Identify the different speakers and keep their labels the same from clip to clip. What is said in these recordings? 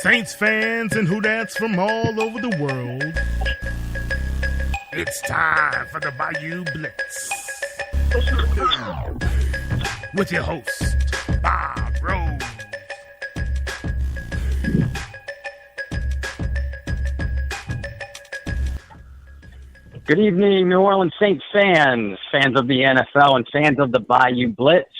Speaker 1: Saints fans and Whodats from all over the world. It's time for the Bayou Blitz. With your host, Bob Rose.
Speaker 2: Good evening, New Orleans Saints fans, fans of the NFL, and fans of the Bayou Blitz.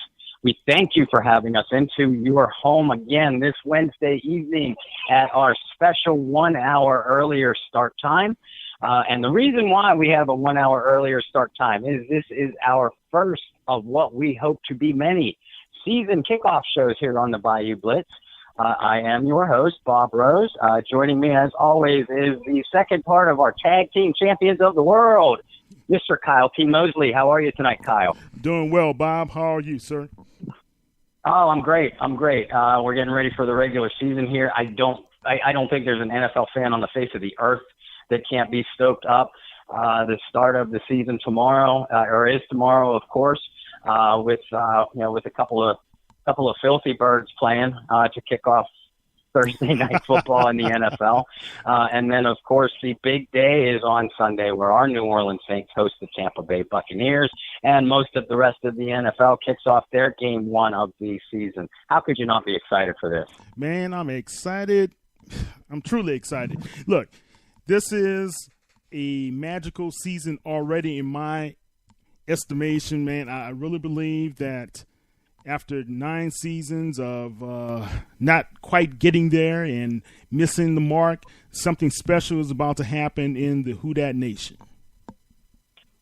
Speaker 2: We thank you for having us into your home again this Wednesday evening at our special 1 hour earlier start time. And the reason why we have a 1 hour earlier start time is this is our first of what we hope to be many season kickoff shows here on the Bayou Blitz. I am your host, Bob Rose. Joining me, as always, is the second part of our tag team champions of the world, Mr. Kyle T. Mosley. How are you tonight, Kyle?
Speaker 1: Doing well, Bob. How are you, sir?
Speaker 2: Oh, I'm great. We're getting ready for the regular season here. I don't think there's an NFL fan on the face of the earth that can't be stoked up. The start of the season tomorrow, or is tomorrow, of course, with a couple of filthy birds playing to kick off Thursday night football in the NFL. And then, of course, the big day is on Sunday where our New Orleans Saints host the Tampa Bay Buccaneers, and most of the rest of the NFL kicks off their game one of the season. How could you not be excited for this?
Speaker 1: Man, I'm excited. I'm truly excited. Look, this is a magical season already in my estimation, man. I really believe that after 9 seasons of not quite getting there and missing the mark, something special is about to happen in the Whodat Nation.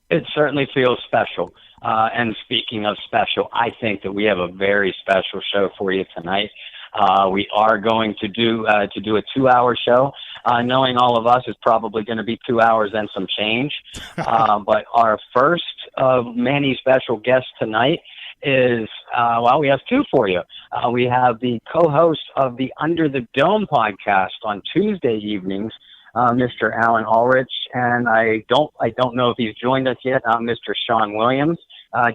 Speaker 2: It certainly feels special. And speaking of special, I think that we have a very special show for you tonight. We are going to do a 2-hour show. Knowing all of us, is probably going to be 2 hours and some change. But our first of many special guests tonight is, we have two for you. We have the co-host of the Under the Dome podcast on Tuesday evenings, Mr. Allen Ulrich, and I don't know if he's joined us yet, Mr. Sean Williams.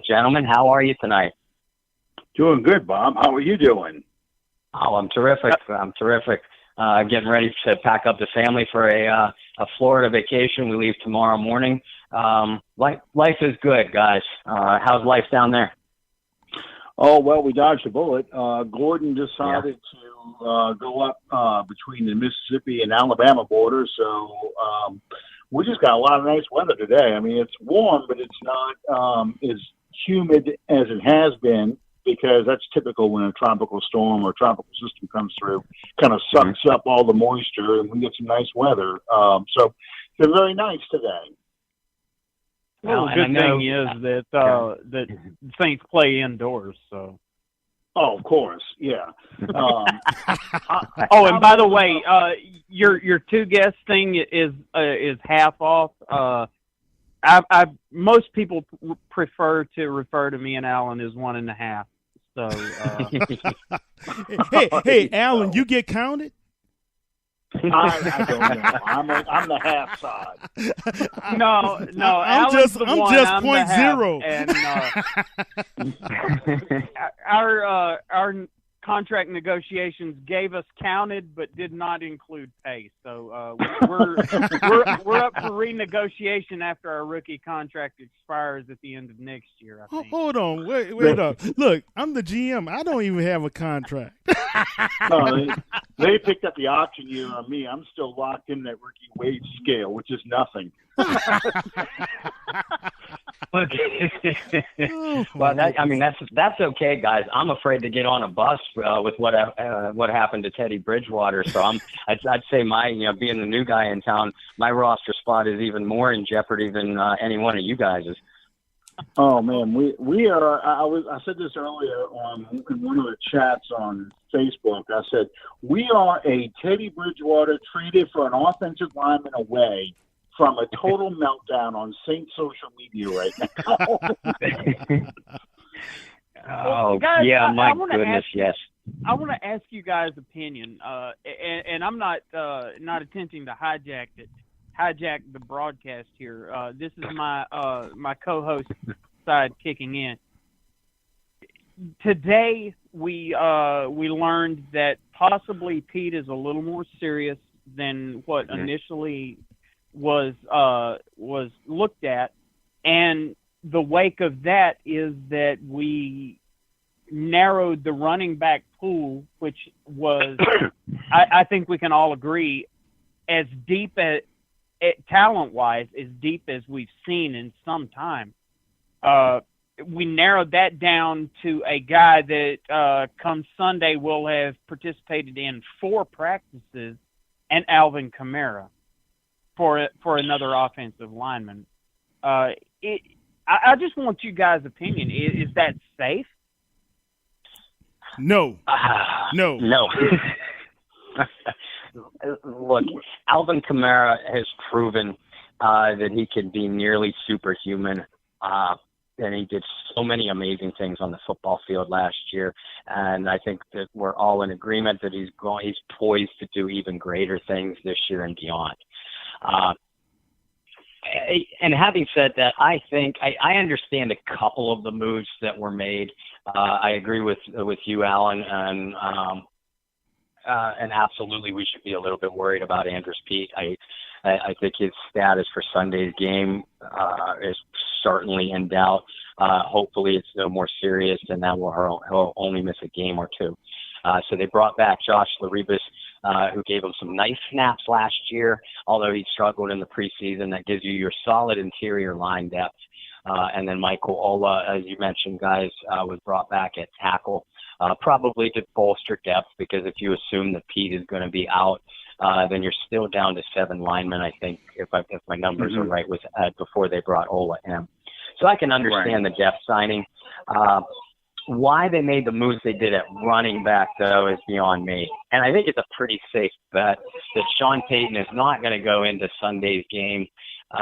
Speaker 2: Gentlemen, how are you tonight?
Speaker 3: Doing good, Bob. How are you doing?
Speaker 2: Oh, I'm terrific. Getting ready to pack up the family for a Florida vacation. We leave tomorrow morning. Life is good, guys. How's life down there?
Speaker 3: Oh, well, we dodged a bullet. Gordon decided to go up between the Mississippi and Alabama border, so we just got a lot of nice weather today. I mean, it's warm, but it's not as humid as it has been, because that's typical when a tropical storm or tropical system comes through, kind of sucks up all the moisture, and we get some nice weather. So it's been very nice today.
Speaker 4: Well, the good thing is that Saints play indoors. So.
Speaker 3: Oh, of course, yeah.
Speaker 4: And by the way, your two guest thing is half off. Most people prefer to refer to me and Alan as 1.5. So,
Speaker 1: hey, Alan, you get counted?
Speaker 3: I don't know. I'm the half side.
Speaker 4: No.
Speaker 1: I'm just 0.0.
Speaker 4: And our contract negotiations gave us counted, but did not include pay. So we're up for renegotiation after our rookie contract expires at the end of next year, I think.
Speaker 1: Hold on, wait up. Look, I'm the GM. I don't even have a contract.
Speaker 3: No, they picked up the option year on me. I'm still locked in that rookie wage scale, which is nothing.
Speaker 2: Well, that's okay, guys. I'm afraid to get on a bus with what happened to Teddy Bridgewater. So I'd say being the new guy in town, my roster spot is even more in jeopardy than any one of you guys's.
Speaker 3: Oh man, we are. I said this earlier in one of the chats on Facebook. I said we are a Teddy Bridgewater traded for an offensive lineman away from a total meltdown on Saints social media right now.
Speaker 4: Guys,
Speaker 2: yeah, my goodness, yes.
Speaker 4: I want to ask you guys' opinion, and I'm not attempting to hijack the broadcast here. This is my co-host side kicking in. Today we learned that possibly Pete is a little more serious than what initially was looked at, and the wake of that is that we narrowed the running back pool, which was, I think we can all agree, as deep as talent-wise, as deep as we've seen in some time. We narrowed that down to a guy that come Sunday will have participated in 4 practices, and Alvin Kamara for another offensive lineman. I just want you guys' opinion. Is that safe?
Speaker 1: No. No.
Speaker 2: Look, Alvin Kamara has proven that he can be nearly superhuman. And he did so many amazing things on the football field last year. And I think that we're all in agreement that he's poised to do even greater things this year and beyond. And having said that, I think I understand a couple of the moves that were made. I agree with you, Alan, and absolutely we should be a little bit worried about Andrus Peat. I think his status for Sunday's game is certainly in doubt. Hopefully it's no more serious than that. He'll only miss a game or 2. So they brought back Josh Laribas, who gave him some nice snaps last year, although he struggled in the preseason. That gives you your solid interior line depth. And then Michael Ola, as you mentioned, guys, was brought back at tackle, probably to bolster depth, because if you assume that Pete is going to be out, then you're still down to 7 linemen, I think, if my numbers are right, before they brought Ola in. So I can understand the depth signing. Why they made the moves they did at running back, though, is beyond me. And I think it's a pretty safe bet that Sean Payton is not going to go into Sunday's game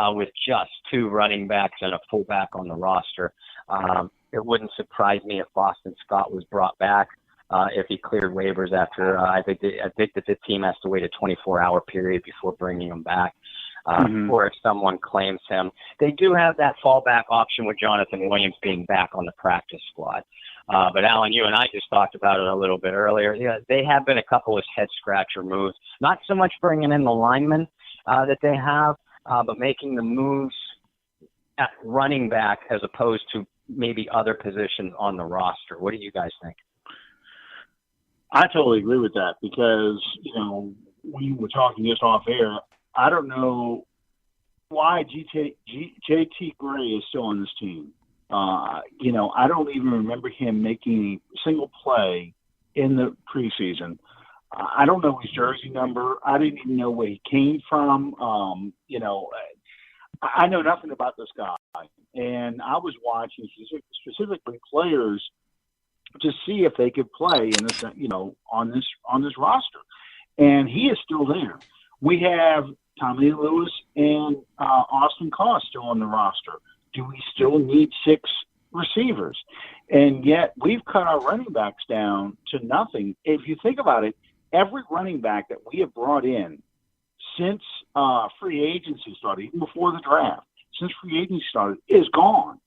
Speaker 2: with just 2 running backs and a fullback on the roster. It wouldn't surprise me if Boston Scott was brought back if he cleared waivers after. I think that the team has to wait a 24-hour period before bringing him back. Or if someone claims him. They do have that fallback option with Jonathan Williams being back on the practice squad. But Alan, you and I just talked about it a little bit earlier. Yeah, they have been a couple of head-scratcher moves. Not so much bringing in the linemen that they have, but making the moves at running back as opposed to maybe other positions on the roster. What do you guys think?
Speaker 3: I totally agree with that because, we were talking just off air. I don't know why J.T. Gray is still on this team. I don't even remember him making a single play in the preseason. I don't know his jersey number. I didn't even know where he came from. I know nothing about this guy. And I was watching specifically players to see if they could play in this, on this roster. And he is still there. We have Tommy Lewis and Austin Cost still on the roster. Do we still need 6 receivers? And yet we've cut our running backs down to nothing. If you think about it, every running back that we have brought in since free agency started, even before the draft, since free agency started, is gone.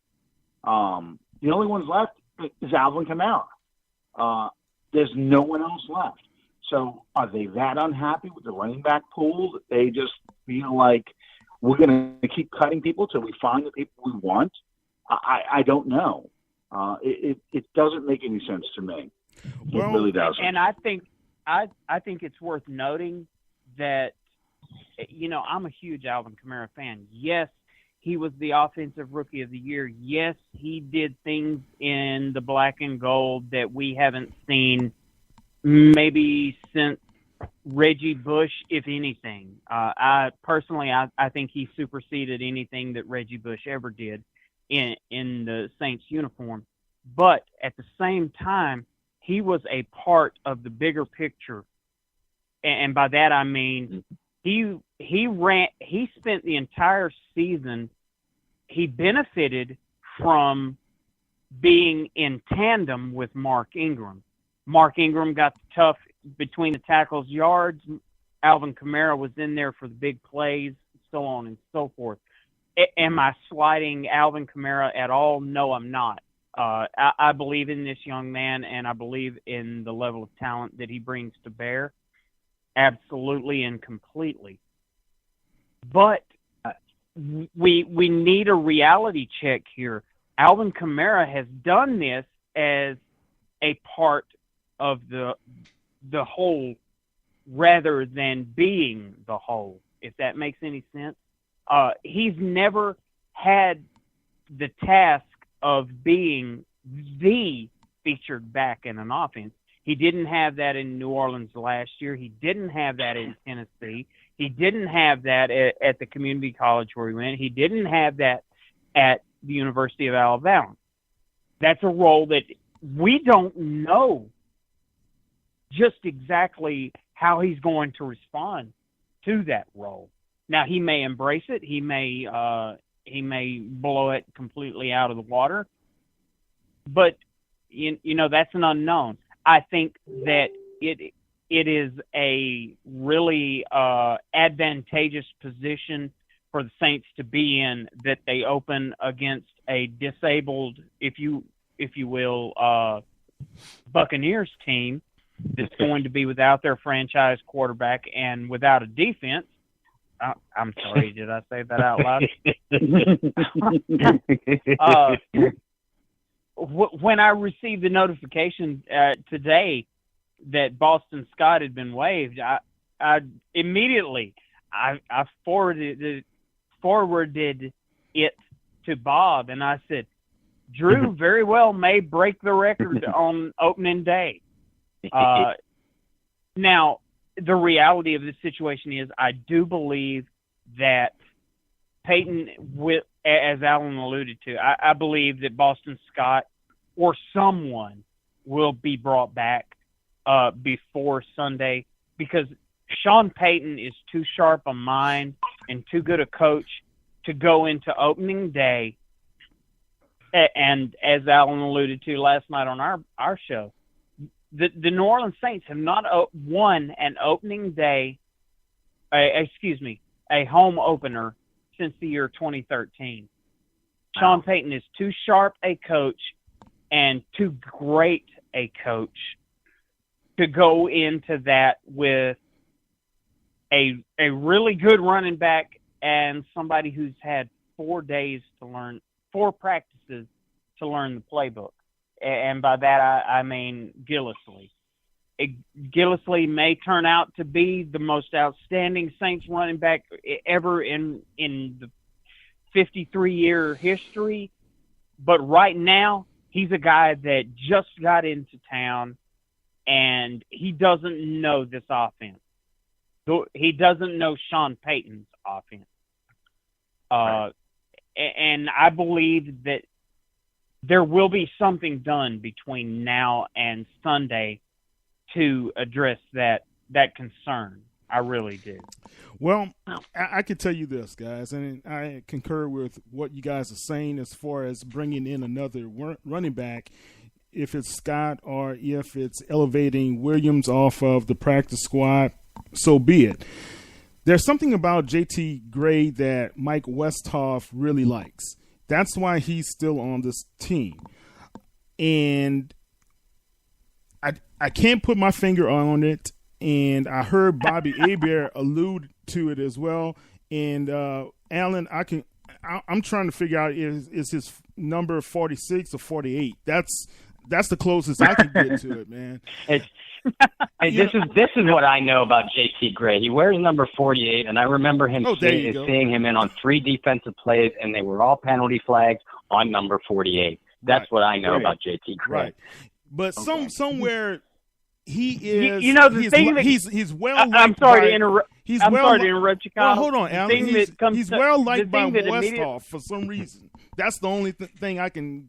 Speaker 3: The only ones left is Alvin Kamara. There's no one else left. So are they that unhappy with the running back pool that they just feel like we're going to keep cutting people till we find the people we want? I don't know. It doesn't make any sense to me. It really doesn't.
Speaker 4: And I think it's worth noting that, I'm a huge Alvin Kamara fan. Yes, he was the offensive rookie of the year. Yes, he did things in the black and gold that we haven't seen maybe since Reggie Bush, if anything. I think he superseded anything that Reggie Bush ever did in the Saints uniform. But at the same time, he was a part of the bigger picture. And by that I mean he spent the entire season, he benefited from being in tandem with Mark Ingram. Mark Ingram got the tough between the tackles yards. Alvin Kamara was in there for the big plays, so on and so forth. Am I slighting Alvin Kamara at all? No, I'm not. I believe in this young man, and I believe in the level of talent that he brings to bear, absolutely and completely. But we need a reality check here. Alvin Kamara has done this as a part of the whole rather than being the whole, if that makes any sense. He's never had the task of being the featured back in an offense. He didn't have that in New Orleans last year. He didn't have that in Tennessee. He didn't have that at the community college where he went. He didn't have that at the University of Alabama. That's a role that we don't know just exactly how he's going to respond to that role. Now, he may embrace it. He may blow it completely out of the water. But, you know, that's an unknown. I think that it is a really advantageous position for the Saints to be in, that they open against a disabled, if you will, Buccaneers team that's going to be without their franchise quarterback and without a defense. I'm sorry, did I say that out loud? When I received the notification today that Boston Scott had been waived, I immediately forwarded it to Bob, and I said, Drew very well may break the record on opening day. Now, the reality of this situation is I do believe that Peyton, as Alan alluded to, I believe that Boston Scott or someone will be brought back before Sunday, because Sean Payton is too sharp a mind and too good a coach to go into opening day. And as Alan alluded to last night on our show, the New Orleans Saints have not won an opening day, a home opener since the year 2013. Wow. Sean Payton is too sharp a coach and too great a coach to go into that with a really good running back and somebody who's had 4 practices to learn the playbook. And by that, I mean Gillislee. Gillislee may turn out to be the most outstanding Saints running back ever in the 53-year history. But right now, he's a guy that just got into town, and he doesn't know this offense. He doesn't know Sean Payton's offense. Right. And I believe that there will be something done between now and Sunday to address that concern. I really do.
Speaker 1: Well, I can tell you this, guys, and I concur with what you guys are saying as far as bringing in another running back, if it's Scott or if it's elevating Williams off of the practice squad, so be it. There's something about J.T. Gray that Mike Westhoff really likes. That's why he's still on this team. And I can't put my finger on it. And I heard Bobby Hebert allude to it as well. And Alan, I'm trying to figure out is his number 46 or 48. That's the closest I can get to it, man.
Speaker 2: This is what I know about J.T. Gray. He wears number 48, and I remember him seeing him in on 3 defensive plays, and they were all penalty flags on number 48. That's right. What I know about J.T. Gray. Right.
Speaker 1: But somewhere he is.
Speaker 4: You know,
Speaker 1: he's well.
Speaker 4: I'm sorry to interrupt. Sorry to interrupt you, Kyle.
Speaker 1: Well, hold on, Alan. He's well liked by Westhoff for some reason. That's the only thing I can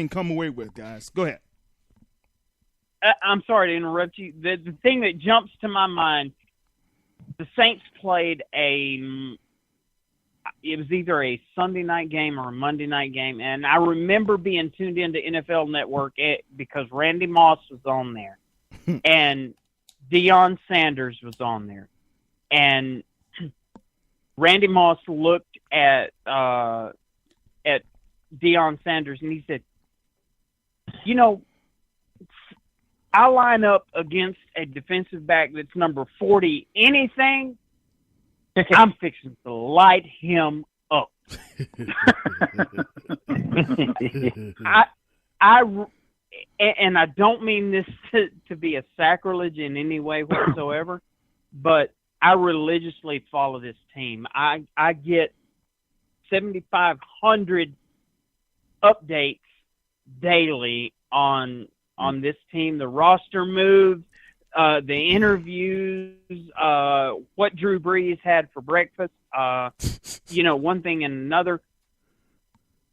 Speaker 1: come away with, guys. Go ahead.
Speaker 4: I'm sorry to interrupt you. The thing that jumps to my mind, the Saints played it was either a Sunday night game or a Monday night game, and I remember being tuned into NFL Network because Randy Moss was on there, and Deion Sanders was on there, and Randy Moss looked at Deion Sanders and he said, You know, I line up against a defensive back that's number 40 anything, I'm fixing to light him up. And I don't mean this to be a sacrilege in any way whatsoever, but I religiously follow this team. I get 7,500 updates daily on this team, the roster moves, the interviews, what Drew Brees had for breakfast, one thing and another.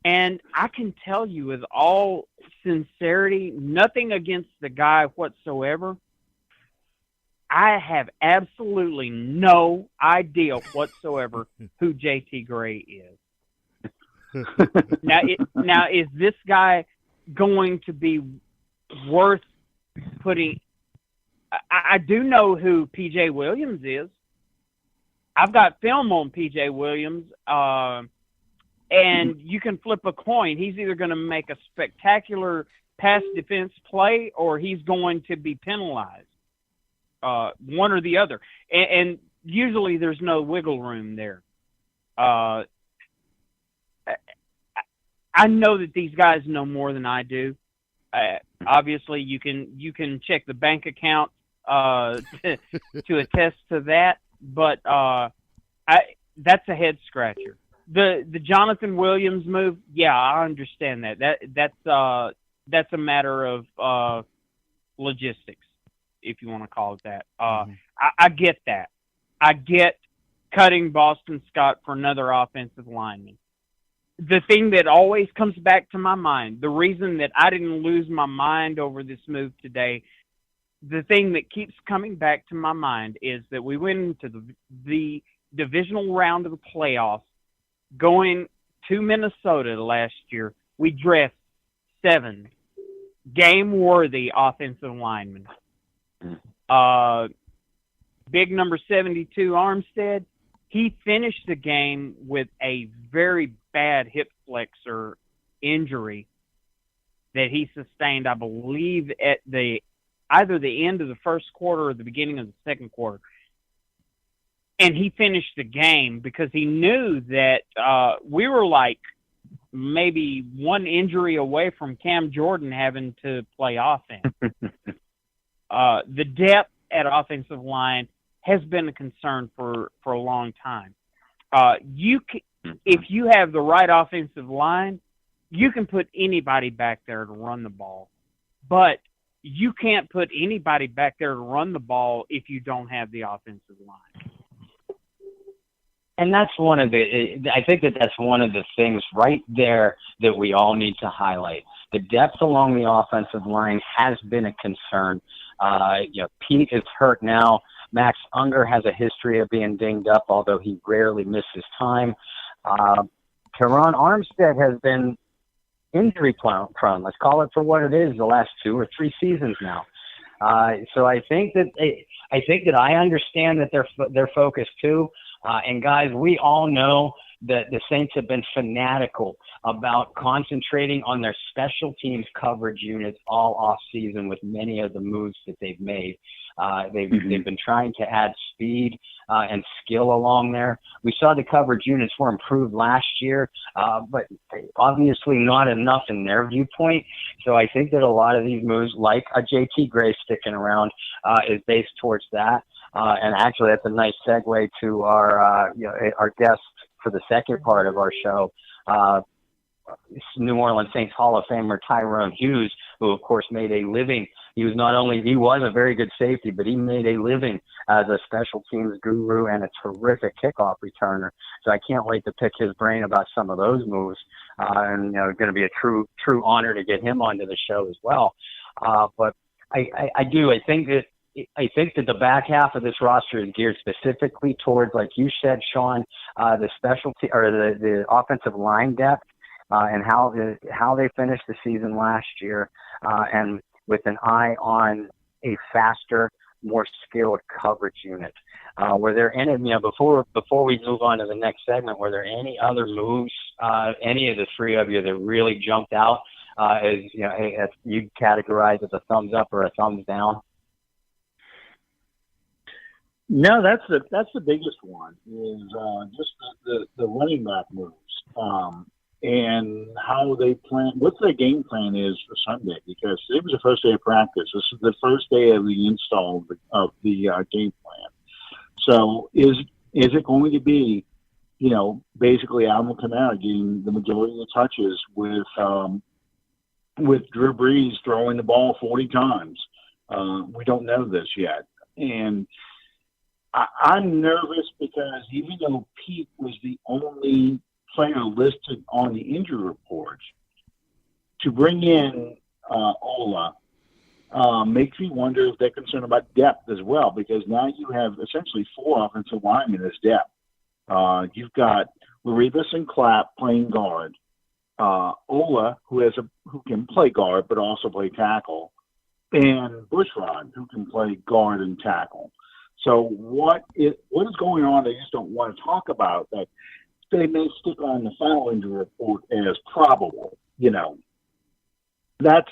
Speaker 4: And I can tell you with all sincerity, nothing against the guy whatsoever, I have absolutely no idea whatsoever who JT Gray is. Now, is this guy going to be worth putting? I do know who PJ Williams is. I've got film on PJ Williams, and you can flip a coin. He's either going to make a spectacular pass defense play or he's going to be penalized, one or the other. And usually there's no wiggle room there. I know that these guys know more than I do. Obviously, you can check the bank account to attest to that, but that's a head scratcher. The Jonathan Williams move, yeah, I understand that. That's a matter of logistics, if you want to call it that. I get that. I get cutting Boston Scott for another offensive lineman. The thing that always comes back to my mind, the reason that I didn't lose my mind over this move today, the thing that keeps coming back to my mind is that we went into the divisional round of the playoffs going to Minnesota last year. We drafted 7 game-worthy offensive linemen. Big number 72, Armstead, he finished the game with a very bad hip flexor injury that he sustained, I believe, at either the end of the first quarter or the beginning of the second quarter. And he finished the game because he knew that we were like maybe one injury away from Cam Jordan having to play offense. The depth at offensive line has been a concern for a long time. If you have the right offensive line, you can put anybody back there to run the ball. But you can't put anybody back there to run the ball if you don't have the offensive line.
Speaker 2: And that's I think that's one of the things right there that we all need to highlight. The depth along the offensive line has been a concern. Pete is hurt now. Max Unger has a history of being dinged up, although he rarely misses time. Tyrone Armstead has been injury prone. Let's call it for what it is. The last 2 or 3 seasons now. So I think that I understand that they're focused too. And guys, we all know that the Saints have been fanatical about concentrating on their special teams coverage units all off season with many of the moves that they've made. They've been trying to add speed and skill along there. We saw the coverage units were improved last year, but obviously not enough in their viewpoint. So I think that a lot of these moves, like a JT Gray sticking around, is based towards that. And actually, that's a nice segue to our guest for the second part of our show, New Orleans Saints Hall of Famer Tyrone Hughes, who of course made a living. He was a very good safety, but he made a living as a special teams guru and a terrific kickoff returner. So I can't wait to pick his brain about some of those moves. And going to be a true honor to get him onto the show as well. But I think that the back half of this roster is geared specifically towards, like you said, Sean, the specialty or the offensive line depth and how they finished the season last year, and with an eye on a faster, more skilled coverage unit. Were there any, before we move on to the next segment, were there any other moves, any of the 3 of you that really jumped out Is if you categorize as a thumbs up or a thumbs down?
Speaker 3: No, that's the biggest one is just the running back moves and how they plan. What their game plan is for Sunday, because it was the first day of practice. This is the first day of the install of the game plan. So is it going to be, basically Alvin Kamara getting the majority of the touches with Drew Brees throwing the ball 40 times? We don't know this yet, and I'm nervous because even though Pete was the only player listed on the injury report, to bring in Ola makes me wonder if they're concerned about depth as well, because now you have essentially 4 offensive linemen as depth. You've got Laribas and Clapp playing guard, Ola, who can play guard but also play tackle, and Bushrod, who can play guard and tackle. So what is going on? They just don't want to talk about that. They may stick on the final injury report as probable. That's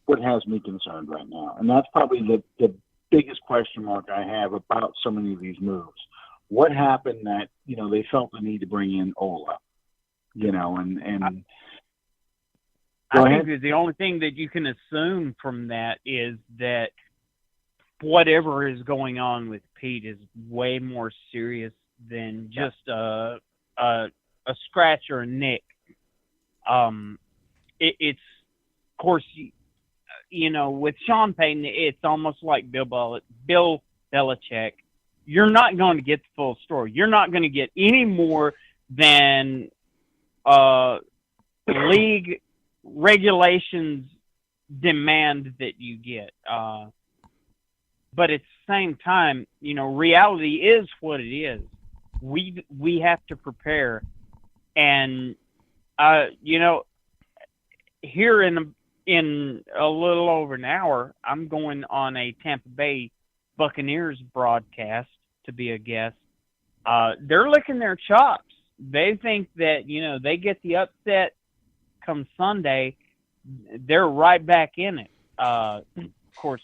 Speaker 3: what has me concerned right now, and that's probably the biggest question mark I have about so many of these moves. What happened that they felt the need to bring in Ola? And
Speaker 4: I think that the only thing that you can assume from that is that whatever is going on with Pete is way more serious than just a scratch or a nick. It's of course, with Sean Payton, it's almost like Bill Belichick. You're not going to get the full story. You're not going to get any more than league regulations demand that you get. But at the same time, reality is what it is. We have to prepare, and here in a little over an hour, I'm going on a Tampa Bay Buccaneers broadcast to be a guest. They're licking their chops. They think that they get the upset come Sunday, they're right back in it. Of course,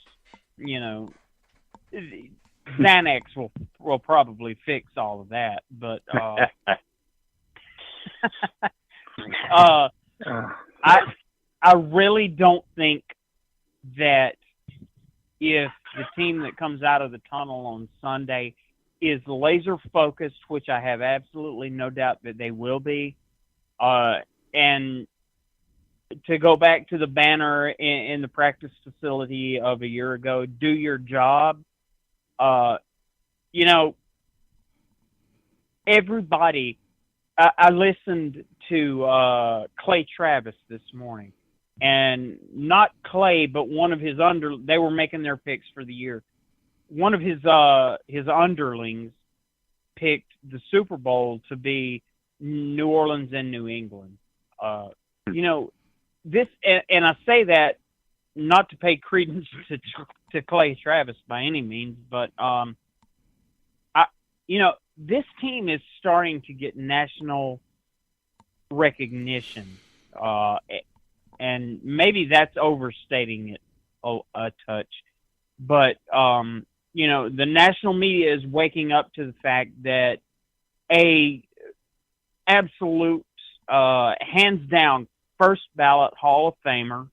Speaker 4: Xanax will probably fix all of that, but I really don't think that if the team that comes out of the tunnel on Sunday is laser focused, which I have absolutely no doubt that they will be, and to go back to the banner in the practice facility of a year ago, do your job. Everybody, I listened to Clay Travis this morning, and not Clay, but one of his they were making their picks for the year. One of his underlings picked the Super Bowl to be New Orleans and New England. This, and I say that not to pay credence to Clay Travis by any means, but this team is starting to get national recognition, and maybe that's overstating it a touch, but the national media is waking up to the fact that a absolute hands down first ballot Hall of Famer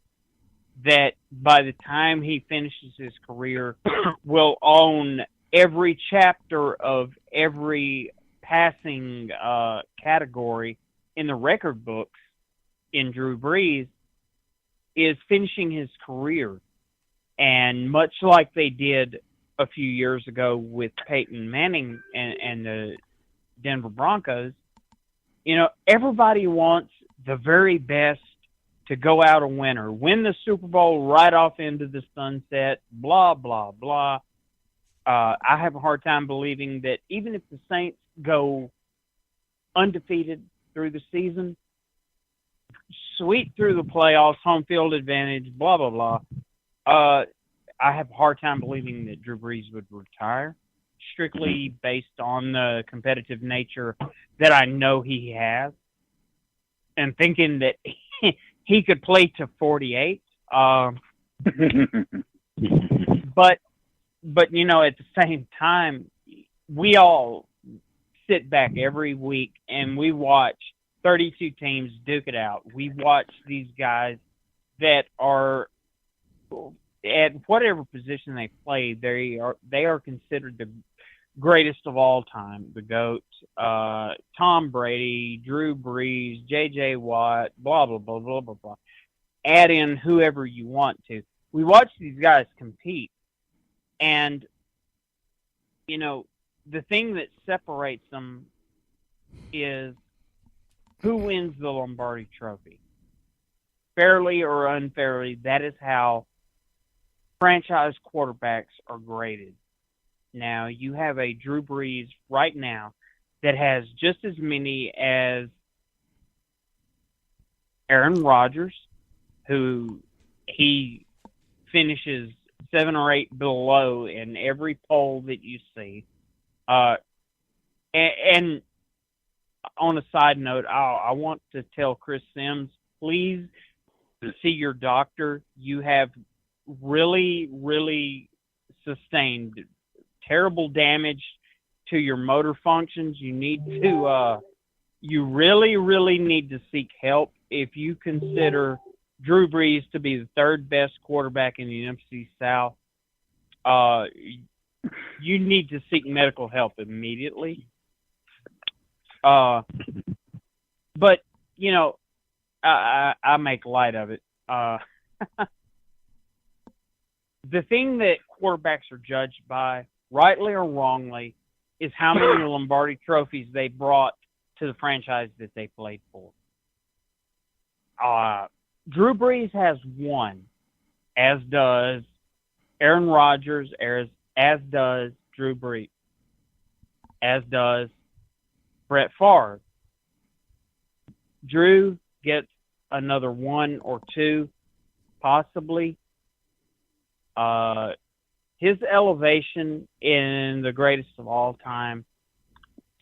Speaker 4: that by the time he finishes his career will own every chapter of every passing category in the record books in Drew Brees is finishing his career. And much like they did a few years ago with Peyton Manning and the Denver Broncos, everybody wants the very best to go out a winner, win the Super Bowl right off into the sunset, blah, blah, blah. I have a hard time believing that even if the Saints go undefeated through the season, sweep through the playoffs, home field advantage, blah, blah, blah, I have a hard time believing that Drew Brees would retire, strictly based on the competitive nature that I know he has, and thinking that he could play to 48. But you know, at the same time, we all sit back every week and we watch 32 teams duke it out. We watch these guys that are at whatever position they play. They are considered the greatest of all time, the GOAT. Tom Brady, Drew Brees, J.J. Watt, blah blah blah blah blah blah. Add in whoever you want to. We watch these guys compete, and you know, the thing that separates them is who wins the Lombardi Trophy. Fairly or unfairly, that is how franchise quarterbacks are graded. Now, you have a Drew Brees right now that has just as many as Aaron Rodgers, who he finishes 7 or 8 below in every poll that you see. And on a side note, I want to tell Chris Sims, please see your doctor. You have really, really sustained terrible damage to your motor functions. You need to, you really, really need to seek help. If you consider Drew Brees to be the third best quarterback in the NFC South, you need to seek medical help immediately. But, you know, I make light of it. The thing that quarterbacks are judged by, rightly or wrongly, is how many Lombardi trophies they brought to the franchise that they played for. Drew Brees has 1, as does Aaron Rodgers, as does Drew Brees, as does Brett Favre. Drew gets another 1 or 2, possibly. His elevation in the greatest of all time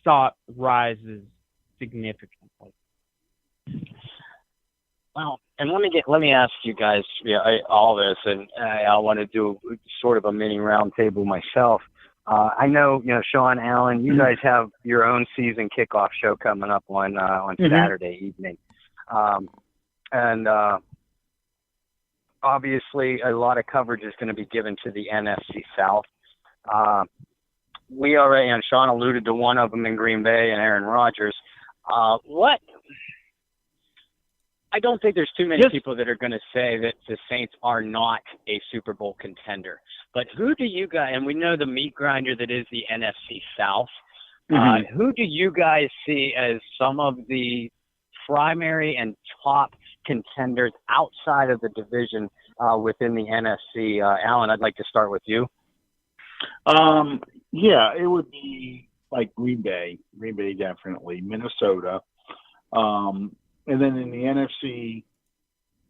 Speaker 4: stock rises significantly.
Speaker 2: Well, and let me ask you guys all this, and I want to do sort of a mini roundtable myself. I know, Sean, Allen, you guys have your own season kickoff show coming up on Saturday evening, and obviously a lot of coverage is going to be given to the NFC South. We already, and Sean alluded to one of them in Green Bay and Aaron Rodgers. I don't think there's too many people that are going to say that the Saints are not a Super Bowl contender. But who do you guys, and we know the meat grinder that is the NFC South, who do you guys see as some of the primary and top contenders outside of the division within the NFC? Allen, I'd like to start with you.
Speaker 3: Yeah, it would be like Green Bay definitely, Minnesota. And then in the NFC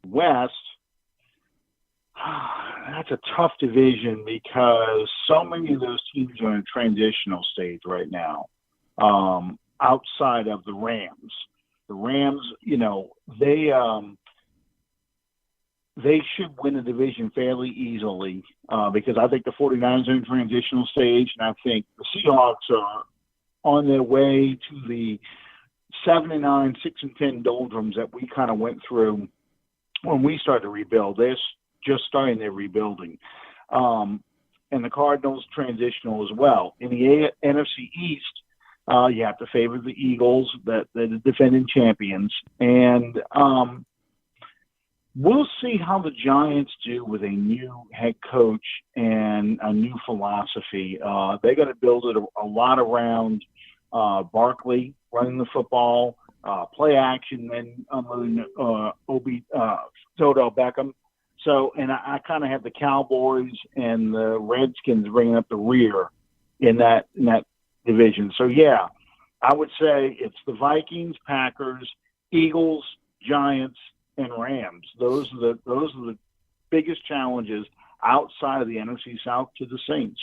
Speaker 3: West, that's a tough division because so many of those teams are in a transitional stage right now, outside of the Rams. The Rams, they should win the division fairly easily because I think the 49ers are in transitional stage, and I think the Seahawks are on their way to the 7-9, 6-10 doldrums that we kind of went through when we started to rebuild. They're just starting their rebuilding. And the Cardinals transitional as well. In the NFC East, you have to favor the Eagles, the defending champions. And we'll see how the Giants do with a new head coach and a new philosophy. They're going to build it a lot around Barkley running the football, play action, then Odell Beckham. So, and I kind of have the Cowboys and the Redskins bringing up the rear in that division. So, yeah, I would say it's the Vikings, Packers, Eagles, Giants, and Rams. Those are the biggest challenges outside of the NFC South to the Saints.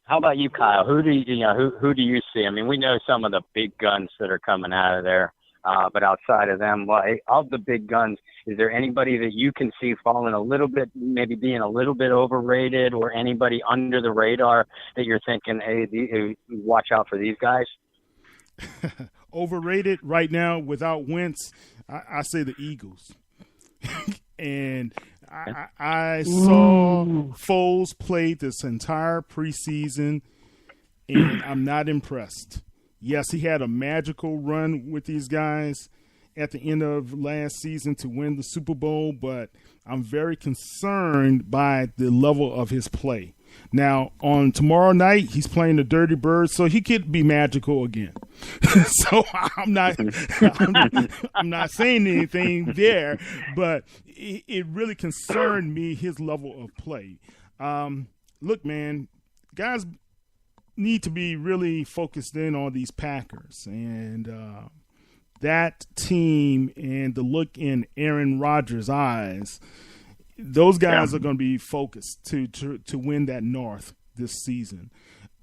Speaker 2: How about you, Kyle? Who do you see? I mean, we know some of the big guns that are coming out of there. But outside of them, of the big guns, is there anybody that you can see falling a little bit, maybe being a little bit overrated, or anybody under the radar that you're thinking, hey, watch out for these guys?
Speaker 1: Overrated right now without Wentz, I say the Eagles. And I saw Foles play this entire preseason, and I'm not impressed. Yes, he had a magical run with these guys at the end of last season to win the Super Bowl, but I'm very concerned by the level of his play. Now, on tomorrow night, he's playing the Dirty Birds, so he could be magical again. So I'm not saying anything there, but it really concerned me, his level of play. Look, man, guys need to be really focused in on these Packers, and that team and the look in Aaron Rodgers' eyes. Those guys are going to be focused to win that North this season.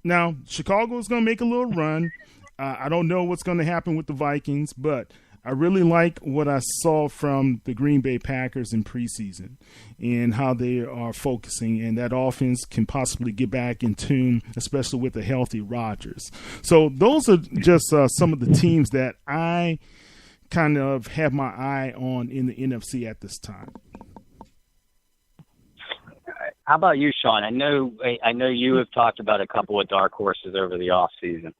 Speaker 1: Now, Chicago is going to make a little run. I don't know what's going to happen with the Vikings, but I really like what I saw from the Green Bay Packers in preseason and how they are focusing, and that offense can possibly get back in tune, especially with a healthy Rodgers. So those are just some of the teams that I kind of have my eye on in the NFC at this time.
Speaker 2: How about you, Sean? I know you have talked about a couple of dark horses over the off season.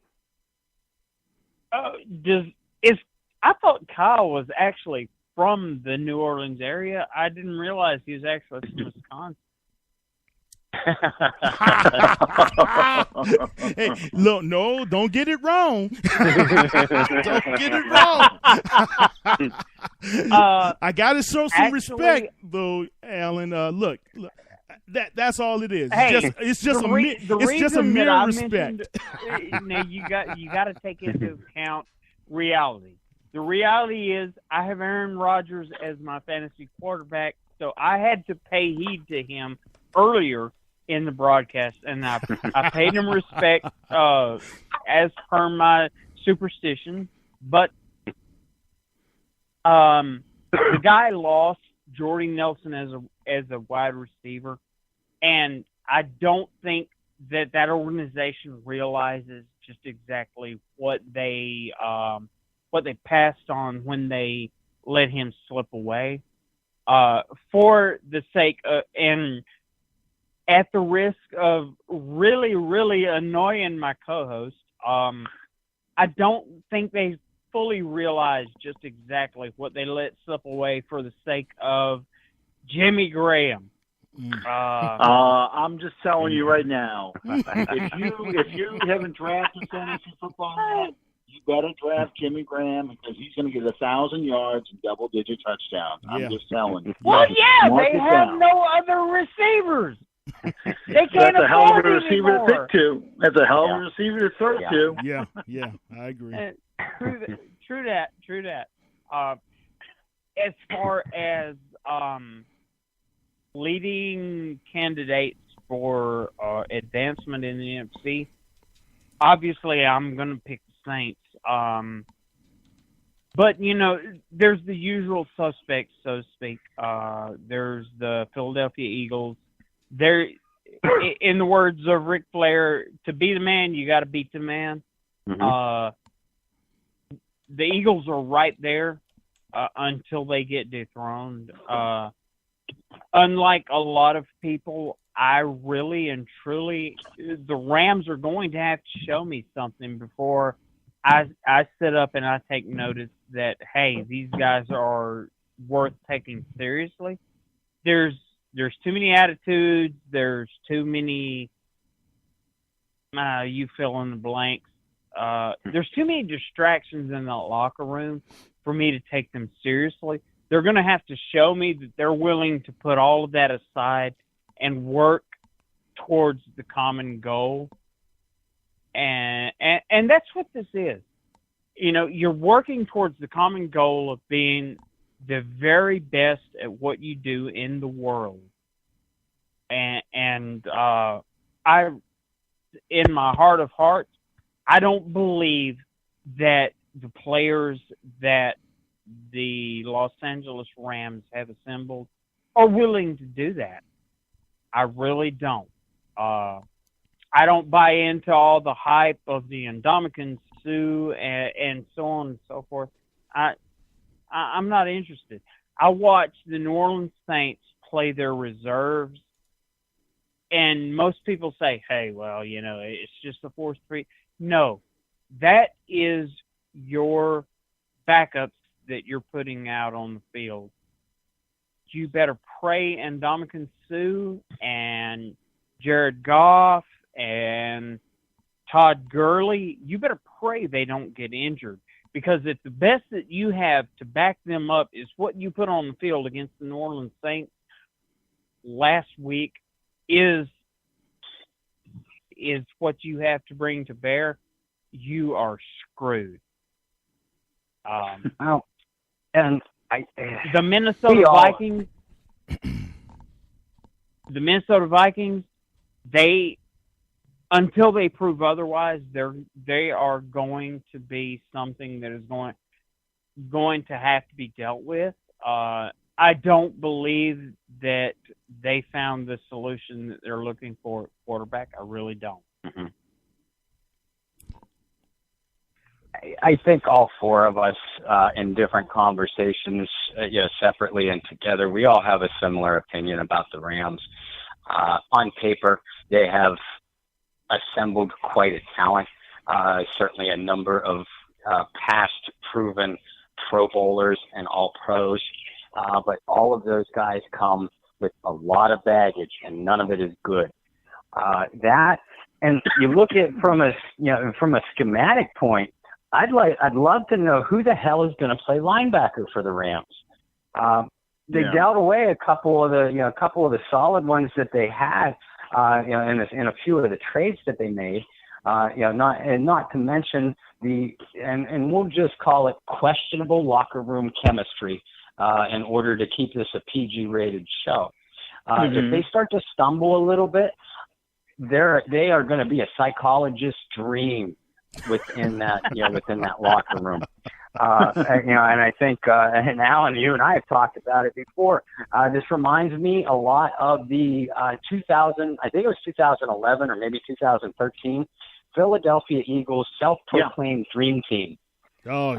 Speaker 4: I thought Kyle was actually from the New Orleans area. I didn't realize he was actually from Wisconsin.
Speaker 1: Hey, look, no, don't get it wrong. Don't get it wrong. I gotta show some respect, though, Alan. Look. That's all it is.
Speaker 4: Hey,
Speaker 1: it's just a mere respect.
Speaker 4: You got to take into account reality. The reality is, I have Aaron Rodgers as my fantasy quarterback, so I had to pay heed to him earlier in the broadcast, and I paid him respect as per my superstition. But the guy lost Jordy Nelson as a wide receiver. And I don't think that organization realizes just exactly what they passed on when they let him slip away. For the sake of, and at the risk of really, really annoying my co-host, I don't think they fully realize just exactly what they let slip away for the sake of Jimmy Graham.
Speaker 3: I'm just telling you right now, if you haven't drafted fantasy football yet, you better draft Jimmy Graham because he's going to get 1,000 yards and double-digit touchdowns. I'm just telling you.
Speaker 4: Well, yeah, they have no other receivers. They can't
Speaker 3: That's a hell of a
Speaker 4: afford
Speaker 3: receiver
Speaker 4: anymore.
Speaker 3: to pick to. That's a hell of a receiver to throw to.
Speaker 1: Yeah, I agree.
Speaker 4: True that. As far as leading candidates for advancement in the NFC, obviously I'm going to pick the Saints. But, there's the usual suspects, so to speak. There's the Philadelphia Eagles. There, in the words of Ric Flair, to be the man, you got to beat the man. Mm-hmm. The Eagles are right there until they get dethroned. Unlike a lot of people, I really and truly, the Rams are going to have to show me something before I sit up and I take notice that, hey, these guys are worth taking seriously. There's too many attitudes. There's too many, you fill in the blanks. There's too many distractions in the locker room for me to take them seriously. They're going to have to show me that they're willing to put all of that aside and work towards the common goal. And that's what this is. You're working towards the common goal of being the very best at what you do in the world. And I, in my heart of hearts, I don't believe that the players that the Los Angeles Rams have assembled are willing to do that. I really don't. I don't buy into all the hype of the Ndamukong Suh and so on and so forth. I'm not interested. I watched the New Orleans Saints play their reserves, and most people say, hey, well, it's just a 4-3. No, that is your backups that you're putting out on the field. You better pray Ndamukong Suh and Jared Goff and Todd Gurley, you better pray they don't get injured, because if the best that you have to back them up is what you put on the field against the New Orleans Saints last week is what you have to bring to bear, you are screwed.
Speaker 2: And
Speaker 4: the Minnesota Vikings, they, until they prove otherwise, they are going to be something that is going to have to be dealt with. I don't believe that they found the solution that they're looking for at quarterback. I really don't.
Speaker 2: Mm-hmm. I think all four of us in different conversations, separately and together, we all have a similar opinion about the Rams. On paper, they have assembled quite a talent. Certainly a number of past proven Pro Bowlers and All-Pros. But all of those guys come with a lot of baggage, and none of it is good. And you look at from a schematic point, I'd love to know who the hell is going to play linebacker for the Rams. They dealt away a couple of the solid ones that they had, in a few of the trades that they made. Not to mention and we'll just call it questionable locker room chemistry, in order to keep this a PG-rated show. If they start to stumble a little bit, they are going to be a psychologist's dream within that locker room. And I think, and Alan, you and I have talked about it before. This reminds me a lot of the 2011 or maybe 2013 Philadelphia Eagles self-proclaimed dream team.
Speaker 1: Oh,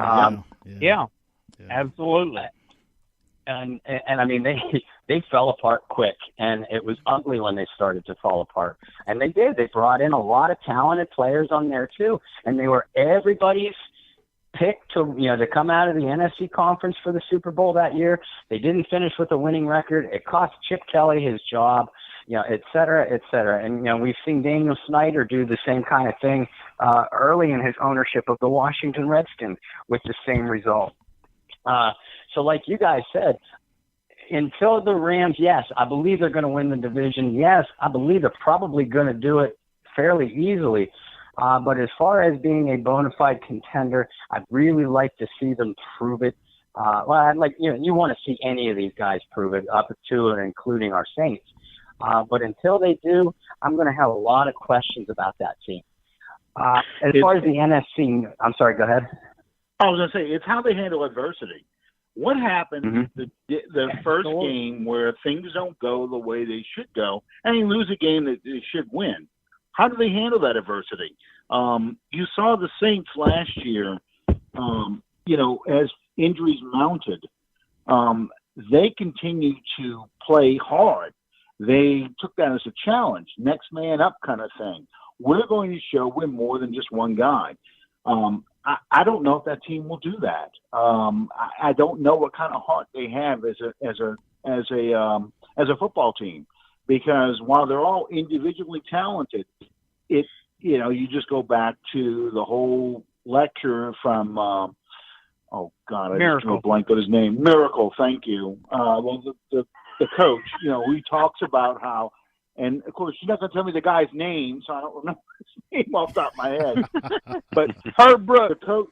Speaker 4: yeah, absolutely.
Speaker 2: And I mean, they fell apart quick, and it was ugly when they started to fall apart. And they did. They brought in a lot of talented players on there too, and they were everybody's pick to come out of the NFC conference for the Super Bowl that year. They didn't finish with a winning record. It cost Chip Kelly his job, et cetera, et cetera. And we've seen Daniel Snyder do the same kind of thing early in his ownership of the Washington Redskins with the same result. So like you guys said, until the Rams, yes, I believe they're going to win the division. Yes, I believe they're probably going to do it fairly easily. But as far as being a bona fide contender, I'd really like to see them prove it. You want to see any of these guys prove it, up to and including our Saints. But until they do, I'm going to have a lot of questions about that team. As far as the NFC, I'm sorry, go ahead.
Speaker 3: I was going to say, it's how they handle adversity. What happens the first game where things don't go the way they should go, and you lose a game that they should win? How do they handle that adversity? You saw the Saints last year, as injuries mounted, they continued to play hard. They took that as a challenge, next man up kind of thing. We're going to show we're more than just one guy. I don't know if that team will do that. I don't know what kind of heart they have as a football team, because while they're all individually talented, you just go back to the whole lecture from I just drew a blank on his name. Miracle, thank you. The coach, he talks about how. And, of course, you're not going to tell me the guy's name, so I don't remember his name off the top of my head. But
Speaker 4: Herb Brooks.
Speaker 3: The coach,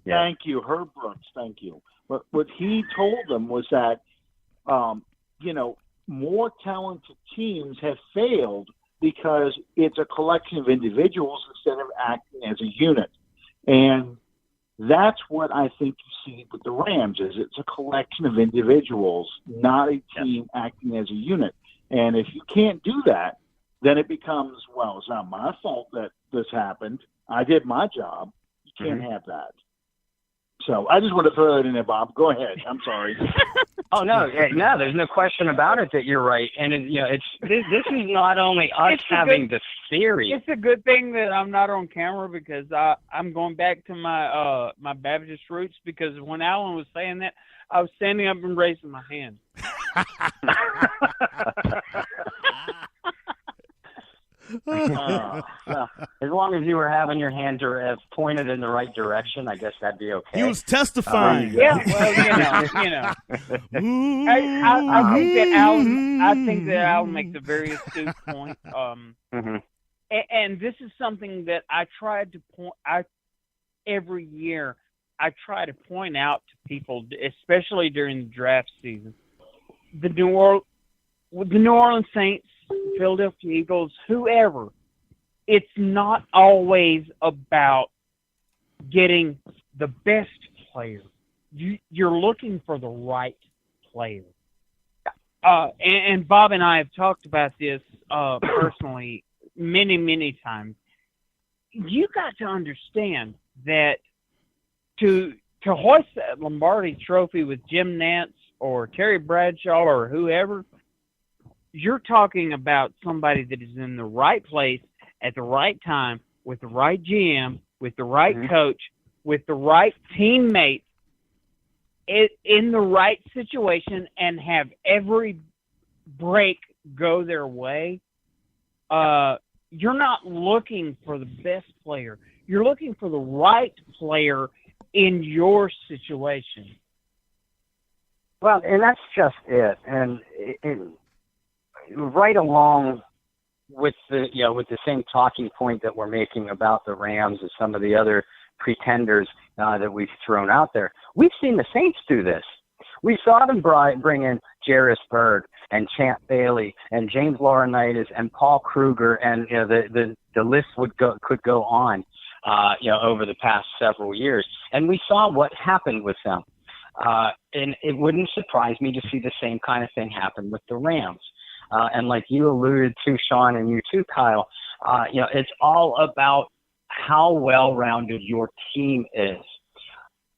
Speaker 3: thank you, Herb Brooks, thank you. But what he told them was that, more talented teams have failed because it's a collection of individuals instead of acting as a unit. And That's what I think you see with the Rams is it's a collection of individuals, not a team acting as a unit. And if you can't do that, then it becomes, well, it's not my fault that this happened. I did my job. You can't have that. So I just want to throw it in there, Bob. Go ahead. I'm sorry.
Speaker 2: Oh no, there's no question about it that you're right. And this is not only us having the theory.
Speaker 4: It's a good thing that I'm not on camera because I'm going back to my my Baptist roots, because when Alan was saying that, I was standing up and raising my hand.
Speaker 2: Well, as long as you were having your hand pointed in the right direction, I guess that'd be okay.
Speaker 1: He was testifying.
Speaker 4: Yeah, well, you know. I think that Alan makes a very astute point. And this is something that I tried to point. Every year, I try to point out to people, especially during the draft season, the New Orleans Saints, Philadelphia Eagles, whoever, it's not always about getting the best player. You're looking for the right player. And Bob and I have talked about this personally many, many times. You got to understand that to hoist that Lombardi trophy with Jim Nantz or Terry Bradshaw or whoever, you're talking about somebody that is in the right place at the right time with the right GM, with the right coach, with the right teammates, in the right situation, and have every break go their way. You're not looking for the best player. You're looking for the right player in your situation.
Speaker 2: Well, and that's just it. And right along with the same talking point that we're making about the Rams and some of the other pretenders that we've thrown out there, we've seen the Saints do this. We saw them bring in Jarris Byrd and Champ Bailey and James Laurinaitis and Paul Kruger, and the list could go on over the past several years, and we saw what happened with them. And it wouldn't surprise me to see the same kind of thing happen with the Rams. And like you alluded to, Sean, and you too, Kyle, it's all about how well-rounded your team is.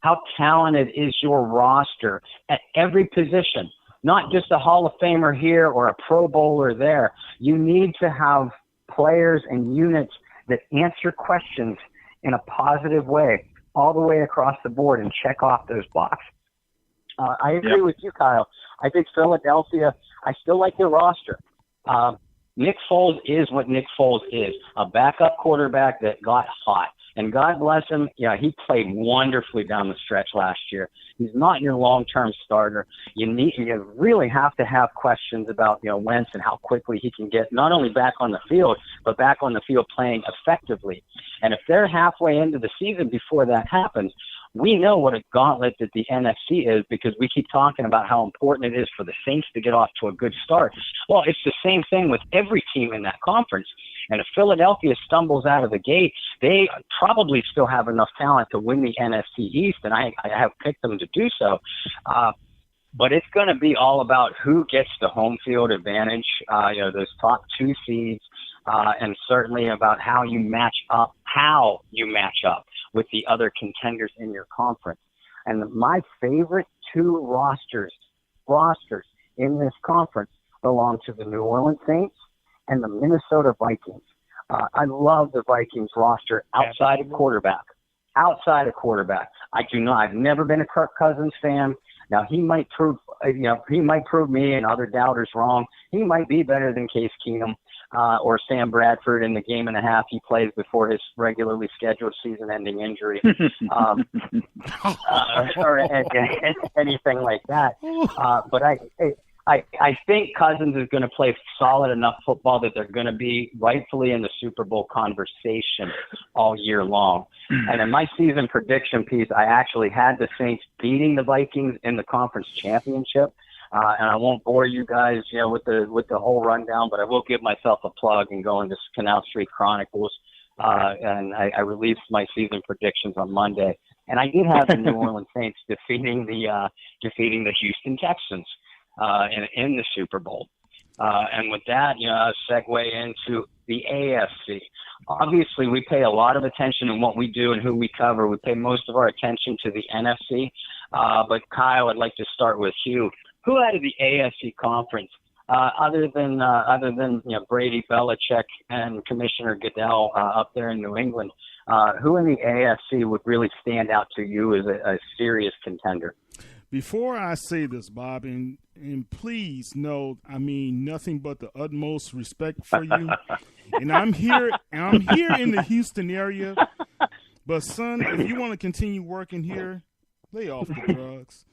Speaker 2: How talented is your roster at every position, not just a Hall of Famer here or a Pro Bowler there. You need to have players and units that answer questions in a positive way all the way across the board and check off those boxes. I agree with you, Kyle. I think Philadelphia, I still like their roster. Nick Foles is what Nick Foles is, a backup quarterback that got hot. And God bless him, he played wonderfully down the stretch last year. He's not your long-term starter. You really have to have questions about, Wentz and how quickly he can get not only back on the field, but back on the field playing effectively. And if they're halfway into the season before that happens, we know what a gauntlet that the NFC is, because we keep talking about how important it is for the Saints to get off to a good start. Well, it's the same thing with every team in that conference. And if Philadelphia stumbles out of the gate, they probably still have enough talent to win the NFC East, and I have picked them to do so. But it's going to be all about who gets the home field advantage, those top two seeds, and certainly about how you match up with the other contenders in your conference. And my favorite two rosters in this conference belong to the New Orleans Saints and the Minnesota Vikings. I love the Vikings roster outside of quarterback. I've never been a Kirk Cousins fan. Now he might prove me and other doubters wrong. He might be better than Case Keenum or Sam Bradford in the game and a half he plays before his regularly scheduled season-ending injury, or anything like that. But I think Cousins is going to play solid enough football that they're going to be rightfully in the Super Bowl conversation all year long. And in my season prediction piece, I actually had the Saints beating the Vikings in the conference championship. And I won't bore you guys, with the whole rundown, but I will give myself a plug and go into Canal Street Chronicles. And I released my season predictions on Monday. And I did have the New Orleans Saints defeating the Houston Texans in the Super Bowl. And with that, I'll segue into the AFC. Obviously, we pay a lot of attention in what we do and who we cover. We pay most of our attention to the NFC. But Kyle, I'd like to start with Hugh. Who out of the AFC conference, other than Brady, Belichick, and Commissioner Goodell up there in New England, who in the AFC would really stand out to you as a serious contender?
Speaker 1: Before I say this, Bob, and please know, I mean nothing but the utmost respect for you. And I'm here in the Houston area. But son, if you want to continue working here, lay off the drugs.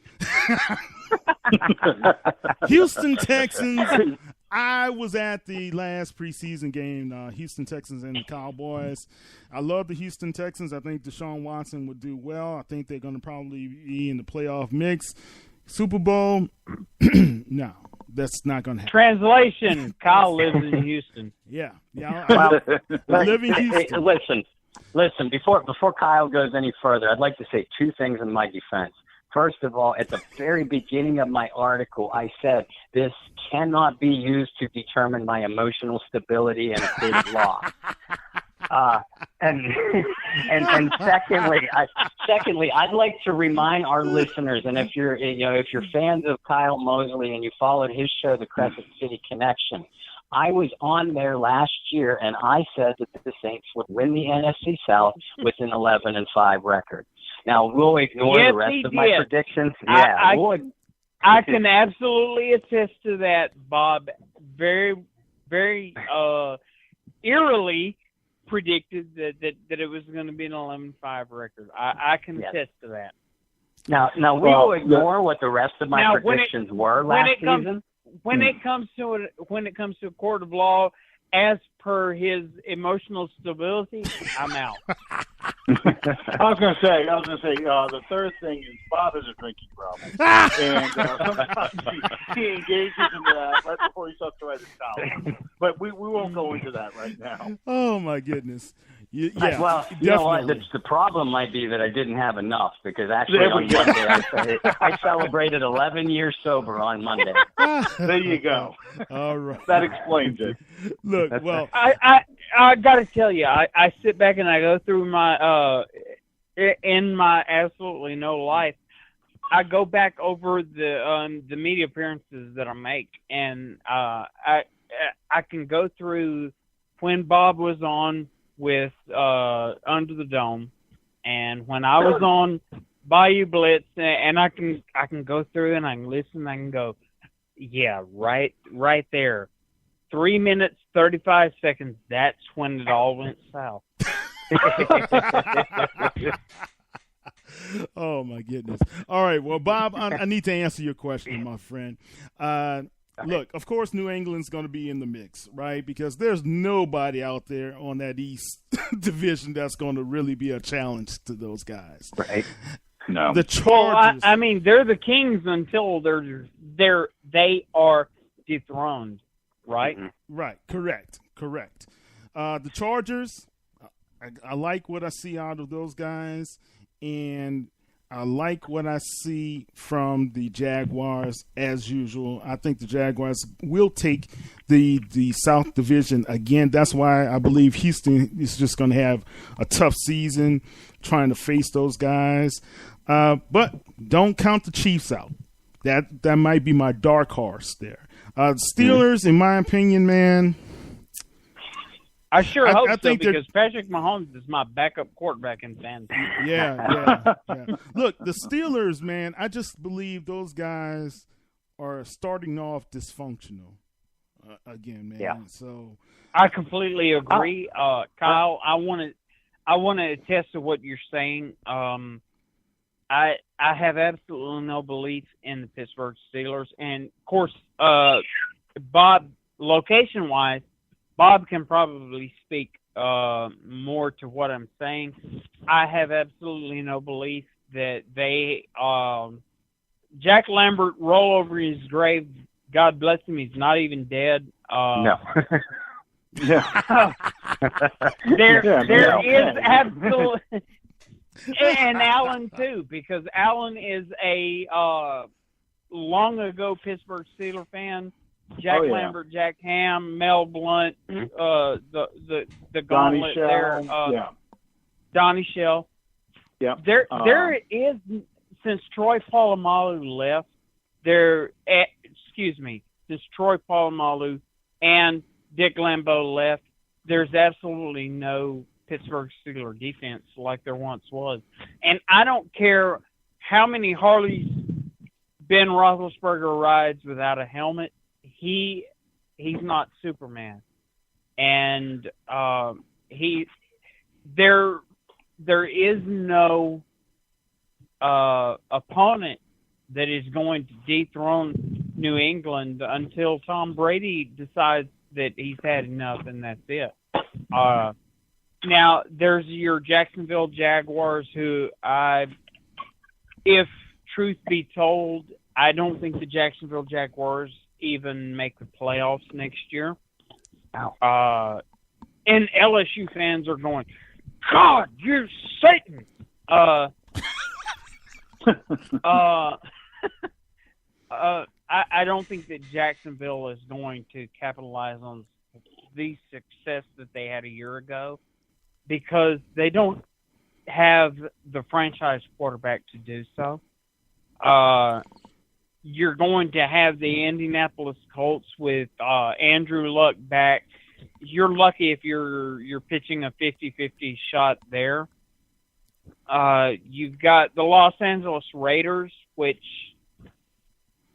Speaker 1: Houston Texans. I was at the last preseason game, Houston Texans and the Cowboys. I love the Houston Texans. I think Deshaun Watson would do well. I think they're going to probably be in the playoff mix. Super Bowl, no, that's not going to happen.
Speaker 4: Translation, Kyle lives in Houston.
Speaker 1: Yeah. I live in Houston.
Speaker 2: Listen, before Kyle goes any further, I'd like to say two things in my defense. First of all, at the very beginning of my article, I said this cannot be used to determine my emotional stability and a big loss. And secondly, I'd like to remind our listeners, and if you're fans of Kyle Mosley and you followed his show, The Crescent City Connection, I was on there last year, and I said that the Saints would win the NFC South with an 11-5 record. Now, we'll ignore the rest of my predictions. Yeah,
Speaker 4: I can absolutely attest to that, Bob. Very, very eerily predicted that it was going to be an 11-5 record. I can attest to that.
Speaker 2: Now we will ignore what the rest of my predictions were last season.
Speaker 4: When it comes to a court of law, as per his emotional stability, I'm out.
Speaker 3: I was going to say, the third thing is Bob has a drinking problem. And sometimes he engages in that right before he starts to write his column. But we won't go into that right now.
Speaker 1: Oh, my goodness.
Speaker 2: Yeah, well, you know what? The problem might be that I didn't have enough because actually on Monday I celebrated 11 years sober on Monday.
Speaker 3: There you go.
Speaker 1: All right.
Speaker 3: That explains it.
Speaker 1: Look, well,
Speaker 4: I got to tell you, I sit back and I go through my in my absolutely no life. I go back over the media appearances that I make, and I can go through when Bob was on with Under the Dome, and when I was on Bayou Blitz, and I can go through and I can listen, I can go, yeah, right there. 3 minutes, 35 seconds, that's when it all went south.
Speaker 1: Oh, my goodness. All right, well, Bob, I need to answer your question, my friend. Look, of course, New England's going to be in the mix, right? Because there's nobody out there on that East division that's going to really be a challenge to those guys.
Speaker 2: Right.
Speaker 3: No.
Speaker 1: The Chargers.
Speaker 4: Well, I mean, they're the Kings until they are dethroned, right?
Speaker 2: Mm-hmm.
Speaker 1: Right. Correct. The Chargers, I like what I see out of those guys, and I like what I see from the Jaguars as usual. I think the Jaguars will take the South Division again. That's why I believe Houston is just going to have a tough season trying to face those guys. But don't count the Chiefs out. That might be my dark horse there. Steelers, in my opinion, man,
Speaker 4: I sure hope so, because Patrick Mahomes is my backup quarterback in fantasy.
Speaker 1: Yeah. Look, the Steelers, man, I just believe those guys are starting off dysfunctional again, man.
Speaker 2: Yeah.
Speaker 1: So
Speaker 4: I completely agree, Kyle. I want to attest to what you're saying. I have absolutely no belief in the Pittsburgh Steelers, and of course, Bob, location-wise, Bob can probably speak more to what I'm saying. I have absolutely no belief that they Jack Lambert roll over his grave. God bless him. He's not even dead.
Speaker 2: No.
Speaker 4: There is absolutely And Allen too, because Allen is a long ago Pittsburgh Steelers fan. Jack Lambert, Jack Ham, Mel Blunt, the gauntlet there, Donnie Shell.
Speaker 3: Yeah.
Speaker 4: There is, since Troy Polamalu left, since Troy Polamalu and Dick Lambeau left, there's absolutely no Pittsburgh Steelers defense like there once was. And I don't care how many Harleys Ben Roethlisberger rides without a helmet, he's not Superman. And there is no opponent that is going to dethrone New England until Tom Brady decides that he's had enough and that's it. Now, there's your Jacksonville Jaguars, who if truth be told, I don't think the Jacksonville Jaguars even make the playoffs next year.
Speaker 2: Wow.
Speaker 4: And LSU fans are going, God, you Satan! I don't think that Jacksonville is going to capitalize on the success that they had a year ago, because they don't have the franchise quarterback to do so. You're going to have the Indianapolis Colts with Andrew Luck back. You're lucky if you're pitching a 50-50 shot there. You've got the Los Angeles Raiders, which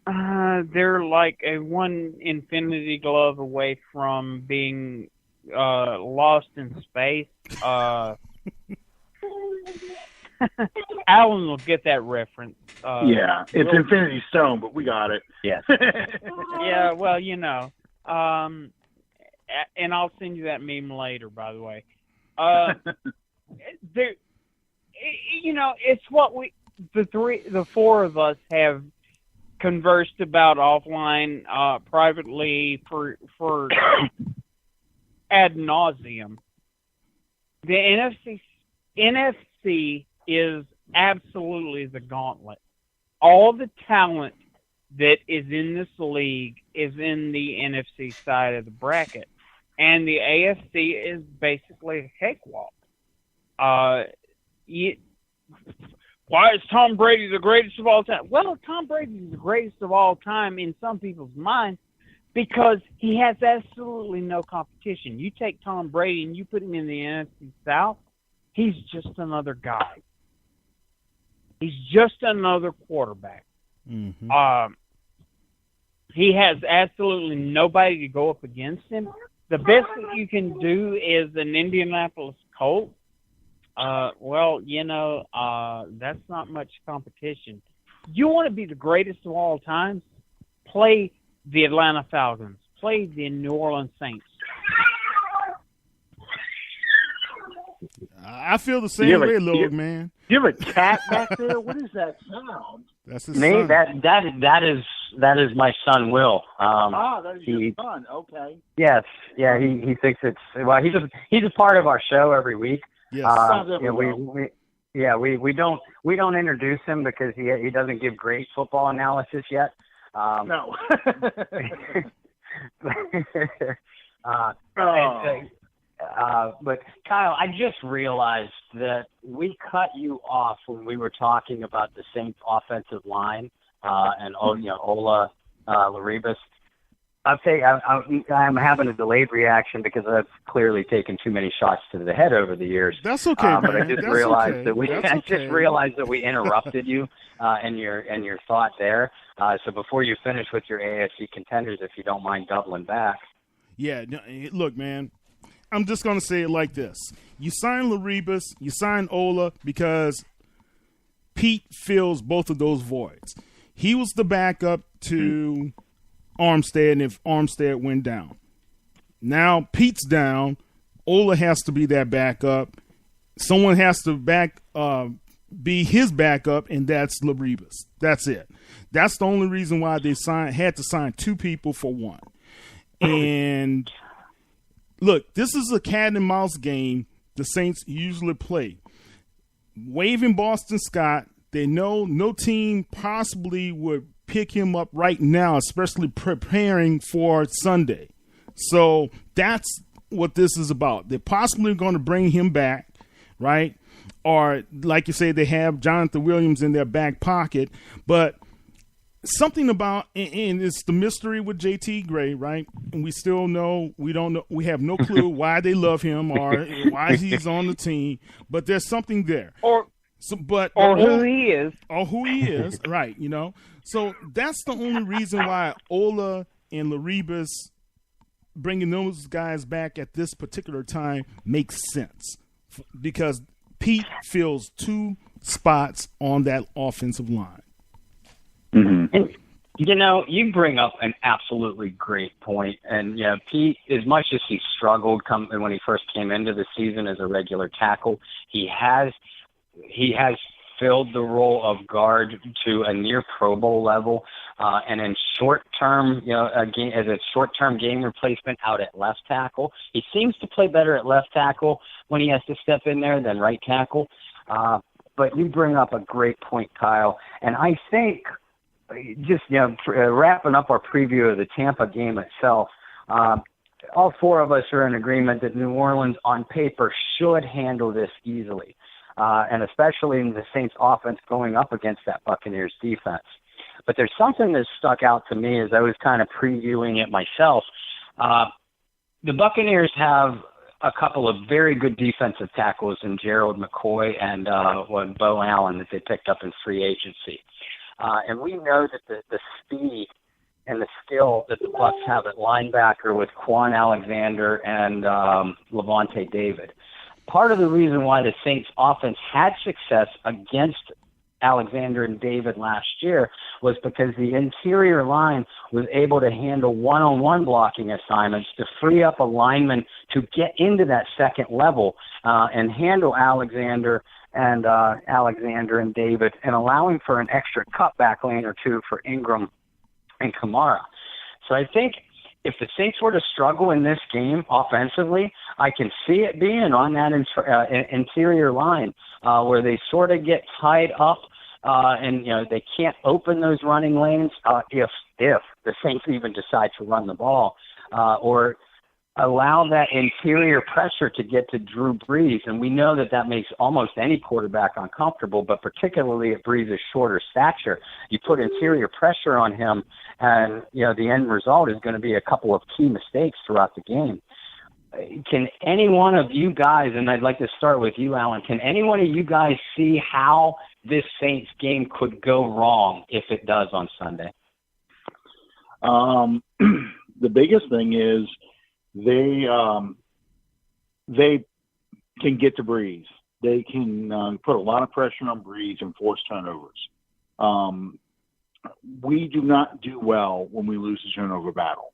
Speaker 4: they're like a one infinity glove away from being lost in space. Alan will get that reference.
Speaker 3: It's Infinity Stone, but we got it.
Speaker 2: Yes.
Speaker 4: Yeah, well, and I'll send you that meme later, by the way. It's what the four of us have conversed about offline, privately for ad nauseum. The NFC is absolutely the gauntlet. All the talent that is in this league is in the NFC side of the bracket, and the AFC is basically a cakewalk. Why is Tom Brady the greatest of all time? Well, Tom Brady is the greatest of all time in some people's minds because he has absolutely no competition. You take Tom Brady and you put him in the NFC South, he's just another guy. He's just another quarterback.
Speaker 1: Mm-hmm.
Speaker 4: He has absolutely nobody to go up against him. The best that you can do is an Indianapolis Colt. That's not much competition. You want to be the greatest of all time? Play the Atlanta Falcons. Play the New Orleans Saints.
Speaker 1: I feel the same way, Lord, man.
Speaker 3: You have a cat back there? What is that sound?
Speaker 1: That's his
Speaker 2: Me?
Speaker 1: son.
Speaker 2: That is my son, Will.
Speaker 3: That is your son. Okay.
Speaker 2: Yes. Yeah. He thinks it's he's a part of our show every week.
Speaker 1: Yes.
Speaker 2: We don't introduce him because he doesn't give great football analysis yet.
Speaker 3: No.
Speaker 2: But Kyle, I just realized that we cut you off when we were talking about the Saints offensive line and Ola Laribas. I'll say I'm having a delayed reaction because I've clearly taken too many shots to the head over the years.
Speaker 1: That's okay,
Speaker 2: but
Speaker 1: man.
Speaker 2: I just
Speaker 1: That's
Speaker 2: realized
Speaker 1: okay.
Speaker 2: that we interrupted you and your thought there. So before you finish with your AFC contenders, if you don't mind doubling back.
Speaker 1: Yeah, no, look, man. I'm just going to say it like this. You sign Laribas, you sign Ola because Pete fills both of those voids. He was the backup to Armstead if Armstead went down. Now Pete's down. Ola has to be that backup. Someone has to be his backup, and that's Laribas. That's it. That's the only reason why they had to sign two people for one. And look, this is a cat and mouse game the Saints usually play. waiving Boston Scott. They know no team possibly would pick him up right now, especially preparing for Sunday. So that's what this is about. They're possibly going to bring him back, right? Or, like you say, they have Jonathan Williams in their back pocket. But something about, and it's the mystery with JT Gray, right? And we still we have no clue why they love him or why he's on the team. But there's something there.
Speaker 4: Or who he is.
Speaker 1: Or who he is, right, So that's the only reason why Ola and Laribas bringing those guys back at this particular time makes sense. Because Pete fills 2 spots on that offensive line.
Speaker 2: Mm-hmm. And, you bring up an absolutely great point. And, Pete, as much as he struggled when he first came into the season as a regular tackle, he has filled the role of guard to a near Pro Bowl level, and in short-term, as a short-term game replacement out at left tackle. He seems to play better at left tackle when he has to step in there than right tackle. But you bring up a great point, Kyle, and I think just wrapping up our preview of the Tampa game itself. All 4 of us are in agreement that New Orleans, on paper, should handle this easily. And especially in the Saints offense going up against that Buccaneers defense. But there's something that stuck out to me as I was kind of previewing it myself. The Buccaneers have a couple of very good defensive tackles in Gerald McCoy and Bo Allen that they picked up in free agency. And we know that the speed and the skill that the Bucs have at linebacker with Quan Alexander and Levante David. Part of the reason why the Saints offense had success against Alexander and David last year was because the interior line was able to handle one-on-one blocking assignments to free up a lineman to get into that second level and handle Alexander and David, and allowing for an extra cutback lane or 2 for Ingram and Kamara. So I think if the Saints were to struggle in this game offensively, I can see it being on that interior line where they sort of get tied up and they can't open those running lanes if the Saints even decide to run the ball or allow that interior pressure to get to Drew Brees. And we know that makes almost any quarterback uncomfortable, but particularly at Brees' shorter stature. You put interior pressure on him, and the end result is going to be a couple of key mistakes throughout the game. Can any one of you guys, and I'd like to start with you, Alan, can any one of you guys see how this Saints game could go wrong if it does on Sunday?
Speaker 3: The biggest thing is they can get to Brees. They can put a lot of pressure on Brees and force turnovers. We do not do well when we lose the turnover battle.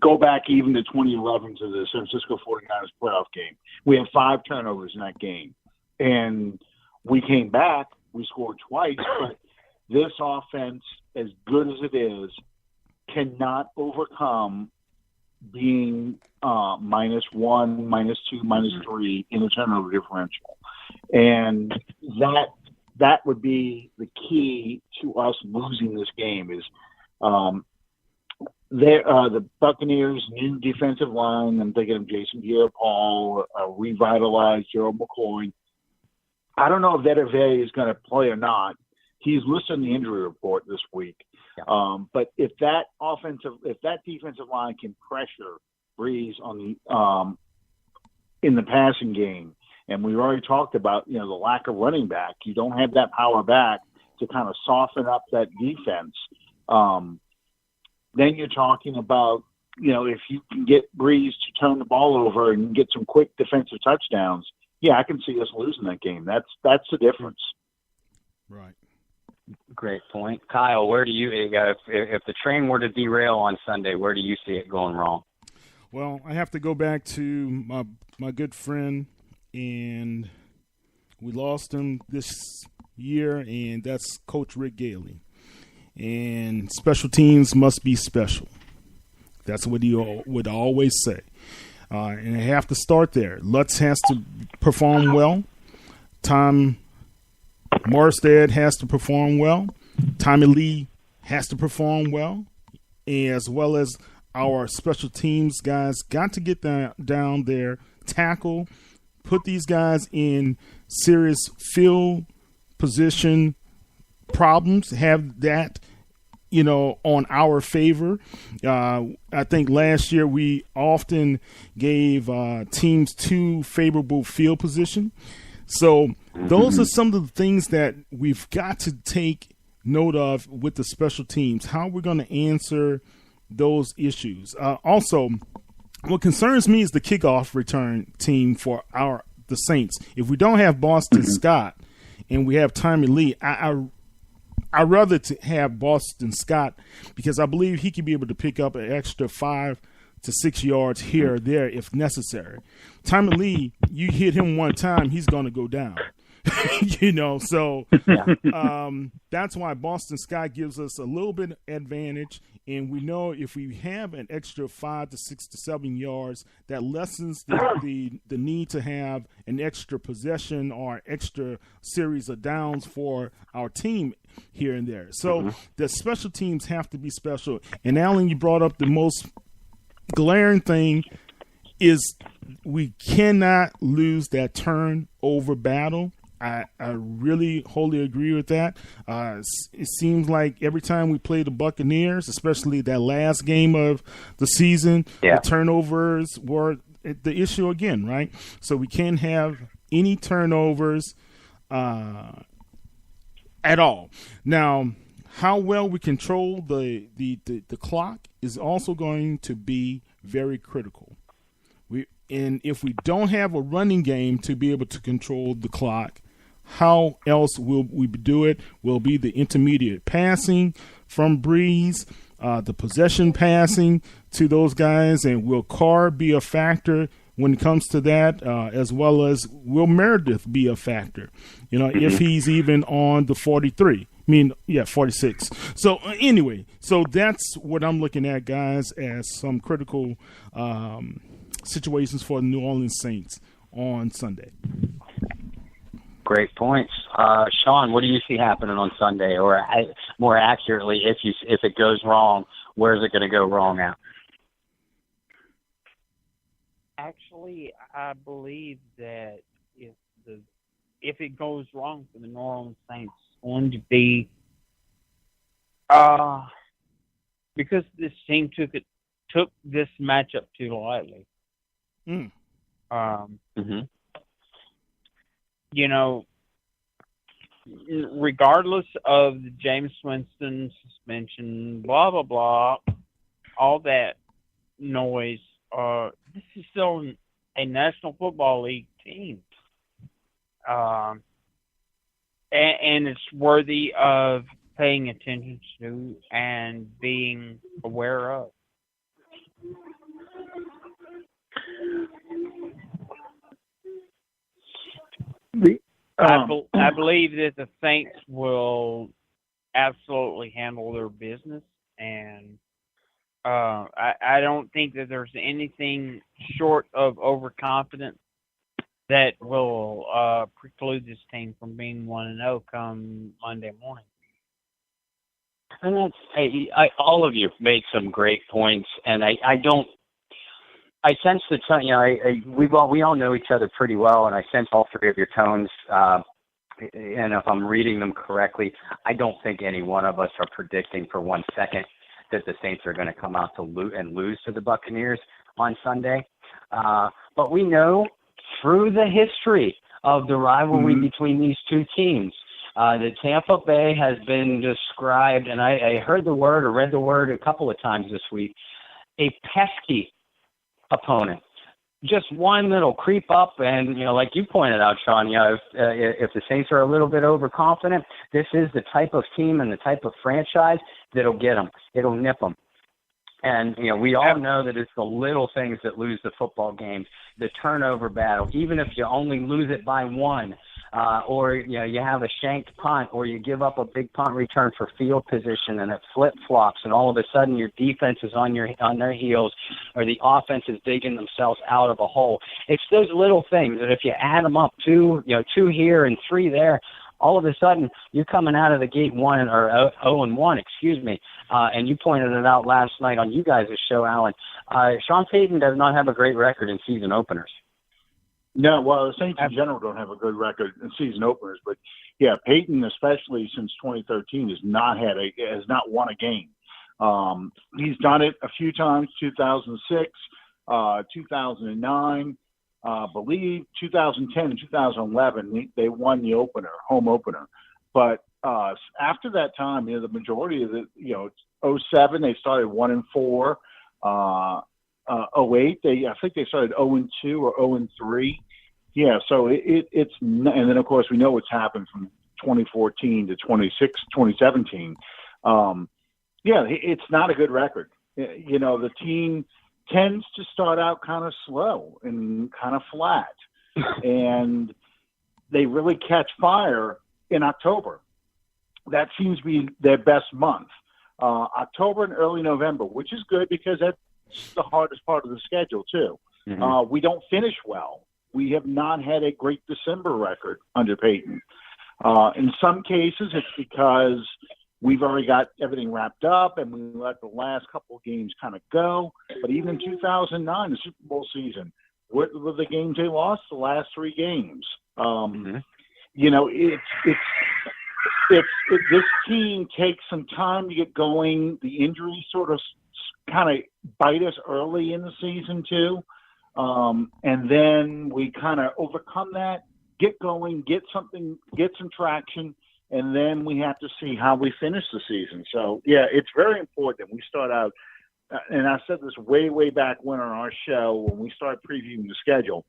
Speaker 3: Go back even to 2011 to the San Francisco 49ers playoff game. We had 5 turnovers in that game. And we came back, we scored twice, but this offense, as good as it is, cannot overcome being -1, -2, -3 in the turnover differential. And that would be the key to us losing this game is the Buccaneers' new defensive line. I'm thinking of Jason Pierre-Paul, revitalized Gerald McCoy. I don't know if Vedderve is going to play or not. He's listed in the injury report this week. Yeah. But if that defensive line can pressure Brees on in the passing game, and we already talked about the lack of running back, you don't have that power back to kind of soften up that defense. Then you're talking about if you can get Brees to turn the ball over and get some quick defensive touchdowns. Yeah, I can see us losing that game. That's the difference.
Speaker 1: Right.
Speaker 2: Great point. Kyle, where do you, if the train were to derail on Sunday, where do you see it going wrong?
Speaker 1: Well, I have to go back to my good friend, and we lost him this year, and that's Coach Rick Gailey. And special teams must be special. That's what he would always say. And I have to start there. Lutz has to perform well. Tom Morstead has to perform well. Tommy Lee has to perform well, as well as our special teams guys got to get down there, tackle, put these guys in serious field position problems, have that, on our favor. I think last year we often gave teams too favorable field position. So those are some of the things that we've got to take note of with the special teams, how we're going to answer those issues. Also, what concerns me is the kickoff return team for the Saints. If we don't have Boston Scott and we have Tommy Lee, I'd rather have Boston Scott because I believe he could be able to pick up an extra 5 to 6 yards here or there if necessary. Tommy Lee, you hit him one time, he's going to go down. So that's why Boston Scott gives us a little bit advantage, and we know if we have an extra 5 to 6 to 7 yards, that lessens the need to have an extra possession or extra series of downs for our team here and there. So the special teams have to be special. And Alan, you brought up the most glaring thing is we cannot lose that turnover battle. I really wholly agree with that. It seems like every time we play the Buccaneers, especially that last game of the season, the turnovers were the issue again, right? So we can't have any turnovers at all. Now, how well we control the clock is also going to be very critical. And if we don't have a running game to be able to control the clock, how else will we do it? Will be the intermediate passing from Breeze, the possession passing to those guys, and will Carr be a factor when it comes to that, as well as will Meredith be a factor, if he's even on the 43. 46. So anyway, so that's what I'm looking at, guys, as some critical situations for the New Orleans Saints on Sunday.
Speaker 2: Great points. Sean, what do you see happening on Sunday? Or more accurately, if it goes wrong, where's it going to go wrong at?
Speaker 4: Actually, I believe that if it goes wrong for the New Orleans Saints, it's going to be because this team took this matchup too lightly. Regardless of the James Winston suspension, blah, blah, blah, all that noise, this is still a National Football League team. And it's worthy of paying attention to and being aware of. I believe that the Saints will absolutely handle their business, and I don't think that there's anything short of overconfidence that will preclude this team from being 1-0 come Monday morning.
Speaker 2: And that's all of you made some great points, and I sense that we all know each other pretty well, and I sense all three of your tones. And if I'm reading them correctly, I don't think any one of us are predicting for 1 second that the Saints are going to come out to lose to the Buccaneers on Sunday. But we know through the history of the rivalry between these two teams, that Tampa Bay has been described, and I heard the word or read the word a couple of times this week, a pesky opponent. Just one that'll creep up, and like you pointed out, Sean, if the Saints are a little bit overconfident, this is the type of team and the type of franchise that'll get them. It'll nip them. And we all know that it's the little things that lose the football games, the turnover battle. Even if you only lose it by one, or you have a shanked punt, or you give up a big punt return for field position, and it flip flops, and all of a sudden your defense is on their heels, or the offense is digging themselves out of a hole. It's those little things that if you add them up, two here and 3 there, all of a sudden you're coming out of the gate 0-1, and you pointed it out last night on you guys' show, Alan. Sean Payton does not have a great record in season openers.
Speaker 3: No, well, the Saints in general don't have a good record in season openers, but yeah, Payton, especially since 2013, has not won a game. He's done it a few times: 2006, 2009, believe 2010 and 2011. They won the home opener, but after that time, the majority of the 07 they started 1-4. 08 I think they started 0-2 or 0-3. Yeah, so it's, and then of course we know what's happened from 2014 to 2017. It's not a good record. The team tends to start out kind of slow and kind of flat, and they really catch fire in October. That seems to be their best month. October and early November, which is good because that's the hardest part of the schedule too. Mm-hmm. We don't finish well. We have not had a great December record under Payton. In some cases, it's because we've already got everything wrapped up and we let the last couple of games kind of go. But even in 2009, the Super Bowl season, what were the games they lost? The last 3 games. Mm-hmm. This team takes some time to get going. The injuries sort of kind of bite us early in the season too. And then we kind of overcome that, get going, get some traction, and then we have to see how we finish the season. So, yeah, it's very important that we start out, and I said this way back when on our show when we start previewing the schedule.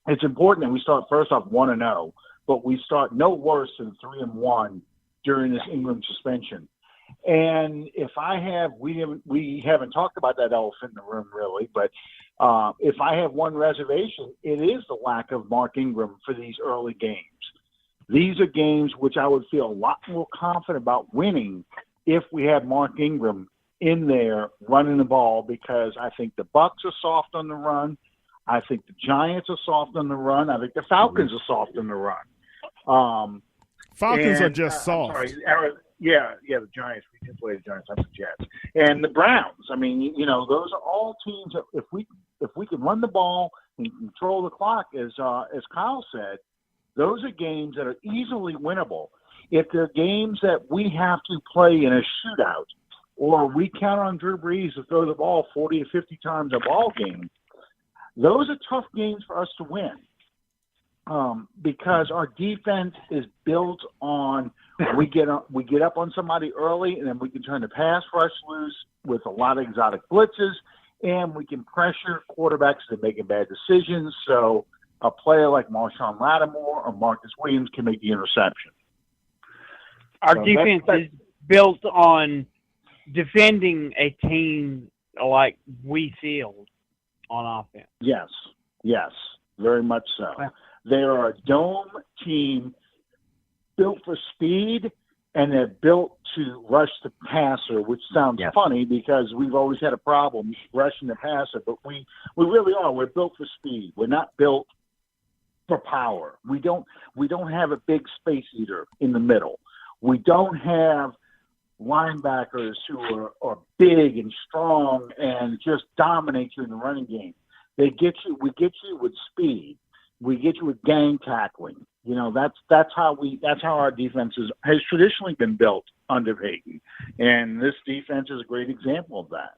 Speaker 3: It's important that we start first off 1-0, but we start no worse than 3-1 during this Ingram suspension. And if we haven't talked about that elephant in the room really, but if I have one reservation, it is the lack of Mark Ingram for these early games. These are games which I would feel a lot more confident about winning if we had Mark Ingram in there running the ball, because I think the Bucs are soft on the run. I think the Giants are soft on the run. I think the Falcons are soft on the run.
Speaker 1: Falcons are just soft.
Speaker 3: The Giants. We did play the Giants, not the Jets. And the Browns. I mean, those are all teams that if we can run the ball and control the clock, as Kyle said, those are games that are easily winnable. If they're games that we have to play in a shootout, or we count on Drew Brees to throw the ball 40 to 50 times a ball game, those are tough games for us to win. Because our defense is built on we get up on somebody early, and then we can turn the pass rush loose with a lot of exotic blitzes, and we can pressure quarterbacks that are making bad decisions. So a player like Marshawn Lattimore or Marcus Williams can make the interception.
Speaker 4: Our defense is built on defending a team like we field on offense.
Speaker 3: Yes, very much so. They are a dome team built for speed, and they're built to rush the passer, which sounds funny because we've always had a problem rushing the passer, but we really are. We're built for speed. We're not built for power. We don't have a big space eater in the middle. We don't have linebackers who are big and strong and just dominate you in the running game. We get you with speed. We get you with gang tackling. That's how our defense has traditionally been built under Payton, and this defense is a great example of that.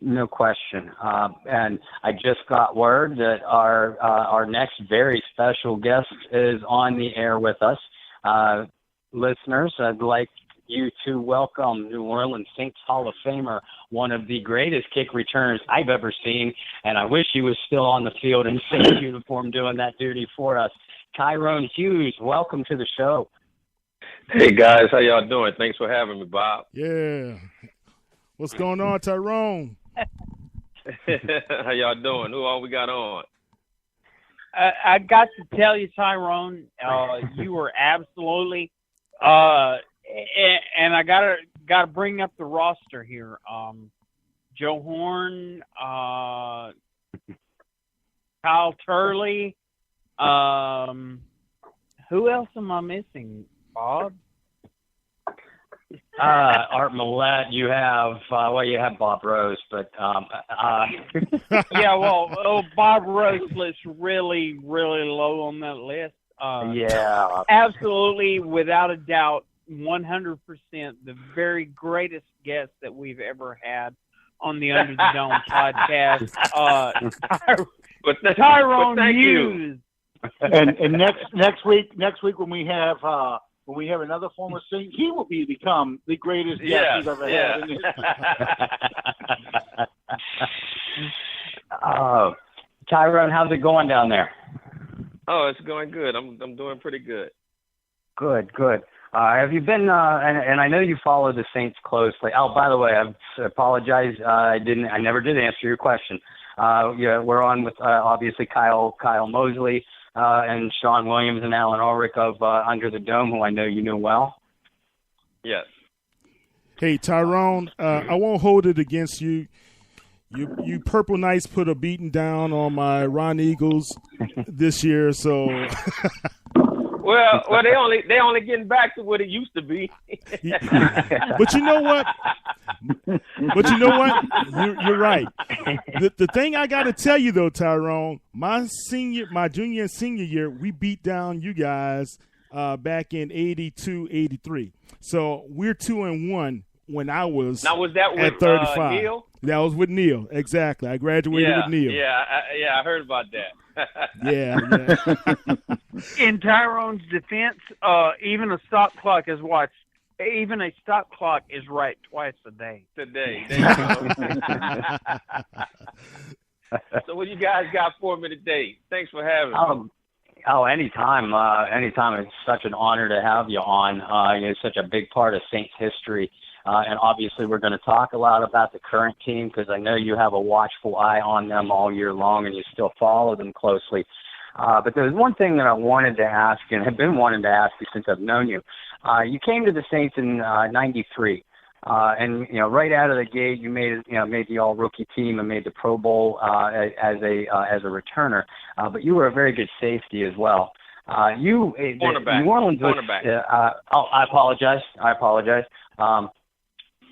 Speaker 2: No question. And I just got word that our next very special guest is on the air with us. Listeners, I'd like you to welcome New Orleans Saints Hall of Famer, one of the greatest kick returners I've ever seen, and I wish he was still on the field in Saints uniform doing that duty for us. Tyrone Hughes, welcome to the show.
Speaker 5: Hey, guys. How y'all doing? Thanks for having me, Bob.
Speaker 1: Yeah. What's going on, Tyrone?
Speaker 5: How y'all doing? Who all we got on?
Speaker 4: I got to tell you, Tyrone, you were absolutely, and I gotta bring up the roster here. Joe Horn, Kyle Turley. Who else am I missing, Bob?
Speaker 2: Art Millette, you have you have Bob Rose, but
Speaker 4: yeah, Bob Rose looks really, really low on that list.
Speaker 2: Yeah,
Speaker 4: absolutely, without a doubt, 100% the very greatest guest that we've ever had on the Under the Dome podcast. Tyrone Hughes.
Speaker 3: And next week when we have another former Saint, he will become the greatest guest we've ever had.
Speaker 2: Tyrone, how's it going down there?
Speaker 5: Oh, it's going good. I'm doing pretty good.
Speaker 2: Good. Have you been? And I know you follow the Saints closely. Oh, by the way, I apologize. I never did answer your question. We're on with obviously Kyle Mosley and Sean Williams and Allen Ulrich of Under the Dome, who I know you know well.
Speaker 5: Yes.
Speaker 1: Hey, Tyrone, I won't hold it against you. You Purple Knights put a beating down on my Ron Eagles this year, so.
Speaker 5: Well, they only getting back to what it used to be.
Speaker 1: But you know what? You're right. The thing I got to tell you though, Tyrone, my junior and senior year, we beat down you guys back in 82, 83. So we're 2-1 when I was.
Speaker 5: Now was that with
Speaker 1: at 35?
Speaker 5: Neil?
Speaker 1: That was with Neil, exactly. I graduated with Neil.
Speaker 5: I heard about that.
Speaker 1: Yeah.
Speaker 4: In Tyrone's defense, even a stop clock is right twice a day.
Speaker 5: Today. So what you guys got for me today? Thanks for having me.
Speaker 2: Anytime. It's such an honor to have you on. You're such a big part of Saints history. And obviously we're going to talk a lot about the current team because I know you have a watchful eye on them all year long and you still follow them closely. But there's one thing that I wanted to ask and have been wanting to ask you since I've known you. You came to the Saints in '93, and right out of the gate you made the All Rookie team and made the Pro Bowl as a returner. But you were a very good safety as well. New Orleans was. I apologize.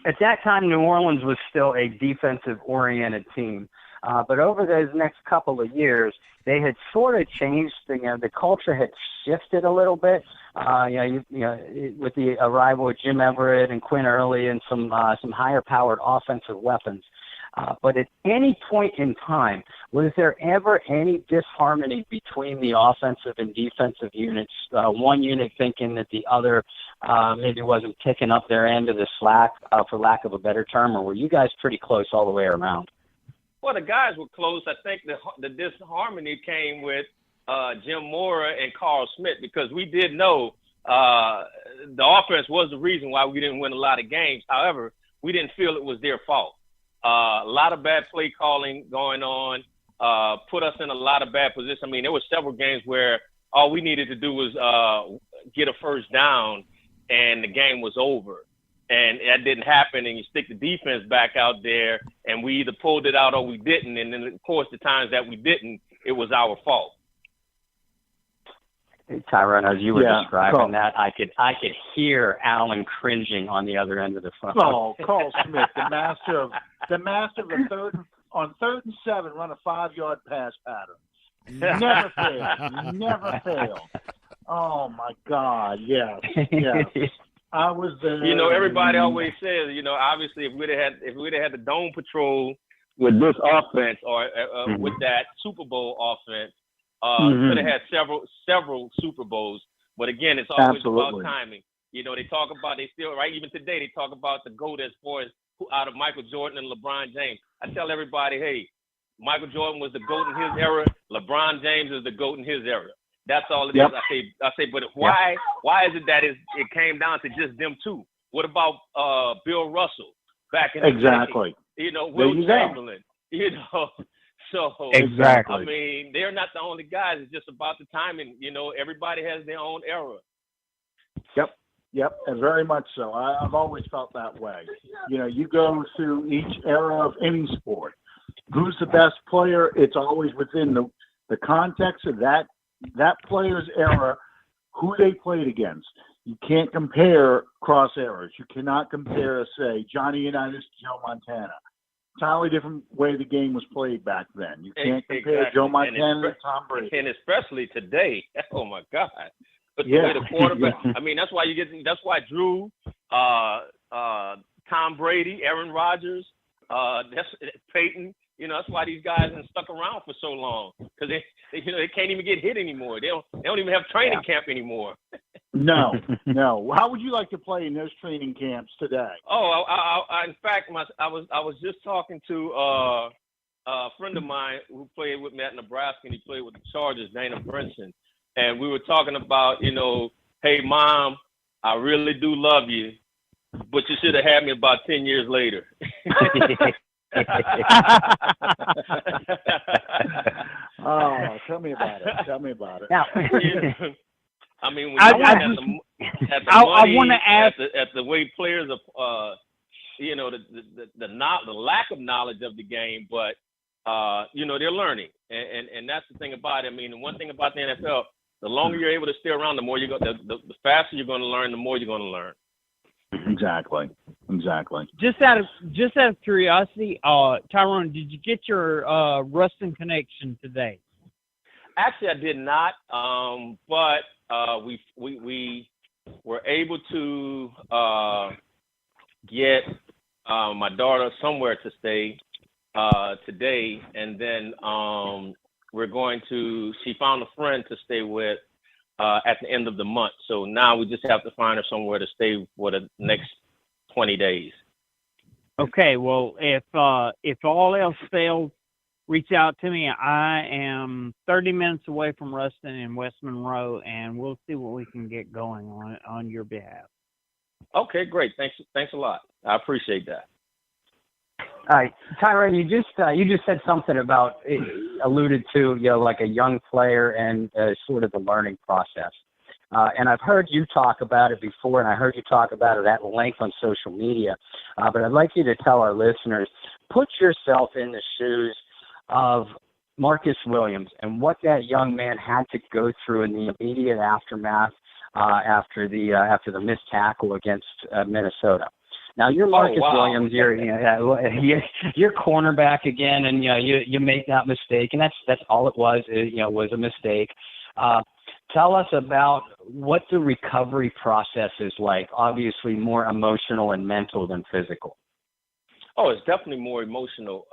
Speaker 2: At that time, New Orleans was still a defensive-oriented team. But over those next couple of years, they had sort of changed. The culture had shifted a little bit. With the arrival of Jim Everett and Quinn Early and some higher-powered offensive weapons. But at any point in time, was there ever any disharmony between the offensive and defensive units? One unit thinking that the other maybe wasn't picking up their end of the slack, for lack of a better term, or were you guys pretty close all the way around?
Speaker 5: Well, the guys were close. I think the disharmony came with Jim Mora and Carl Smith because we did know the offense was the reason why we didn't win a lot of games. However, we didn't feel it was their fault. A lot of bad play calling going on put us in a lot of bad positions. I mean, there were several games where all we needed to do was get a first down and the game was over. And that didn't happen, and you stick the defense back out there, and we either pulled it out or we didn't. And then, of course, the times that we didn't, it was our fault.
Speaker 2: Hey, Tyrone, as you were describing that, I could hear Allen cringing on the other end of the phone.
Speaker 3: Oh, Carl Smith, the master of the third and 7, run a 5-yard pass pattern. Never failed. Oh my God, yes. I was there.
Speaker 5: Everybody always says, obviously if we'd have had the dome patrol with this offense or with that Super Bowl offense, could have had several Super Bowls. But again, it's always about timing. They talk about even today they talk about the GOAT as far as out of Michael Jordan and LeBron James. I tell everybody, hey, Michael Jordan was the GOAT in his era. LeBron James is the GOAT in his era. That's all it is. I say, but why is it that it came down to just them two? What about Bill Russell back in the day?
Speaker 3: Exactly.
Speaker 5: Will Chamberlain. So
Speaker 6: Exactly.
Speaker 5: I mean, they're not the only guys. It's just about the timing. Everybody has their own era.
Speaker 3: Yep, and very much so. I've always felt that way. You go through each era of any sport. Who's the best player? It's always within the context of that player's era, who they played against. You can't compare cross eras. You cannot compare, say, Johnny Unitas to Joe Montana. Entirely different way the game was played back then. You can't compare
Speaker 5: Exactly.
Speaker 3: Joe Montana to Tom Brady.
Speaker 5: And especially today. Oh my God. But the
Speaker 3: Yeah.
Speaker 5: way the quarterback, I mean, that's why Drew, Tom Brady, Aaron Rodgers, that's Peyton. That's why these guys have stuck around for so long, because they can't even get hit anymore. They don't even have training camp anymore.
Speaker 3: No. How would you like to play in those training camps today?
Speaker 5: Oh, I in fact, I was just talking to a friend of mine who played with me at Nebraska, and he played with the Chargers, Dana Brinson, and we were talking about, hey, Mom, I really do love you, but you should have had me about 10 years later.
Speaker 3: Oh, tell me about it.
Speaker 6: Now,
Speaker 5: I mean, when I want to ask at the way players are, the lack of knowledge of the game, but they're learning, and that's the thing about it. I mean, the one thing about the NFL, the longer you're able to stay around, the more you go, the faster you're going to learn, the more you're going to learn.
Speaker 3: Exactly.
Speaker 4: Just out of curiosity, Tyrone, did you get your Ruston connection today?
Speaker 5: Actually, I did not, but we were able to get my daughter somewhere to stay today, and then she found a friend to stay with at the end of the month. So now we just have to find her somewhere to stay for the next 20 days.
Speaker 4: Okay, well, if all else fails, reach out to me. I am 30 minutes away from Ruston in West Monroe, and we'll see what we can get going on your behalf.
Speaker 5: Okay, great. Thanks a lot. I appreciate that.
Speaker 6: all right, Tyrone, you just said something about, alluded to, like a young player and sort of the learning process. And I've heard you talk about it before, and I heard you talk about it at length on social media. But I'd like you to tell our listeners, put yourself in the shoes of Marcus Williams and what that young man had to go through in the immediate aftermath after the missed tackle against Minnesota. Now you're Marcus Williams. You're cornerback again, and you make that mistake, and that's all it was. Was a mistake. Tell us about what the recovery process is like. Obviously, more emotional and mental than physical.
Speaker 5: Oh, it's definitely more emotional.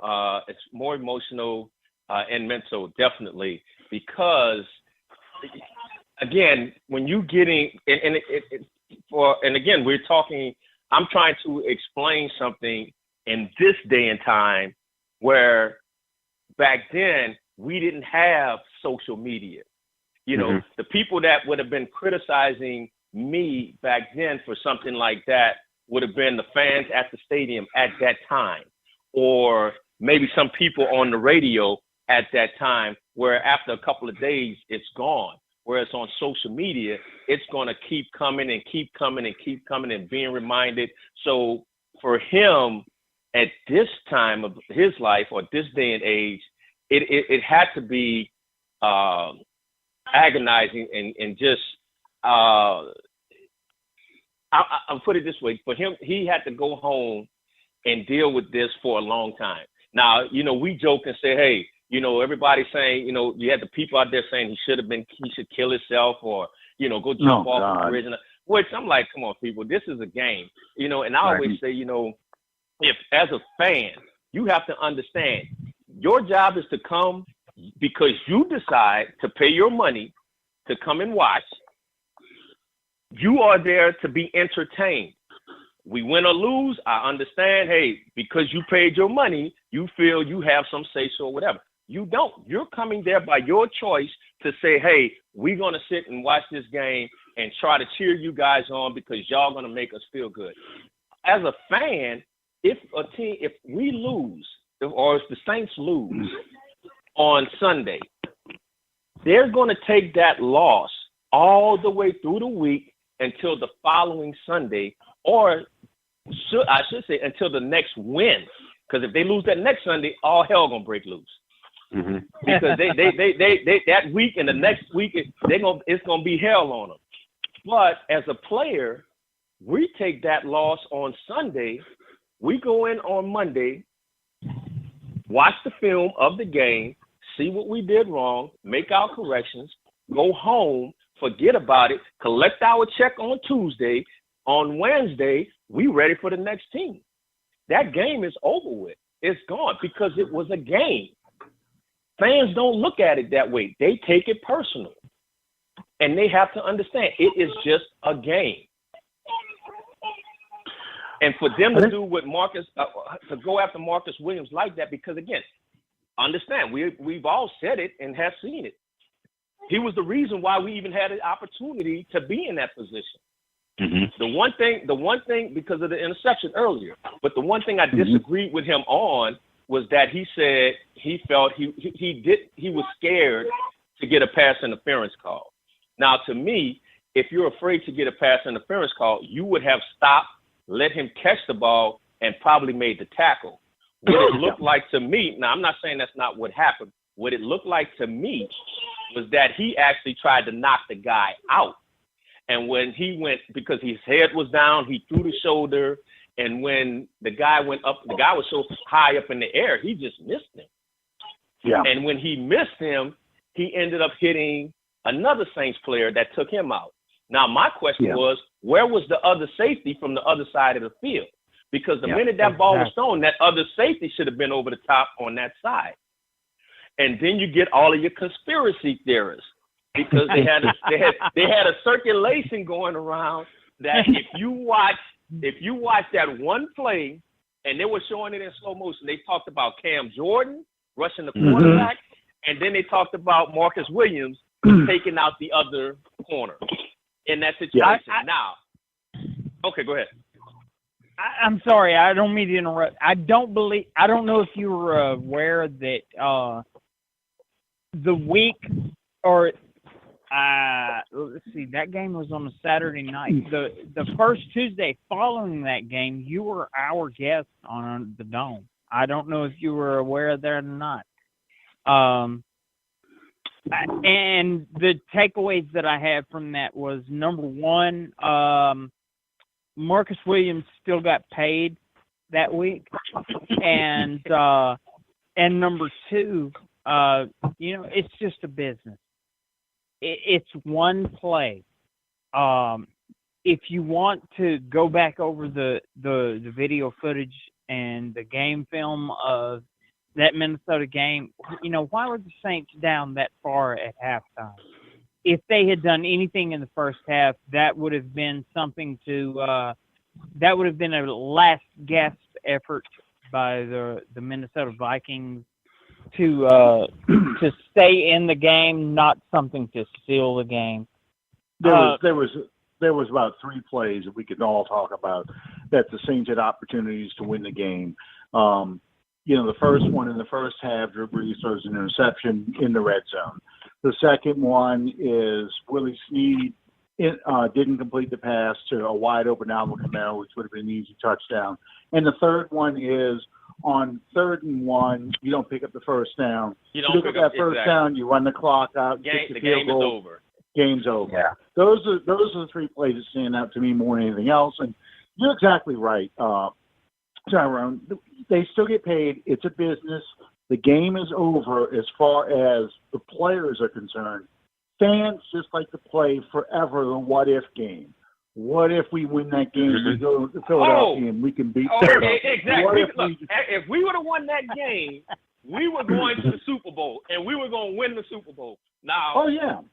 Speaker 5: It's more emotional and mental, definitely, because again, when you getting and again, we're talking. I'm trying to explain something in this day and time where back then we didn't have social media. The people that would have been criticizing me back then for something like that would have been the fans at the stadium at that time, or maybe some people on the radio at that time, where after a couple of days it's gone. Whereas on social media, it's going to keep coming and keep coming and keep coming and being reminded. So for him at this time of his life or this day and age, it had to be agonizing and just I'll put it this way. For him, he had to go home and deal with this for a long time. Now, we joke and say, hey, everybody's saying, you had the people out there saying he should kill himself or, go jump off the bridge. Which I'm like, come on, people, this is a game, and I always say, if as a fan, you have to understand your job is to come because you decide to pay your money to come and watch. You are there to be entertained. We win or lose, I understand, hey, because you paid your money, you feel you have some say-so or whatever. You don't. You're coming there by your choice to say, hey, we're going to sit and watch this game and try to cheer you guys on because y'all going to make us feel good. As a fan, if we lose, or if the Saints lose, on Sunday, they're going to take that loss all the way through the week until the following Sunday, or I should say until the next win. Because if they lose that next Sunday, all hell gonna break loose. Mm-hmm. Because they that week and the next week it's gonna be hell on them. But as a player, we take that loss on Sunday. We go in on Monday, watch the film of the game, see what we did wrong, make our corrections, go home, forget about it, collect our check on Tuesday. On Wednesday, we ready for the next team. That game is over with. It's gone because it was a game. Fans don't look at it that way. They take it personal. And they have to understand it is just a game. And for them to do what Marcus, to go after Marcus Williams like that, because again, understand, we've all said it and have seen it. He was the reason why we even had an opportunity to be in that position. Mm-hmm. The one thing, because of the interception earlier, but the one thing I disagreed with him on was that he said he felt he was scared to get a pass interference call. Now, to me, if you're afraid to get a pass interference call, you would have stopped, let him catch the ball, and probably made the tackle. What it looked like to me, now I'm not saying that's not what happened. What it looked like to me was that he actually tried to knock the guy out. And when he went, because his head was down, he threw the shoulder. And when the guy went up, the guy was so high up in the air, he just missed him. Yeah. And when he missed him, he ended up hitting another Saints player that took him out. Now, my question was, where was the other safety from the other side of the field? Because the minute that ball was thrown, that other safety should have been over the top on that side. And then you get all of your conspiracy theorists. Because they had a circulation going around that if you watch that one play, and they were showing it in slow motion, they talked about Cam Jordan rushing the quarterback, and then they talked about Marcus Williams taking out the other corner in that situation. Okay, go ahead.
Speaker 4: I'm sorry, I don't mean to interrupt. I don't know if you were aware that the week or. Let's see, that game was on a Saturday night. The first Tuesday following that game, you were our guest on the Dome. I don't know if you were aware of that or not. And the takeaways that I had from that was, number one, Marcus Williams still got paid that week. And number two, it's just a business. It's one play. If you want to go back over the video footage and the game film of that Minnesota game, why were the Saints down that far at halftime? If they had done anything in the first half, that would have been something that would have been a last gasp effort by the Minnesota Vikings to stay in the game, not something to steal the game.
Speaker 3: There was about three plays that we could all talk about that the Saints had opportunities to win the game. The first one in the first half, Drew Brees throws an interception in the red zone. The second one is Willie Snead didn't complete the pass to a wide open Alvin Kamara, which would have been an easy touchdown. And the third one is on 3rd and 1, you don't pick up the first down. You look at that first down, you run the clock out,
Speaker 5: the game is over.
Speaker 3: Game's over. Yeah. Those are the three plays that stand out to me more than anything else. And you're exactly right, Tyrone. They still get paid. It's a business. The game is over as far as the players are concerned. Fans just like to play forever the what-if game. What if we win that game? We go to Philadelphia and we can beat them.
Speaker 5: Exactly. If we would have won that game, we were going to the Super Bowl, and we were going to win the Super Bowl. Now,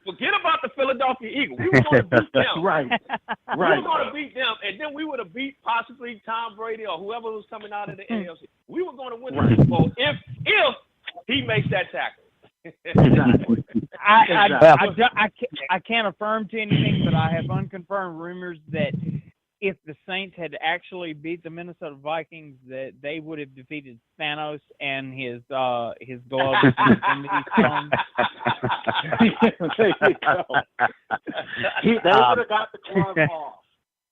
Speaker 5: forget about the Philadelphia Eagles. We were going to beat them.
Speaker 3: Right.
Speaker 5: We were going to beat them, and then we would have beat possibly Tom Brady or whoever was coming out of the AFC. We were going to win the Super Bowl if he makes that tackle.
Speaker 3: Exactly.
Speaker 4: I can't affirm to anything, but I have unconfirmed rumors that if the Saints had actually beat the Minnesota Vikings, that they would have defeated Thanos and his glove Infinity Stone.
Speaker 3: There you go. They would have got the glove off.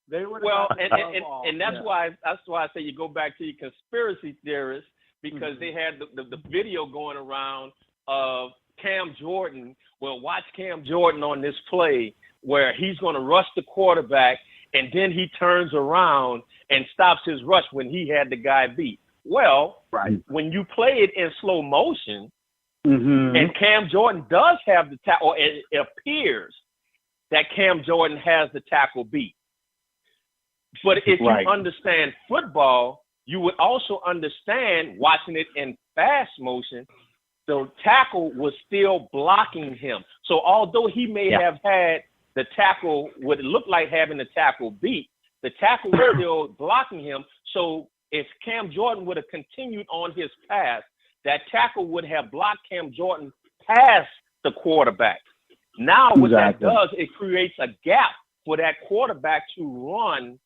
Speaker 3: They would have got the glove off.
Speaker 5: And that's why I say you go back to your conspiracy theorists, because they had the video going around of Cam Jordan. Well, watch Cam Jordan on this play where he's going to rush the quarterback, and then he turns around and stops his rush when he had the guy beat. Well, when you play it in slow motion, and Cam Jordan does have the tackle, or it appears that Cam Jordan has the tackle beat. But if you understand football, you would also understand, watching it in fast motion, the tackle was still blocking him. So although he may have had the tackle, what it looked like having the tackle beat, the tackle was still blocking him. So if Cam Jordan would have continued on his pass, that tackle would have blocked Cam Jordan past the quarterback. Now what that does, it creates a gap for that quarterback to run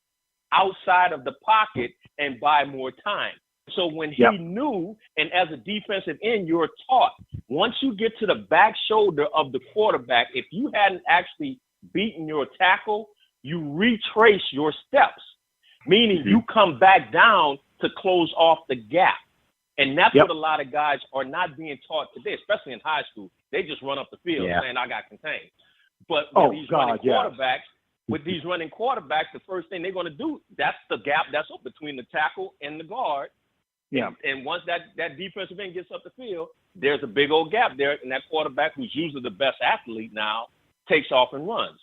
Speaker 5: outside of the pocket and buy more time. So when he knew, and as a defensive end, you're taught, once you get to the back shoulder of the quarterback, if you hadn't actually beaten your tackle, you retrace your steps, meaning you come back down to close off the gap. And that's what a lot of guys are not being taught today, especially in high school. They just run up the field saying, I got contained. But with these running quarterbacks, the first thing they're going to do, that's the gap that's up between the tackle and the guard. Yeah. And once that defensive end gets up the field, there's a big old gap there, and that quarterback, who's usually the best athlete now, takes off and runs.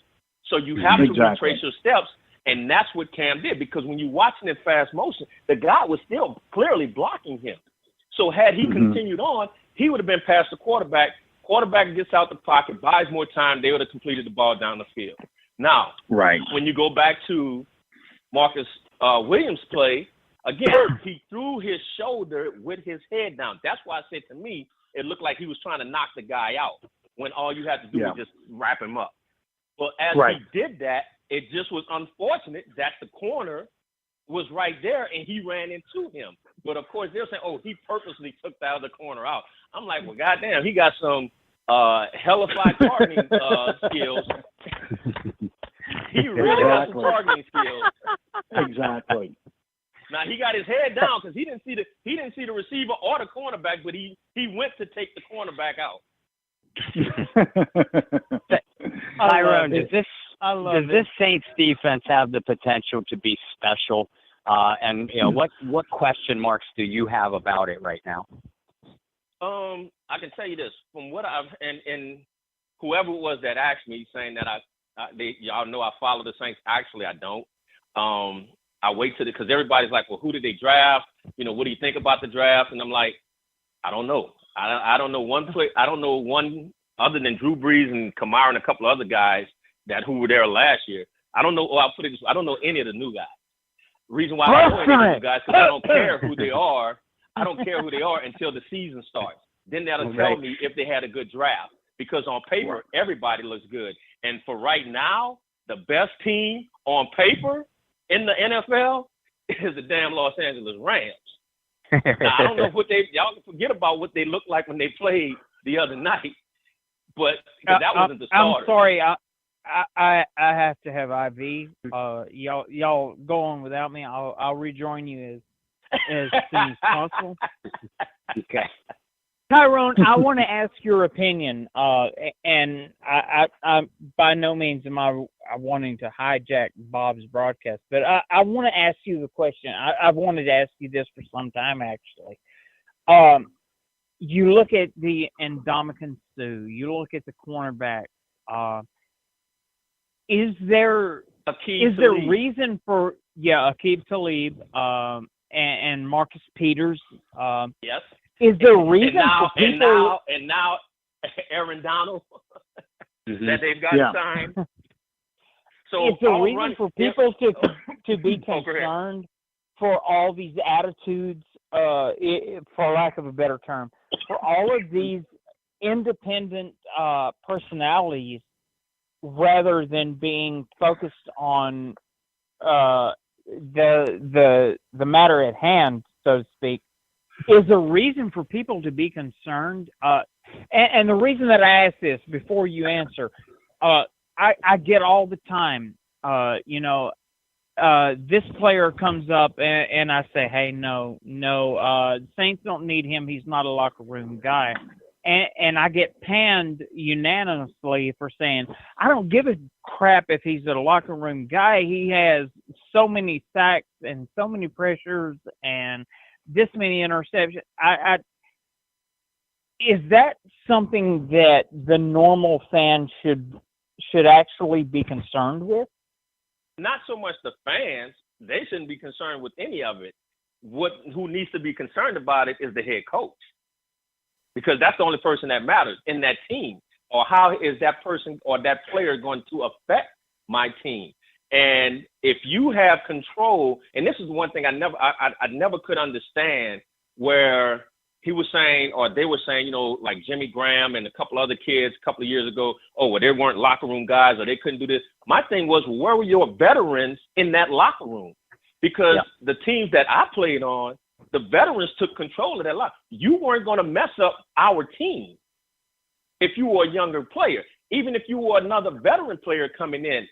Speaker 5: So you have to retrace your steps, and that's what Cam did, because when you're watching in fast motion, the guy was still clearly blocking him. So had he continued on, he would have been past the quarterback. Quarterback gets out the pocket, buys more time, they would have completed the ball down the field. Now, when you go back to Marcus Williams' play, again, he threw his shoulder with his head down. That's why I said, to me, it looked like he was trying to knock the guy out when all you had to do was just wrap him up. But as he did that, it just was unfortunate that the corner was right there and he ran into him. But, of course, they're saying, oh, he purposely took the other corner out. I'm like, well, goddamn, he got some hellified targeting skills. He really got some targeting skills.
Speaker 3: Exactly.
Speaker 5: Now he got his head down because he didn't see the receiver or the cornerback, but he went to take the cornerback out.
Speaker 6: Tyrone, does this Saints defense have the potential to be special? And what question marks do you have about it right now?
Speaker 5: I can tell you this, from what I've and whoever it was that asked me, saying that y'all know I follow the Saints. Actually, I don't. I wait till because everybody's like, well, who did they draft? What do you think about the draft? And I'm like, I don't know. I don't know one play. I don't know one other than Drew Brees and Kamara and a couple of other guys who were there last year. I don't know. I'll put it this way. I don't know any of the new guys. The reason why I don't know any of the new guys because I don't care who they are. I don't care who they are until the season starts. Then that'll tell me if they had a good draft. Because on paper, everybody looks good. And for right now, the best team on paper in the NFL is the damn Los Angeles Rams. Now, I don't know y'all can forget about what they looked like when they played the other night. But that wasn't the starter.
Speaker 4: I'm sorry. I have to have IV. Y'all go on without me. I'll rejoin you as soon as possible.
Speaker 6: Okay.
Speaker 4: Tyrone, I want to ask your opinion, and I by no means am I wanting to hijack Bob's broadcast, but I want to ask you the question. I've wanted to ask you this for some time, actually. You look at the Ndamukong Suh, you look at the cornerback. Is there reason for Aqib Talib and Marcus Peters?
Speaker 5: Yes.
Speaker 4: Is there reason for people?
Speaker 5: And now Aaron Donald that they've got signed. So
Speaker 4: is there reason for people to be concerned for all these attitudes, for lack of a better term, for all of these independent personalities, rather than being focused on
Speaker 7: the matter at hand, so to speak, is a reason for people to be concerned. And the reason that I ask this before you answer, I get all the time, this player comes up and I say, hey, no, Saints don't need him. He's not a locker room guy. And I get panned unanimously for saying, I don't give a crap if he's a locker room guy. He has so many sacks and so many pressures and this many interceptions. Is that something that the normal fan should actually be concerned with?
Speaker 5: Not so much the fans. They shouldn't be concerned with any of it. Who needs to be concerned about it is the head coach. Because that's the only person that matters in that team. Or how is that person or that player going to affect my team? And if you have control, and this is one thing I never could understand, where he was saying, or they were saying, like Jimmy Graham and a couple other kids a couple of years ago, well, they weren't locker room guys or they couldn't do this. My thing was, where were your veterans in that locker room? Because the teams that I played on, the veterans took control of that locker. You weren't going to mess up our team if you were a younger player. Even if you were another veteran player coming in,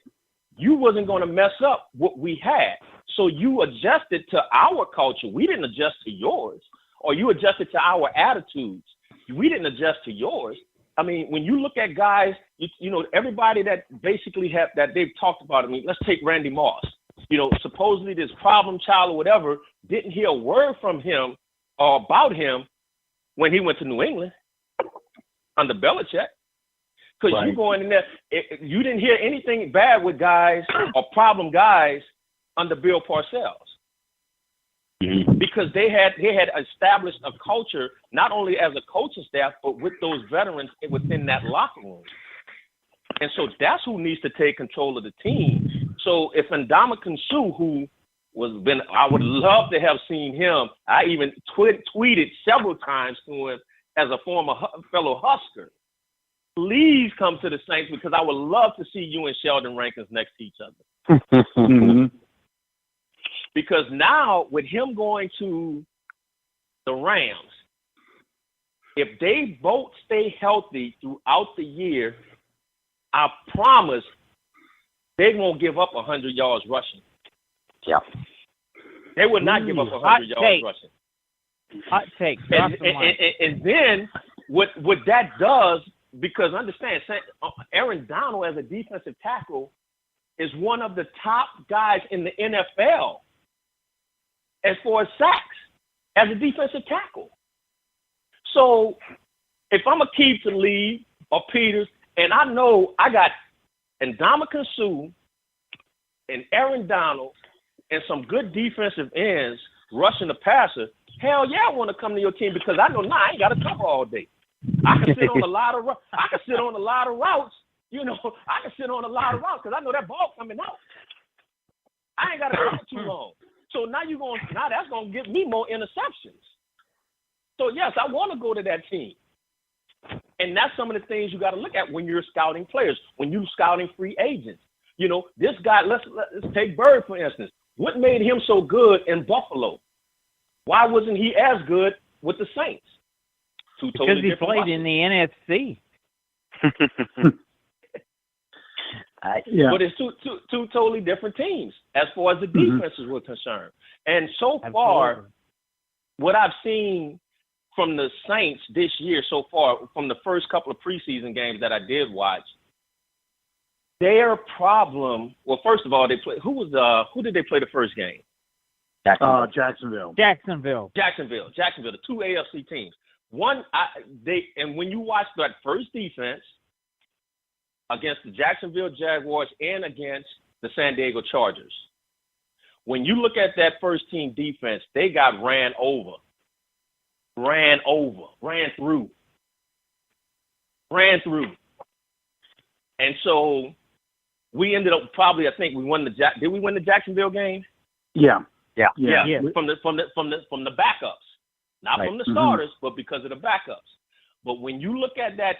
Speaker 5: you wasn't going to mess up what we had. So you adjusted to our culture. We didn't adjust to yours. Or you adjusted to our attitudes. We didn't adjust to yours. I mean, when you look at guys, everybody that basically that they've talked about, let's take Randy Moss. Supposedly this problem child or whatever, didn't hear a word from him or about him when he went to New England under Belichick. Because you going in there, you didn't hear anything bad with guys or problem guys under Bill Parcells. Mm-hmm. Because they had established a culture, not only as a coaching staff, but with those veterans within that locker room. And so that's who needs to take control of the team. So if Ndamukong Suh, I would love to have seen him. I even tweeted several times to him as a former fellow Husker. Please come to the Saints because I would love to see you and Sheldon Rankins next to each other. Mm-hmm. Because now with him going to the Rams, if they both stay healthy throughout the year, I promise they won't give up 100 yards rushing.
Speaker 6: Yeah.
Speaker 5: They would not give up 100 yards rushing.
Speaker 7: Hot take.
Speaker 5: And then what that does, because understand, Aaron Donald as a defensive tackle is one of the top guys in the NFL as far as sacks as a defensive tackle. So if I'm a Keith to lead or Peters, and I know I got Ndamukong Suh and Aaron Donald and some good defensive ends rushing the passer, hell yeah, I want to come to your team because I know I ain't got to cover all day. I can sit on a lot of routes. I can sit on a lot of routes because I know that ball coming out. I ain't got to cover too long. So now that's gonna give me more interceptions. So yes, I want to go to that team. And that's some of the things you got to look at when you're scouting players, when you're scouting free agents. This guy, let's take Bird, for instance. What made him so good in Buffalo? Why wasn't he as good with the Saints?
Speaker 7: Because he played in the NFC.
Speaker 5: But it's two totally different teams as far as the defenses were concerned. And so far, what I've seen from the Saints this year so far, from the first couple of preseason games that I did watch, their problem. Well, first of all, they play. Who did they play the first game?
Speaker 3: Jacksonville.
Speaker 5: The two AFC teams. And when you watch that first defense against the Jacksonville Jaguars and against the San Diego Chargers, when you look at that first team defense, they got ran through. And so we ended up probably, I think we won did we win the Jacksonville game?
Speaker 3: Yeah.
Speaker 5: From the backups, not from the starters, but because of the backups. But when you look at that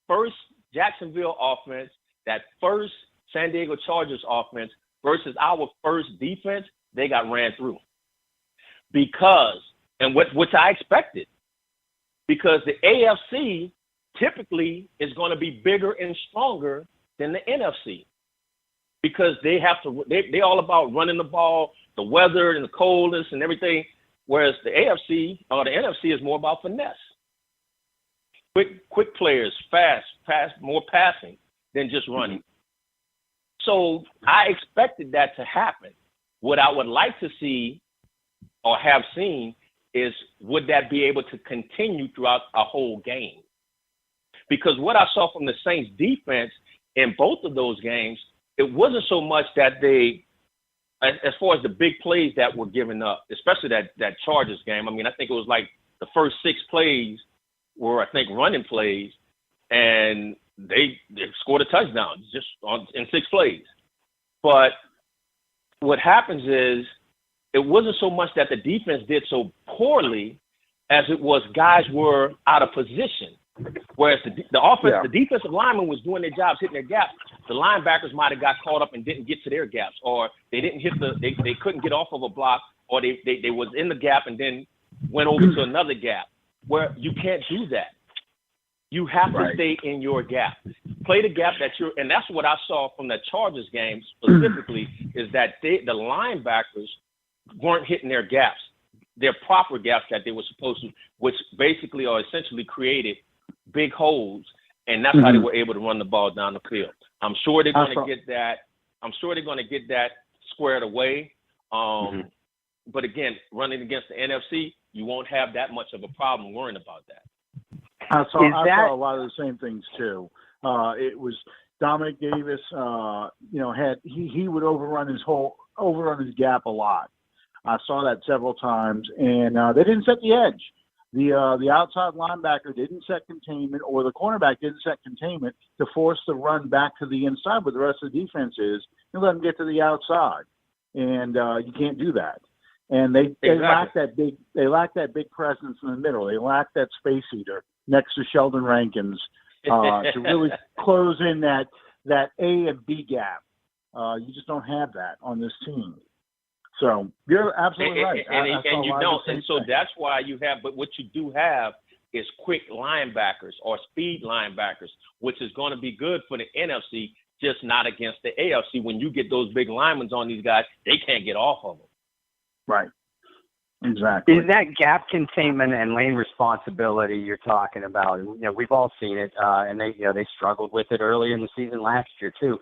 Speaker 5: first Jacksonville offense, that first San Diego Chargers offense, versus our first defense, they got ran through. Because, and which I expected, because the AFC typically is going to be bigger and stronger than the NFC. Because they all about running the ball, the weather and the coldness and everything, whereas the AFC or the NFC is more about finesse. Quick players, fast, more passing than just running. So I expected that to happen. What I would like to see or have seen is, would that be able to continue throughout a whole game? Because what I saw from the Saints defense in both of those games, it wasn't so much that they, as far as the big plays that were given up, especially that Chargers game. I mean, I think it was like the first 6 plays were, I think, running plays, and they scored a touchdown just in 6 plays. But what happens is, it wasn't so much that the defense did so poorly as it was guys were out of position. Whereas the offense, the defensive lineman was doing their jobs, hitting their gaps. The linebackers might have got caught up and didn't get to their gaps, or they didn't hit they couldn't get off of a block, or they was in the gap and then went over to another gap. Where you can't do that. You have to stay in your gap. Play the gap and that's what I saw from the Chargers game specifically, is that the linebackers weren't hitting their gaps, their proper gaps that they were supposed to, which basically or essentially created big holes, and that's how they were able to run the ball down the field. I'm sure they're going to get that. I'm sure they're going to get that squared away. But again, running against the NFC, you won't have that much of a problem worrying about that.
Speaker 3: I saw a lot of the same things too. It was Dominic Davis. He would overrun his gap a lot. I saw that several times, and they didn't set the edge. The outside linebacker didn't set containment, or the cornerback didn't set containment to force the run back to the inside, but the rest of the defense is, and let them get to the outside. And you can't do that. And they lack that big presence in the middle. They lack that space eater next to Sheldon Rankins to really close in that A and B gap. You just don't have that on this team. So you're absolutely right.
Speaker 5: And you don't. And so that's why you have, but what you do have is quick linebackers or speed linebackers, which is going to be good for the NFC, just not against the AFC. When you get those big linemen on these guys, they can't get off of them.
Speaker 3: Right. Exactly.
Speaker 6: Is that gap containment and lane responsibility you're talking about? We've all seen it, and they struggled with it earlier in the season last year too.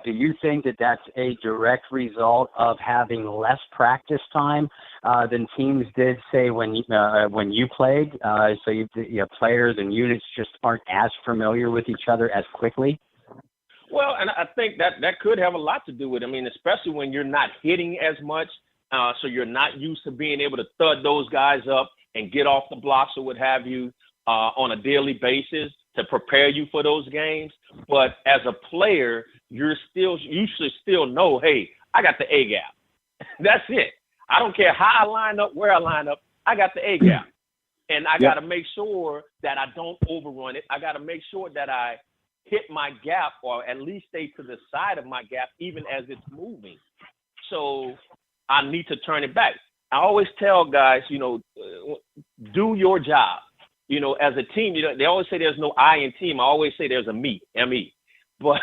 Speaker 6: Do you think that that's a direct result of having less practice time than teams did, say, when you played? So players and units just aren't as familiar with each other as quickly?
Speaker 5: Well, and I think that could have a lot to do with it. I mean, especially when you're not hitting as much, so you're not used to being able to thud those guys up and get off the blocks or what have you on a daily basis to prepare you for those games. But as a player, you should still know, hey, I got the A gap. That's it. I don't care how I line up, where I line up. I got the A gap. And I got to make sure that I don't overrun it. I got to make sure that I hit my gap or at least stay to the side of my gap even as it's moving. So I need to turn it back. I always tell guys, do your job. As a team, they always say there's no I in team. I always say there's a me, M-E. But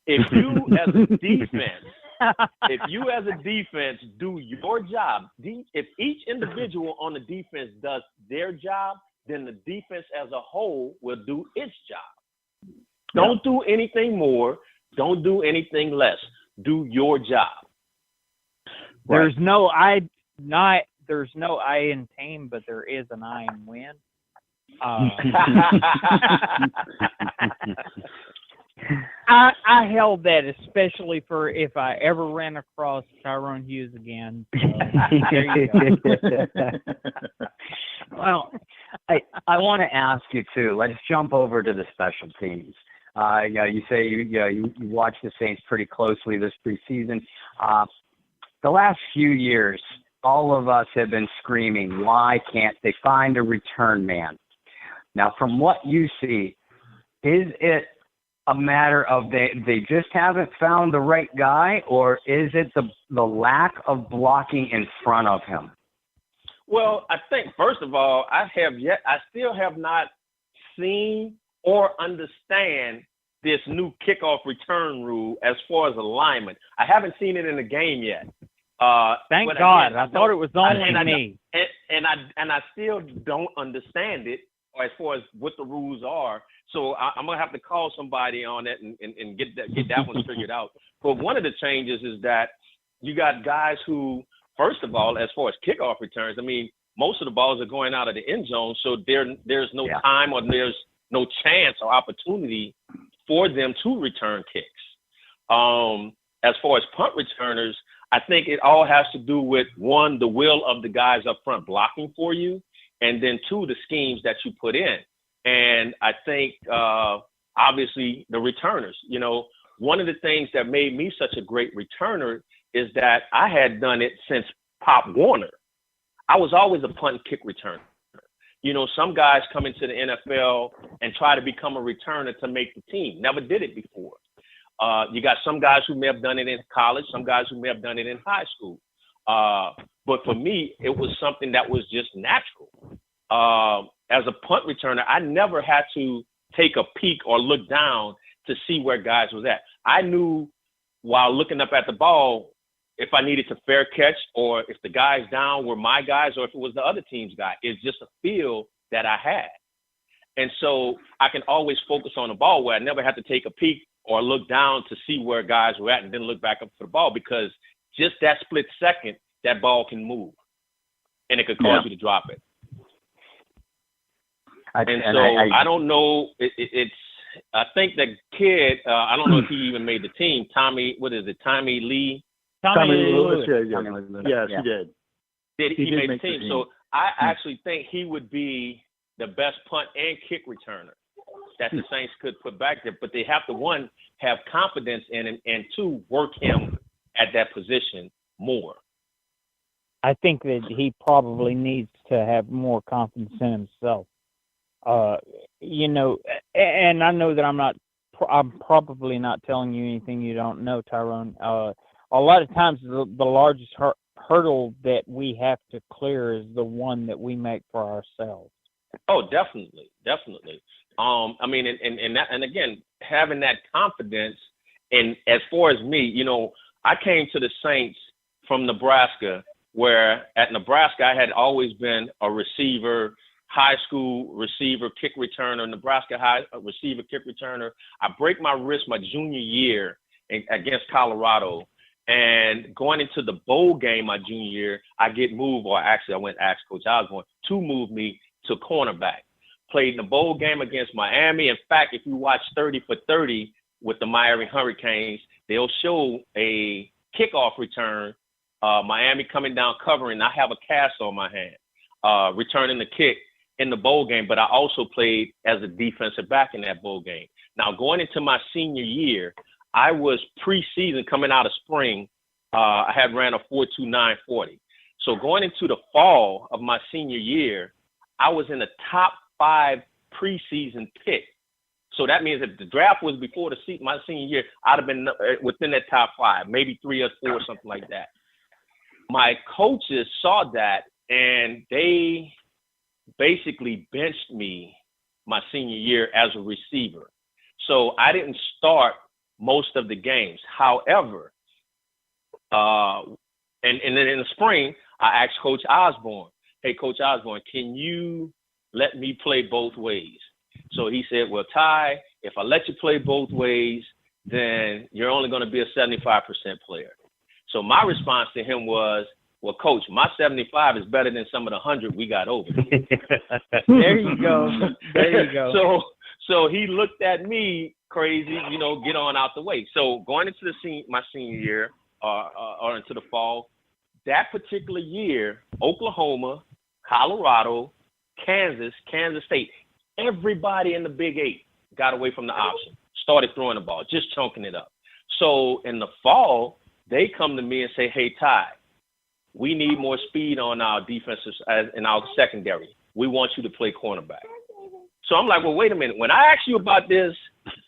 Speaker 5: if you as a defense do your job, if each individual on the defense does their job, then the defense as a whole will do its job. Don't do anything more. Don't do anything less. Do your job.
Speaker 7: There's no I in team, but there is an I in win. I held that especially for if I ever ran across Tyrone Hughes again. There you go.
Speaker 6: Well, I want to ask you too. Let's jump over to the special teams. You say you watch the Saints pretty closely this preseason. The last few years, all of us have been screaming, why can't they find a return man? Now, from what you see, is it a matter of they just haven't found the right guy, or is it the lack of blocking in front of him?
Speaker 5: Well, I think, first of all, I still have not seen or understand this new kickoff return rule as far as alignment. I haven't seen it in the game yet.
Speaker 7: Thank God. Again, I thought it was only me.
Speaker 5: And I still don't understand it as far as what the rules are. So I'm going to have to call somebody on it and get that one figured out. But one of the changes is that you got guys who, first of all, as far as kickoff returns, I mean, most of the balls are going out of the end zone, so there's no time or there's no chance or opportunity for them to return kicks. As far as punt returners, I think it all has to do with, one, the will of the guys up front blocking for you, and then two, the schemes that you put in. And I think, obviously, the returners. You know, one of the things that made me such a great returner is that I had done it since Pop Warner. I was always a punt and kick returner. You know, some guys come into the NFL and try to become a returner to make the team. Never did it before. You got some guys who may have done it in college, some guys who may have done it in high school. But for me, it was something that was just natural. As a punt returner, I never had to take a peek or look down to see where guys was at. I knew while looking up at the ball if I needed to fair catch or if the guys down were my guys or if it was the other team's guy. It's just a feel that I had. And so I can always focus on the ball where I never had to take a peek or look down to see where guys were at and then look back up for the ball, because just that split second, that ball can move and it could cause you to drop it. I don't know. I think the kid, I don't know if he even made the team. Tommy Lee?
Speaker 3: Tommy Lewis. Yes, he did.
Speaker 5: He made the team. So I actually think he would be the best punt and kick returner that the Saints could put back there. But they have to, one, have confidence in him, and two, work him at that position more.
Speaker 7: I think that he probably needs to have more confidence in himself. You know, and I know that I'm probably not telling you anything you don't know, Tyrone. A lot of times the largest hurdle that we have to clear is the one that we make for ourselves.
Speaker 5: Oh, definitely. I mean, and again, having that confidence. And as far as me, you know, I came to the Saints from Nebraska, where at Nebraska I had always been a receiver, high school receiver, kick returner, Nebraska high receiver, kick returner. I break my wrist my junior year against Colorado. And going into the bowl game my junior year, I get moved, or actually I went to ask Coach Osborne to move me to cornerback. Played in the bowl game against Miami. In fact, if you watch 30 for 30 with the Miami Hurricanes, they'll show a kickoff return, Miami coming down covering. I have a cast on my hand, returning the kick in the bowl game, but I also played as a defensive back in that bowl game. Now, going into my senior year, I was preseason coming out of spring. I had ran a 4.29 40. So going into the fall of my senior year, I was in the top 5 preseason pick. So that means if the draft was before my senior year, I'd have been within that top 5, maybe 3 or 4, something like that. My coaches saw that, and they basically benched me my senior year as a receiver. So I didn't start most of the games. However, and then in the spring, I asked Coach Osborne, hey, Coach Osborne, can you let me play both ways? So he said, well, Ty, if I let you play both ways, then you're only going to be a 75% player. So my response to him was, well, Coach, my 75 is better than some of the 100 we got over.
Speaker 7: There you go. There you go.
Speaker 5: So he looked at me crazy, you know, get on out the way. So going into my senior year or into the fall, that particular year, Oklahoma, Colorado, Kansas State, everybody in the Big 8 got away from the option, started throwing the ball, just chunking it up. So in the fall, they come to me and say, hey, Ty, we need more speed on our defenses in our secondary. We want you to play cornerback. So I'm like, well, wait a minute. When I asked you about this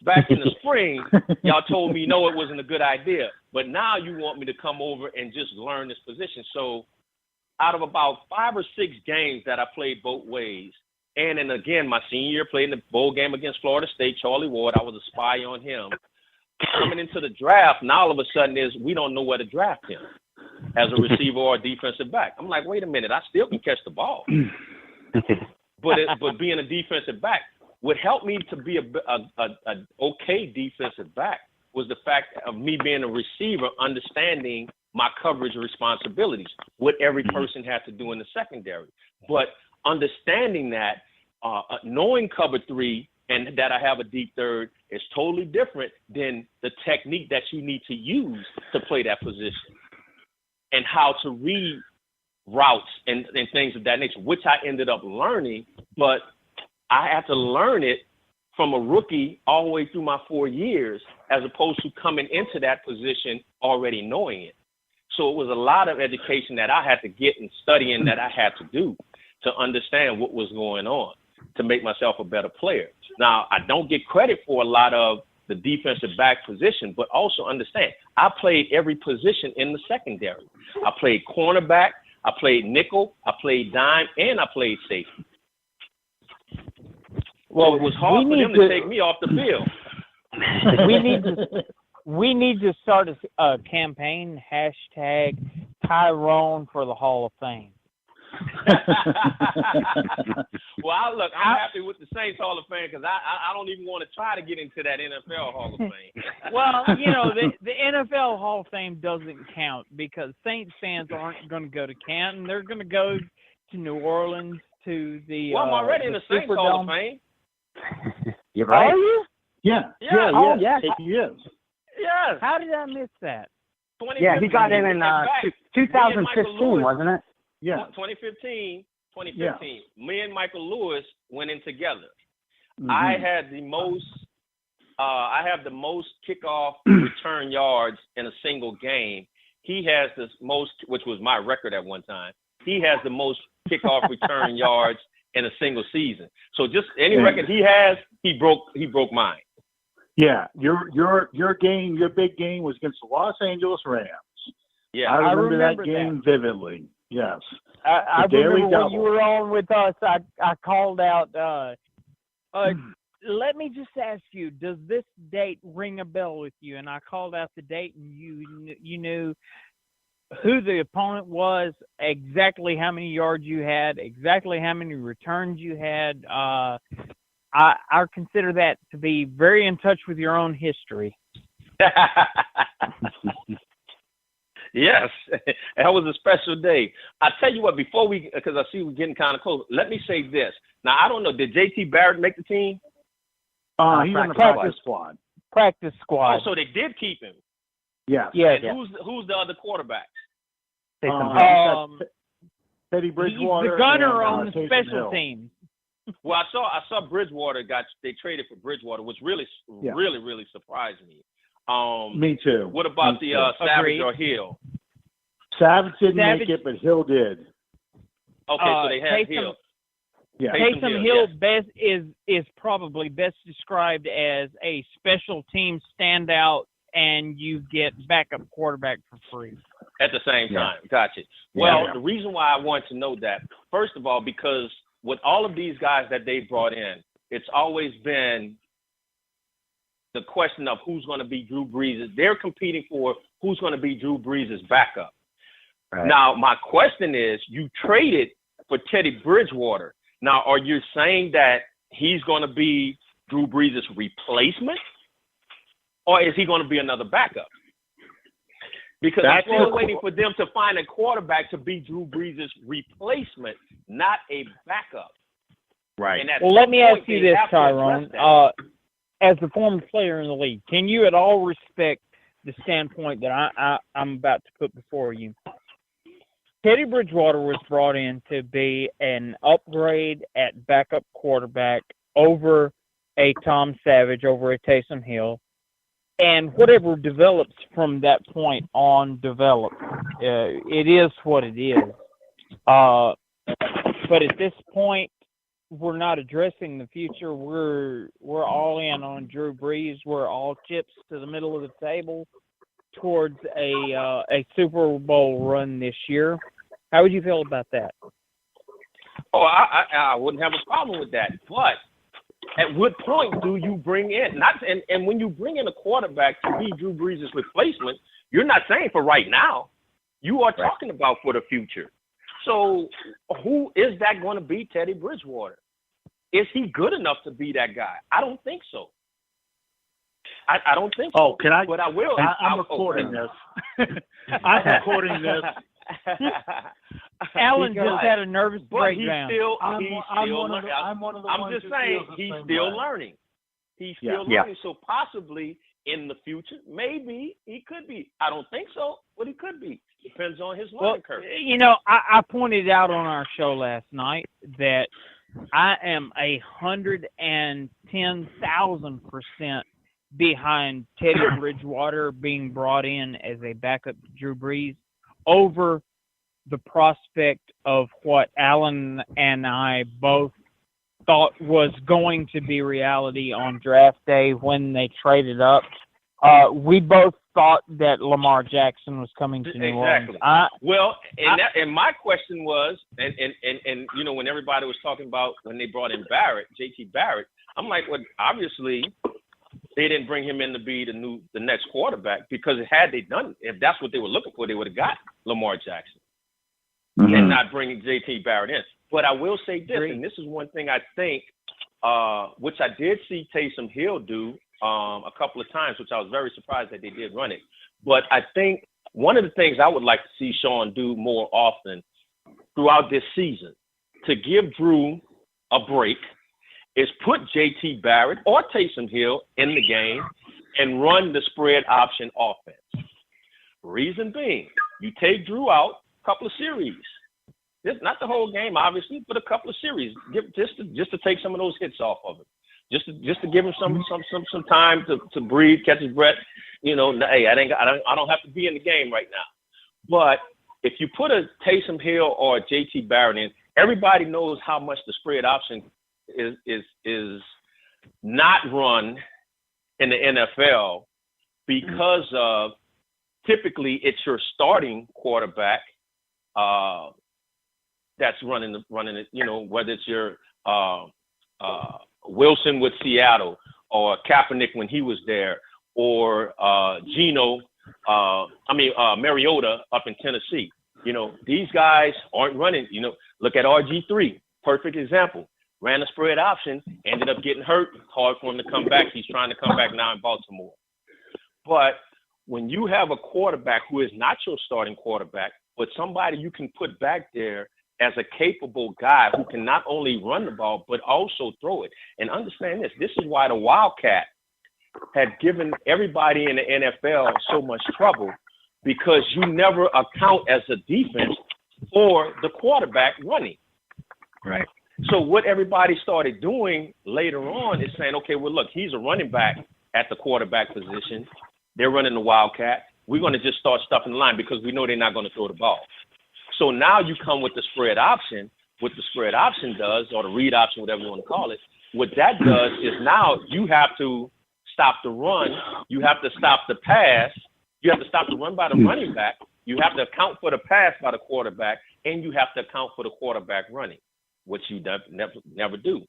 Speaker 5: Back in the spring, y'all told me, no, it wasn't a good idea. But now you want me to come over and just learn this position. So out of about 5 or 6 games that I played both ways, and then again, my senior year, played in the bowl game against Florida State, Charlie Ward, I was a spy on him. Coming into the draft, now all of a sudden we don't know where to draft him as a receiver or a defensive back. I'm like, wait a minute, I still can catch the ball. But being a defensive back, what helped me to be a okay defensive back was the fact of me being a receiver, understanding my coverage responsibilities, what every person had to do in the secondary. But understanding that, knowing cover 3 and that I have a deep third is totally different than the technique that you need to use to play that position and how to read routes and things of that nature, which I ended up learning, but I had to learn it from a rookie all the way through my 4 years, as opposed to coming into that position already knowing it. So it was a lot of education that I had to get and studying that I had to do to understand what was going on to make myself a better player. Now, I don't get credit for a lot of the defensive back position, but also understand I played every position in the secondary. I played cornerback, I played nickel, I played dime, and I played safety. Well, it was hard for them to take me off the field.
Speaker 7: We need to start a campaign, hashtag Tyrone for the Hall of Fame.
Speaker 5: Well, I'm happy with the Saints Hall of Fame because I don't even want to try to get into that NFL Hall of Fame.
Speaker 7: Well, the NFL Hall of Fame doesn't count because Saints fans aren't going to go to Canton. They're going to go to New Orleans to the.
Speaker 5: Well, I'm already in the Saints
Speaker 7: Superdome.
Speaker 5: Hall of Fame.
Speaker 6: You're right.
Speaker 7: Are you?
Speaker 3: Yeah.
Speaker 7: Oh, yeah.
Speaker 3: He is.
Speaker 5: Yes.
Speaker 7: How did I miss that?
Speaker 6: Yeah, he got in 2015, wasn't it?
Speaker 3: Yeah.
Speaker 5: 2015.
Speaker 3: Yeah.
Speaker 5: Me and Michael Lewis went in together.
Speaker 3: Mm-hmm.
Speaker 5: I had the most. I have the most kickoff return yards in a single game. He has the most, which was my record at one time. He has the most kickoff return yards in a single season. So just any record he has, he broke mine.
Speaker 3: Yeah, your game, your big game was against the Los Angeles Rams.
Speaker 5: Yeah,
Speaker 3: I remember that game vividly. Yes,
Speaker 7: I remember when you were on with us. I called out. Let me just ask you: does this date ring a bell with you? And I called out the date, and you knew who the opponent was, exactly how many yards you had, exactly how many returns you had. I consider that to be very in touch with your own history.
Speaker 5: Yes, that was a special day. I tell you what, because I see we're getting kind of close, let me say this. Now, I don't know, did J.T. Barrett make the team?
Speaker 3: He's on the practice squad.
Speaker 7: Practice squad.
Speaker 5: Oh, so they did keep him.
Speaker 3: Yes.
Speaker 7: Yeah.
Speaker 5: And who's the other quarterback?
Speaker 3: Teddy Bridgewater.
Speaker 7: He's the gunner
Speaker 3: and,
Speaker 7: on the
Speaker 3: Taysom
Speaker 7: special
Speaker 3: Hill.
Speaker 7: teams.
Speaker 5: Well, I saw Bridgewater they traded for Bridgewater, which really surprised me.
Speaker 3: Me too.
Speaker 5: What about the Savage or Hill?
Speaker 3: Savage didn't make it, but Hill did.
Speaker 5: Okay, so they had Hill.
Speaker 3: Yeah.
Speaker 7: Taysom Hill is probably best described as a special team standout, and you get backup quarterback for free.
Speaker 5: At the same time. Gotcha. Well, the reason why I want to know that, first of all, because with all of these guys that they brought in, it's always been the question of who's going to be Drew Brees'. They're competing for who's going to be Drew Brees' backup. Right. Now, my question is, you traded for Teddy Bridgewater. Now, are you saying that he's going to be Drew Brees' replacement, or is he going to be another backup? Because I'm still waiting for them to find a quarterback to be Drew Brees' replacement, not a backup. Right.
Speaker 7: Well, let me ask you this, Tyrone. As a former player in the league, can you at all respect the standpoint that I'm about to put before you? Teddy Bridgewater was brought in to be an upgrade at backup quarterback over a Tom Savage, over a Taysom Hill. And whatever develops from that point on develops. It is what it is. But at this point, we're not addressing the future. We're all in on Drew Brees. We're all chips to the middle of the table towards a Super Bowl run this year. How would you feel about that?
Speaker 5: Oh, I wouldn't have a problem with that. But at what point do you bring in and when you bring in a quarterback to be Drew Brees' replacement, you're not saying for right now. You are talking about for the future. So who is that going to be, Teddy Bridgewater? Is he good enough to be that guy? I don't think so. I don't think so.
Speaker 3: Oh, can I?
Speaker 5: But I will.
Speaker 3: I'm recording this. I'm recording this.
Speaker 7: Alan just had a nervous breakdown.
Speaker 3: I'm one of the
Speaker 5: I'm just saying he's still learning. He's still learning. So possibly in the future, maybe he could be. I don't think so, but he could be. Depends on his learning curve.
Speaker 7: You know, I pointed out on our show last night that I am 110,000% behind Teddy Bridgewater being brought in as a backup to Drew Brees over the prospect of what Alan and I both thought was going to be reality on draft day when they traded up. We both thought that Lamar Jackson was coming to New Orleans.
Speaker 5: And my question was, and you know, when everybody was talking about when they brought in Barrett, JT Barrett, I'm like, well, obviously they didn't bring him in to be the next quarterback, because had they done, if that's what they were looking for, they would have got Lamar Jackson and not bringing JT Barrett in. But I will say this, and this is one thing I think, which I did see Taysom Hill do a couple of times, which I was very surprised that they did run it. But I think one of the things I would like to see Sean do more often throughout this season to give Drew a break is put JT Barrett or Taysom Hill in the game and run the spread option offense. Reason being, you take Drew out a couple of series. Not the whole game, obviously, but a couple of series, just to take some of those hits off of him. Just to give him some time to breathe, catch his breath. You know, hey, I don't have to be in the game right now. But if you put a Taysom Hill or a JT Barrett in, everybody knows how much the spread option is not run in the NFL, because of typically it's your starting quarterback that's running it. You know, whether it's your Wilson with Seattle, or Kaepernick when he was there, or Mariota up in Tennessee. You know, these guys aren't running. You know, look at RG3, perfect example. Ran a spread option, ended up getting hurt. Hard for him to come back. He's trying to come back now in Baltimore. But when you have a quarterback who is not your starting quarterback, but somebody you can put back there as a capable guy who can not only run the ball, but also throw it. And understand this. This is why the Wildcat had given everybody in the NFL so much trouble, because you never account as a defense for the quarterback running.
Speaker 3: Right.
Speaker 5: So what everybody started doing later on is saying, okay, well, look, he's a running back at the quarterback position. They're running the Wildcat. We're going to just start stuffing the line because we know they're not going to throw the ball. So now you come with the spread option. What the spread option does, or the read option, whatever you want to call it, what that does is now you have to stop the run. You have to stop the pass. You have to stop the run by the running back. You have to account for the pass by the quarterback, and you have to account for the quarterback running, which you never do.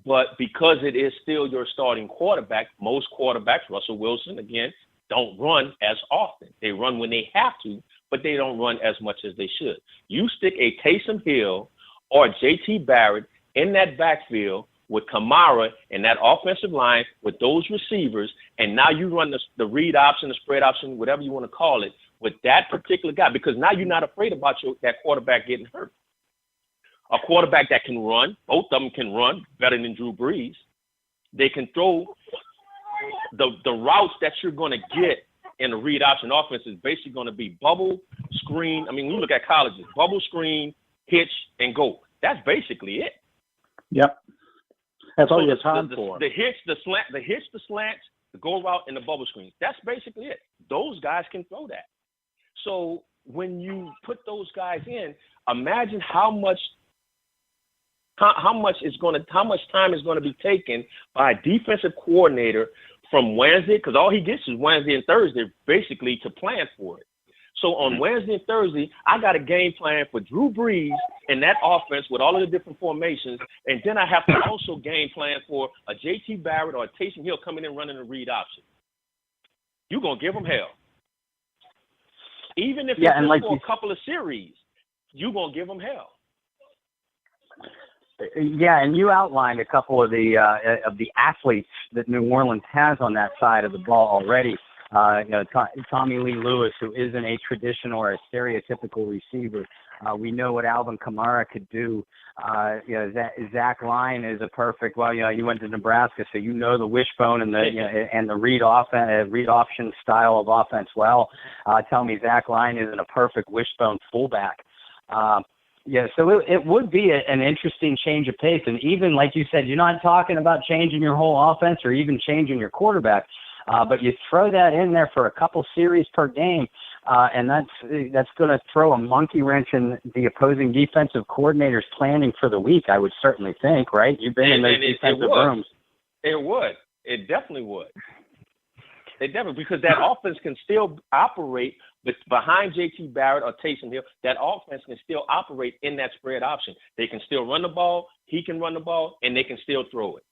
Speaker 5: But because it is still your starting quarterback, most quarterbacks, Russell Wilson, again, don't run as often. They run when they have to, but they don't run as much as they should. You stick a Taysom Hill or JT Barrett in that backfield with Kamara and that offensive line with those receivers, and now you run the read option, the spread option, whatever you want to call it, with that particular guy, because now you're not afraid about that quarterback getting hurt. A quarterback that can run, both of them can run better than Drew Brees. They can throw the routes that you're going to get in a read option offense is basically going to be bubble, screen. I mean, when you look at colleges, bubble, screen, hitch, and go. That's basically it.
Speaker 3: Yep. That's all you have time for.
Speaker 5: The hitch, the slants, the go route, and the bubble screens. That's basically it. Those guys can throw that. So when you put those guys in, imagine how much how much time is going to be taken by a defensive coordinator from Wednesday, because all he gets is Wednesday and Thursday basically to plan for it. So on Wednesday and Thursday, I got a game plan for Drew Brees and that offense with all of the different formations, and then I have to also game plan for a J.T. Barrett or a Taysom Hill coming in running a read option. You're going to give them hell. Even if it's just for a couple of series, you're going to give them hell.
Speaker 6: Yeah, and you outlined a couple of the athletes that New Orleans has on that side of the ball already. Tommy Lee Lewis, who isn't a traditional or a stereotypical receiver. We know what Alvin Kamara could do. Zach Line is a perfect. Well, you went to Nebraska, so you know the wishbone and the read option style of offense. Well, tell me Zach Line isn't a perfect wishbone fullback. So it would be an interesting change of pace, and even like you said, you're not talking about changing your whole offense or even changing your quarterback. But you throw that in there for a couple series per game, and that's going to throw a monkey wrench in the opposing defensive coordinator's planning for the week, I would certainly think, right? You've been in those defensive rooms.
Speaker 5: It would. It definitely would. Because that offense can still operate behind J.T. Barrett or Taysom Hill. That offense can still operate in that spread option. They can still run the ball, he can run the ball, and they can still throw it.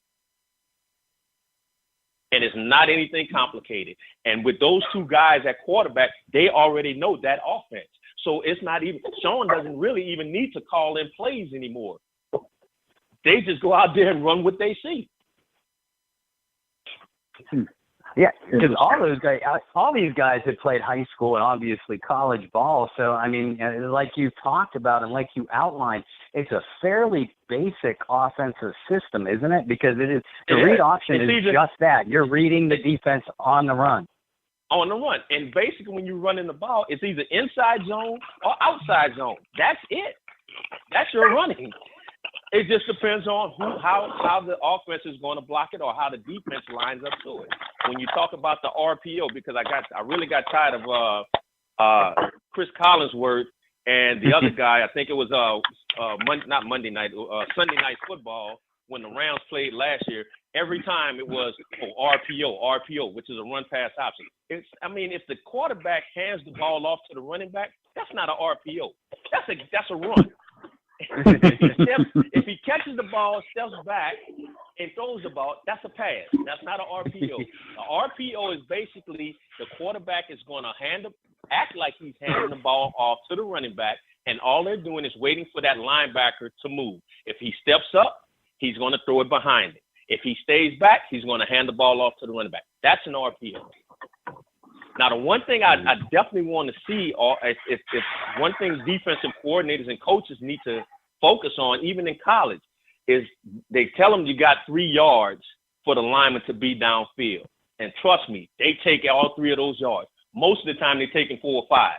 Speaker 5: And it's not anything complicated. And with those two guys at quarterback, they already know that offense. So it's not even – Sean doesn't really even need to call in plays anymore. They just go out there and run what they see.
Speaker 6: Yeah, because all these guys have played high school and obviously college ball. So, I mean, like you talked about and like you outlined, it's a fairly basic offensive system, isn't it? Because the read option is just that. You're reading the defense on the run.
Speaker 5: On the run. And basically when you're running the ball, it's either inside zone or outside zone. That's it. That's your running. It just depends on how the offense is going to block it or how the defense lines up to it. When you talk about the RPO, because I really got tired of Chris Collinsworth and the other guy. I think it was Sunday night football when the Rams played last year. Every time it was RPO, which is a run pass option. If the quarterback hands the ball off to the running back, that's not an RPO. That's a run. If he catches the ball, steps back, and throws the ball, that's a pass. That's not an RPO. The RPO is basically the quarterback is going to act like he's handing the ball off to the running back, and all they're doing is waiting for that linebacker to move. If he steps up, he's going to throw it behind him. If he stays back, he's going to hand the ball off to the running back. That's an RPO. Now, the one thing I definitely want to see, if one thing defensive coordinators and coaches need to focus on, even in college, is they tell them you got 3 yards for the lineman to be downfield. And trust me, they take all 3 of those yards. Most of the time, they're taking 4 or 5,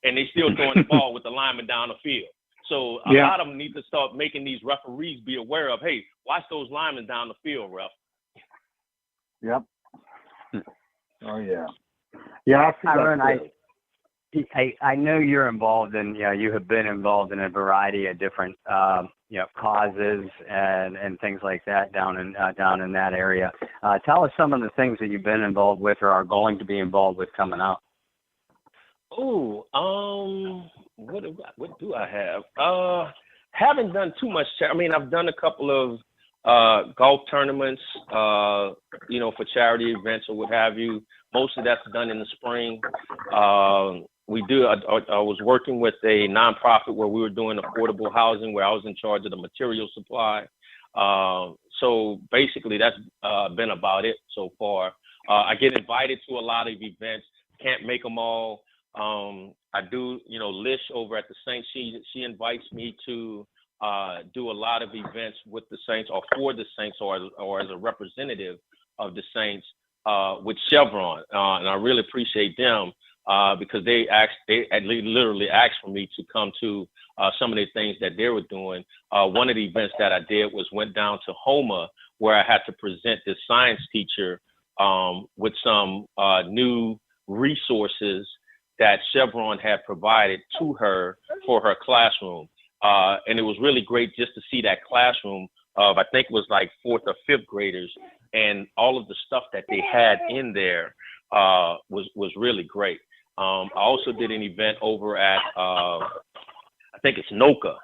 Speaker 5: and they still throwing the ball with the lineman down the field. So a lot of them need to start making these referees be aware of, hey, watch those linemen down the field, ref.
Speaker 3: Yep. Oh, yeah. Yeah,
Speaker 6: Tyrone, I know you're involved in, you have been involved in a variety of different, causes and things like that down in that area. Tell us some of the things that you've been involved with or are going to be involved with coming up.
Speaker 5: Oh, what do I have? Haven't done too much. I've done a couple of golf tournaments, for charity events or what have you. Most of that's done in the spring. I was working with a nonprofit where we were doing affordable housing, where I was in charge of the material supply. So basically that's been about it so far. I get invited to a lot of events. Can't make them all. I do, Lish over at the Saints, she invites me to do a lot of events with the Saints or for the Saints or as a representative of the Saints with Chevron. And I really appreciate them because they literally asked for me to come to some of the things that they were doing. One of the events that I did went down to Houma, where I had to present this science teacher with some new resources that Chevron had provided to her for her classroom. And it was really great just to see that classroom of, I think it was like 4th or 5th graders, and all of the stuff that they had in there was really great. I also did an event over at, I think it's NOCA,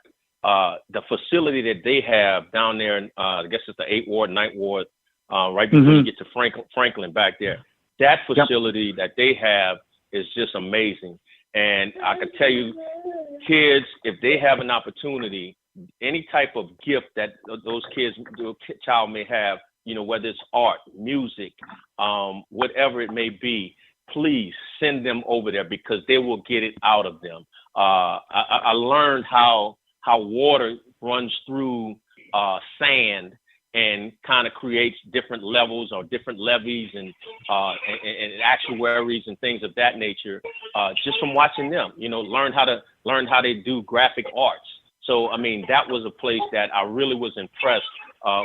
Speaker 5: the facility that they have down there in, I guess it's the 8th Ward, 9th Ward, right before you get to Franklin back there. That facility that they have is just amazing. And I can tell you, kids, if they have an opportunity, any type of gift that those kids, the child may have, you know, whether it's art, music, whatever it may be, please send them over there because they will get it out of them. I learned how water runs through sand and kind of creates different levels or different levees and actuaries and things of that nature, just from watching them, you know, learn how they do graphic arts. So, I mean, that was a place that I really was impressed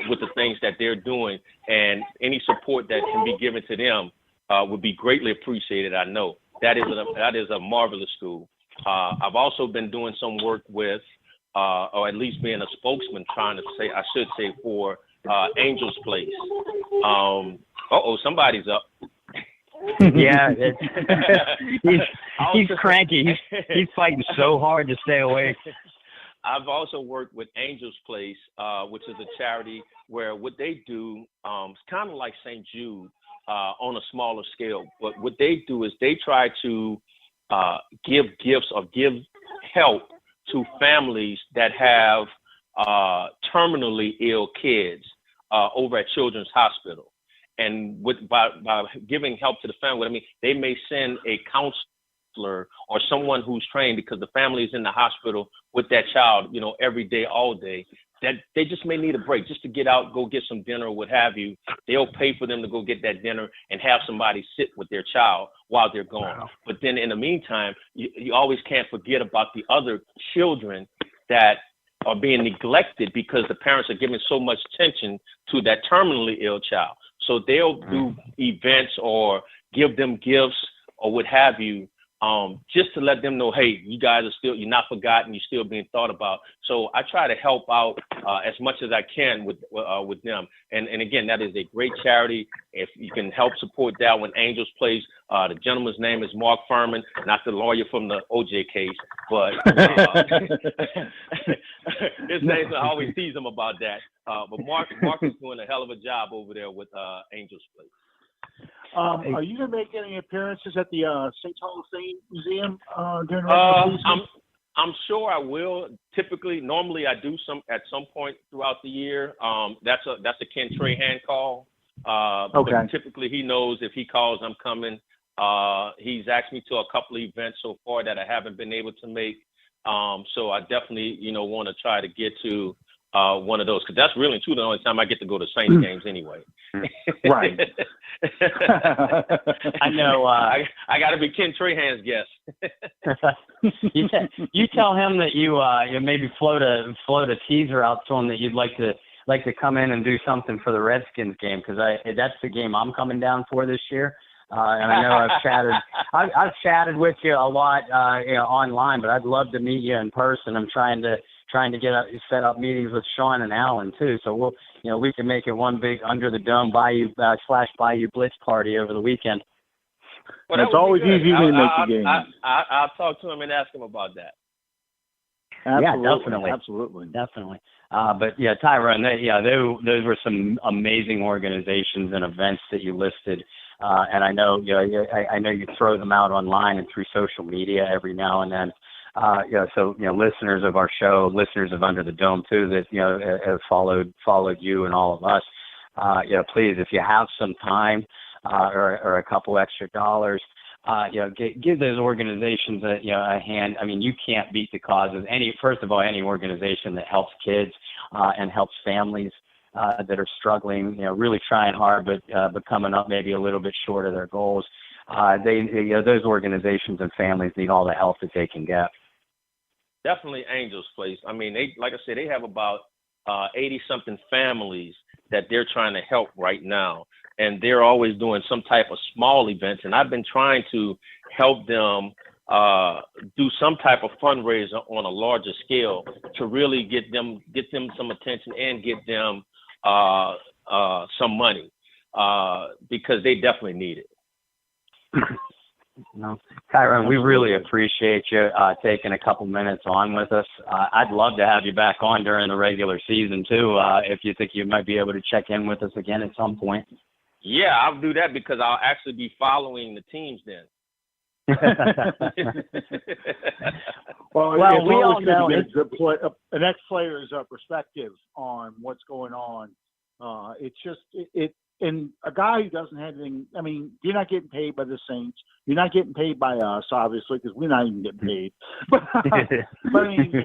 Speaker 5: with the things that they're doing, and any support that can be given to them would be greatly appreciated. I know that is a marvelous school. I've also been doing some work with, or at least being a spokesman, for Angel's Place. Somebody's up.
Speaker 6: Yeah, he's cranky. He's fighting so hard to stay awake.
Speaker 5: I've also worked with Angel's Place, which is a charity where what they do is kind of like St. Jude on a smaller scale. But what they do is they try to give gifts or give help to families that have terminally ill kids over at Children's Hospital. And by giving help to the family, I mean, they may send a counselor or someone who's trained, because the family is in the hospital with that child, you know, every day, all day, that they just may need a break just to get out, go get some dinner or what have you. They'll pay for them to go get that dinner and have somebody sit with their child while they're gone. Wow. But then in the meantime, you always can't forget about the other children that are being neglected because the parents are giving so much attention to that terminally ill child. So they'll do events or give them gifts or what have you, just to let them know, hey, you guys are still, you're not forgotten, you're still being thought about. So I try to help out as much as I can with them. And again, that is a great charity. If you can help support that one, Angel's Place. The gentleman's name is Mark Furman, not the lawyer from the OJ case, but his name, I always tease him about that. But Mark is doing a hell of a job over there with Angel's Place.
Speaker 3: Are you going to make any appearances at the St. Hall of Fame Museum during the rest of the season?
Speaker 5: I'm sure I will. Normally I do at some point throughout the year. That's a Ken Trahan call.
Speaker 3: Okay.
Speaker 5: But typically he knows if he calls, I'm coming. He's asked me to a couple of events so far that I haven't been able to make. So I definitely, want to try to get to one of those, because that's really true the only time I get to go to Saints games anyway.
Speaker 3: Right.
Speaker 6: I know.
Speaker 5: I got to be Ken Trahan's guest.
Speaker 6: You tell him that you maybe float a teaser out to him that you'd like to come in and do something for the Redskins game, because that's the game I'm coming down for this year. And I know I've chatted with you a lot online, but I'd love to meet you in person. I'm trying to set up meetings with Sean and Alan too. So we can make it one big under the dome Bayou Blitz party over the weekend.
Speaker 5: Well,
Speaker 3: it's always easy to make the game.
Speaker 5: I'll talk to him and ask him about that.
Speaker 3: Absolutely.
Speaker 6: Yeah, definitely. But yeah, Tyrone, those were some amazing organizations and events that you listed. And I know, I know you throw them out online and through social media every now and then. So listeners of our show, listeners of Under the Dome too, that have followed you and all of us. Please, if you have some time or a couple extra dollars, give those organizations a hand. I mean, you can't beat the cause of any organization that helps kids and helps families that are struggling, really trying hard, but coming up maybe a little bit short of their goals. Those organizations and families need all the help that they can get.
Speaker 5: Definitely Angel's Place. I mean, they have about 80-something families that they're trying to help right now. And they're always doing some type of small events. And I've been trying to help them do some type of fundraiser on a larger scale to really get them some attention and get them some money because they definitely need it.
Speaker 6: No, Tyrone, we really appreciate you taking a couple minutes on with us. I'd love to have you back on during the regular season too, if you think you might be able to check in with us again at some point.
Speaker 5: Yeah, I'll do that because I'll actually be following the teams then.
Speaker 3: Well,
Speaker 6: we all know
Speaker 3: an ex-player's perspective on what's going on. It's just and a guy who doesn't have anything. I mean, you're not getting paid by the Saints. You're not getting paid by us, obviously, because we're not even getting paid. But I mean,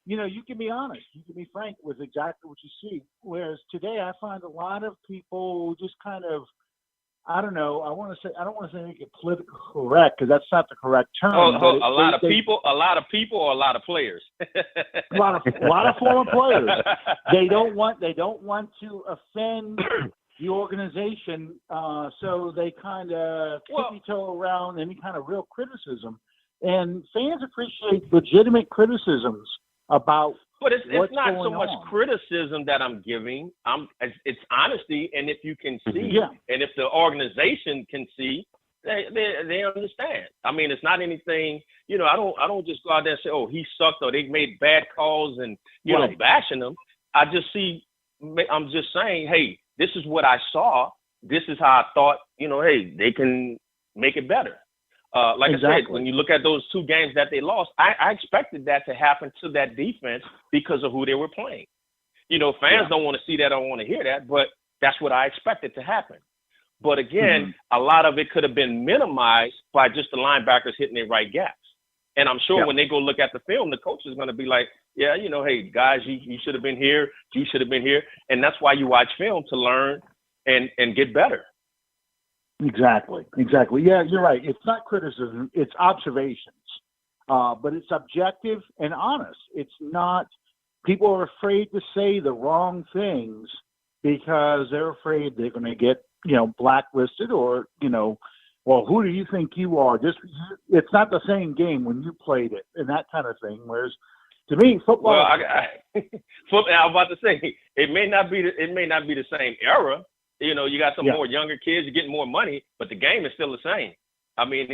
Speaker 3: you can be honest. You can be frank with exactly what you see. Whereas today, I find a lot of people just kind of, I don't know. I don't want to say make it politically correct because that's not the correct term.
Speaker 5: A lot of people, or a lot of players.
Speaker 3: a lot of former players. They don't want to offend the organization, so they kind of tiptoe around any kind of real criticism. And fans appreciate legitimate criticisms about.
Speaker 5: But it's not so much criticism that I'm giving. It's honesty, and if you can see, and if the organization can see, they understand. I mean, it's not anything. I don't just go out there and say, "Oh, he sucked," or they made bad calls, and bashing them. I'm just saying, hey, this is what I saw. This is how I thought. Hey, they can make it better. Like I said, when you look at those two games that they lost, I expected that to happen to that defense because of who they were playing. Fans don't want to see that, don't want to hear that, but that's what I expected to happen. But again, a lot of it could have been minimized by just the linebackers hitting their right gaps. And I'm sure when they go look at the film, the coach is going to be like, hey, guys, you should have been here. You should have been here. And that's why you watch film, to learn and get better.
Speaker 3: Exactly. Yeah, you're right. It's not criticism. It's observations. But it's objective and honest. It's not – people are afraid to say the wrong things because they're afraid they're going to get, blacklisted or, well, who do you think you are? It's not the same game when you played it and that kind of thing. Whereas to me, football –
Speaker 5: Well, I was about to say, it may not be the same era. You got some more younger kids, you're getting more money, but the game is still the same. I mean,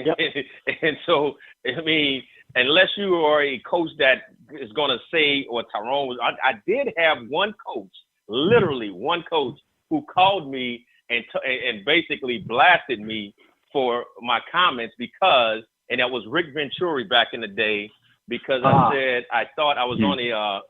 Speaker 5: and so, I mean, unless you are a coach that is going to say, or Tyrone was, I did have one coach, literally one coach, who called me and basically blasted me for my comments and that was Rick Venturi back in the day, because I said, I thought I was on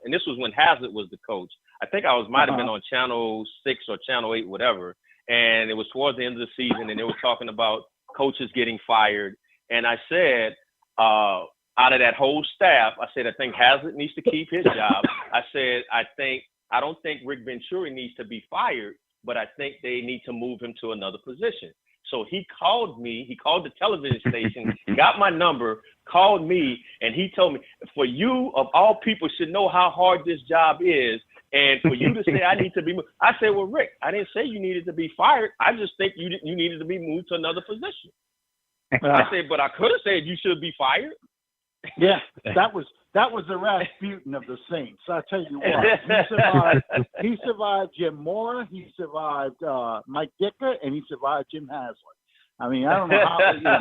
Speaker 5: and this was when Hazard was the coach. I think I might have been on Channel 6 or Channel 8, whatever. And it was towards the end of the season, and they were talking about coaches getting fired. And I said, out of that whole staff, I said, I think Hazard needs to keep his job. I said, I don't think Rick Venturi needs to be fired, but I think they need to move him to another position. So he called me, he called the television station, got my number, called me, and he told me, for you, of all people, should know how hard this job is. And for you to say I need to be moved, I said, well, Rick, I didn't say you needed to be fired. I just think you needed to be moved to another position. I said, but I could have said you should be fired.
Speaker 3: Yeah, that was the Rasputin of the Saints. I tell you what, he survived Jim Mora, he survived Mike Ditka, and he survived Jim Haslett. I mean, I don't know how.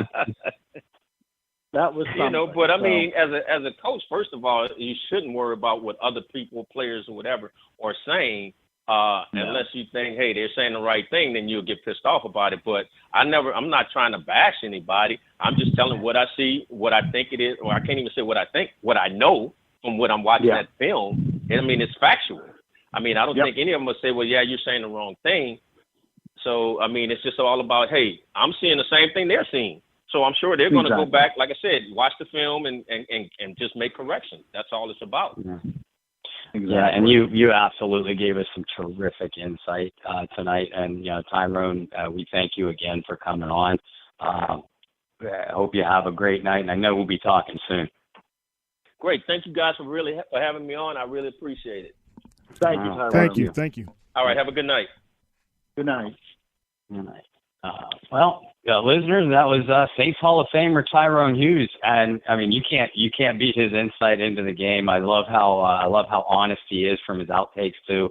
Speaker 3: That was something.
Speaker 5: But I mean, as a coach, first of all, you shouldn't worry about what other people, players or whatever, are saying, unless you think, hey, they're saying the right thing, then you'll get pissed off about it. But I'm not trying to bash anybody. I'm just telling what I see, what I think it is, or I can't even say what I think, what I know from what I'm watching that film. And I mean, it's factual. I mean, I don't think any of them will say, well, yeah, you're saying the wrong thing. So, I mean, it's just all about, hey, I'm seeing the same thing they're seeing. So I'm sure they're going to go back, like I said, watch the film and just make corrections. That's all it's about.
Speaker 6: Yeah. Exactly. Yeah, and you absolutely gave us some terrific insight tonight. And, Tyrone, we thank you again for coming on. I hope you have a great night, and I know we'll be talking soon.
Speaker 5: Great. Thank you guys for having me on. I really appreciate it.
Speaker 3: Thank you, Tyrone.
Speaker 1: Thank you.
Speaker 5: All right. Have a good night.
Speaker 3: Good night.
Speaker 6: Good night. Well,
Speaker 2: Listeners, that was Saints Hall of Famer Tyrone Hughes, and I mean you can't beat his insight into the game. I love how honest he is from his outtakes too.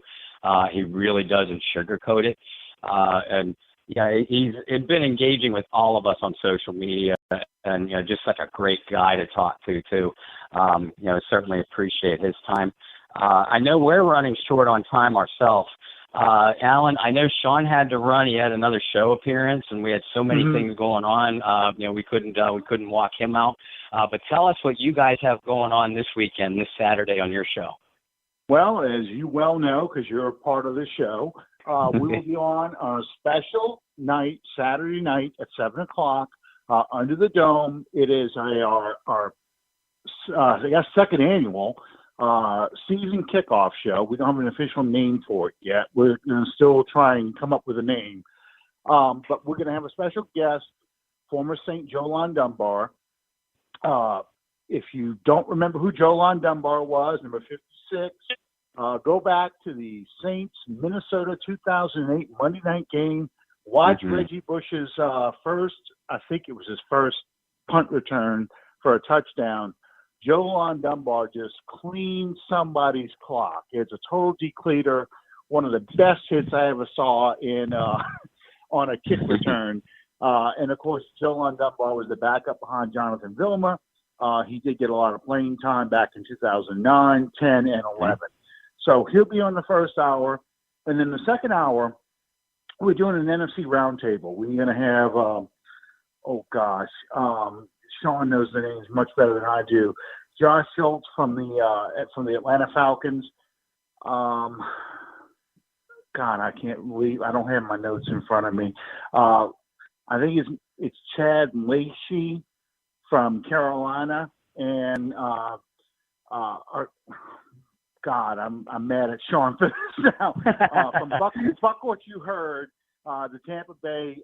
Speaker 2: He really doesn't sugarcoat it, and yeah, he's been engaging with all of us on social media, and just such a great guy to talk to too. Certainly appreciate his time. I know we're running short on time ourselves. Alan, I know Sean had to run. He had another show appearance, and we had so many things going on. We couldn't walk him out. But tell us what you guys have going on this weekend, this Saturday on your show.
Speaker 3: Well, as you well know, because you're a part of the show, we will be on a special night, Saturday night at 7:00 under the dome. It is our second annual season kickoff show. We don't have an official name for it yet. We're going to still try and come up with a name. But we're going to have a special guest, former Saint Jolon Dunbar. If you don't remember who Jolon Dunbar was, number 56, go back to the Saints Minnesota 2008 Monday night game. Watch Reggie Bush's first punt return for a touchdown. Jolon Dunbar just cleaned somebody's clock. It's a total decleater, one of the best hits I ever saw in on a kick return. And, of course, Jolon Dunbar was the backup behind Jonathan Vilma. He did get a lot of playing time back in 2009, 10, and 11. So he'll be on the first hour. And then the second hour, we're doing an NFC roundtable. We're going to have, Sean knows the names much better than I do. Josh Schultz from the Atlanta Falcons. I can't believe I don't have my notes in front of me. I think it's Chad Lacey from Carolina, and I'm mad at Sean for this now. From Buck What You Heard, the Tampa Bay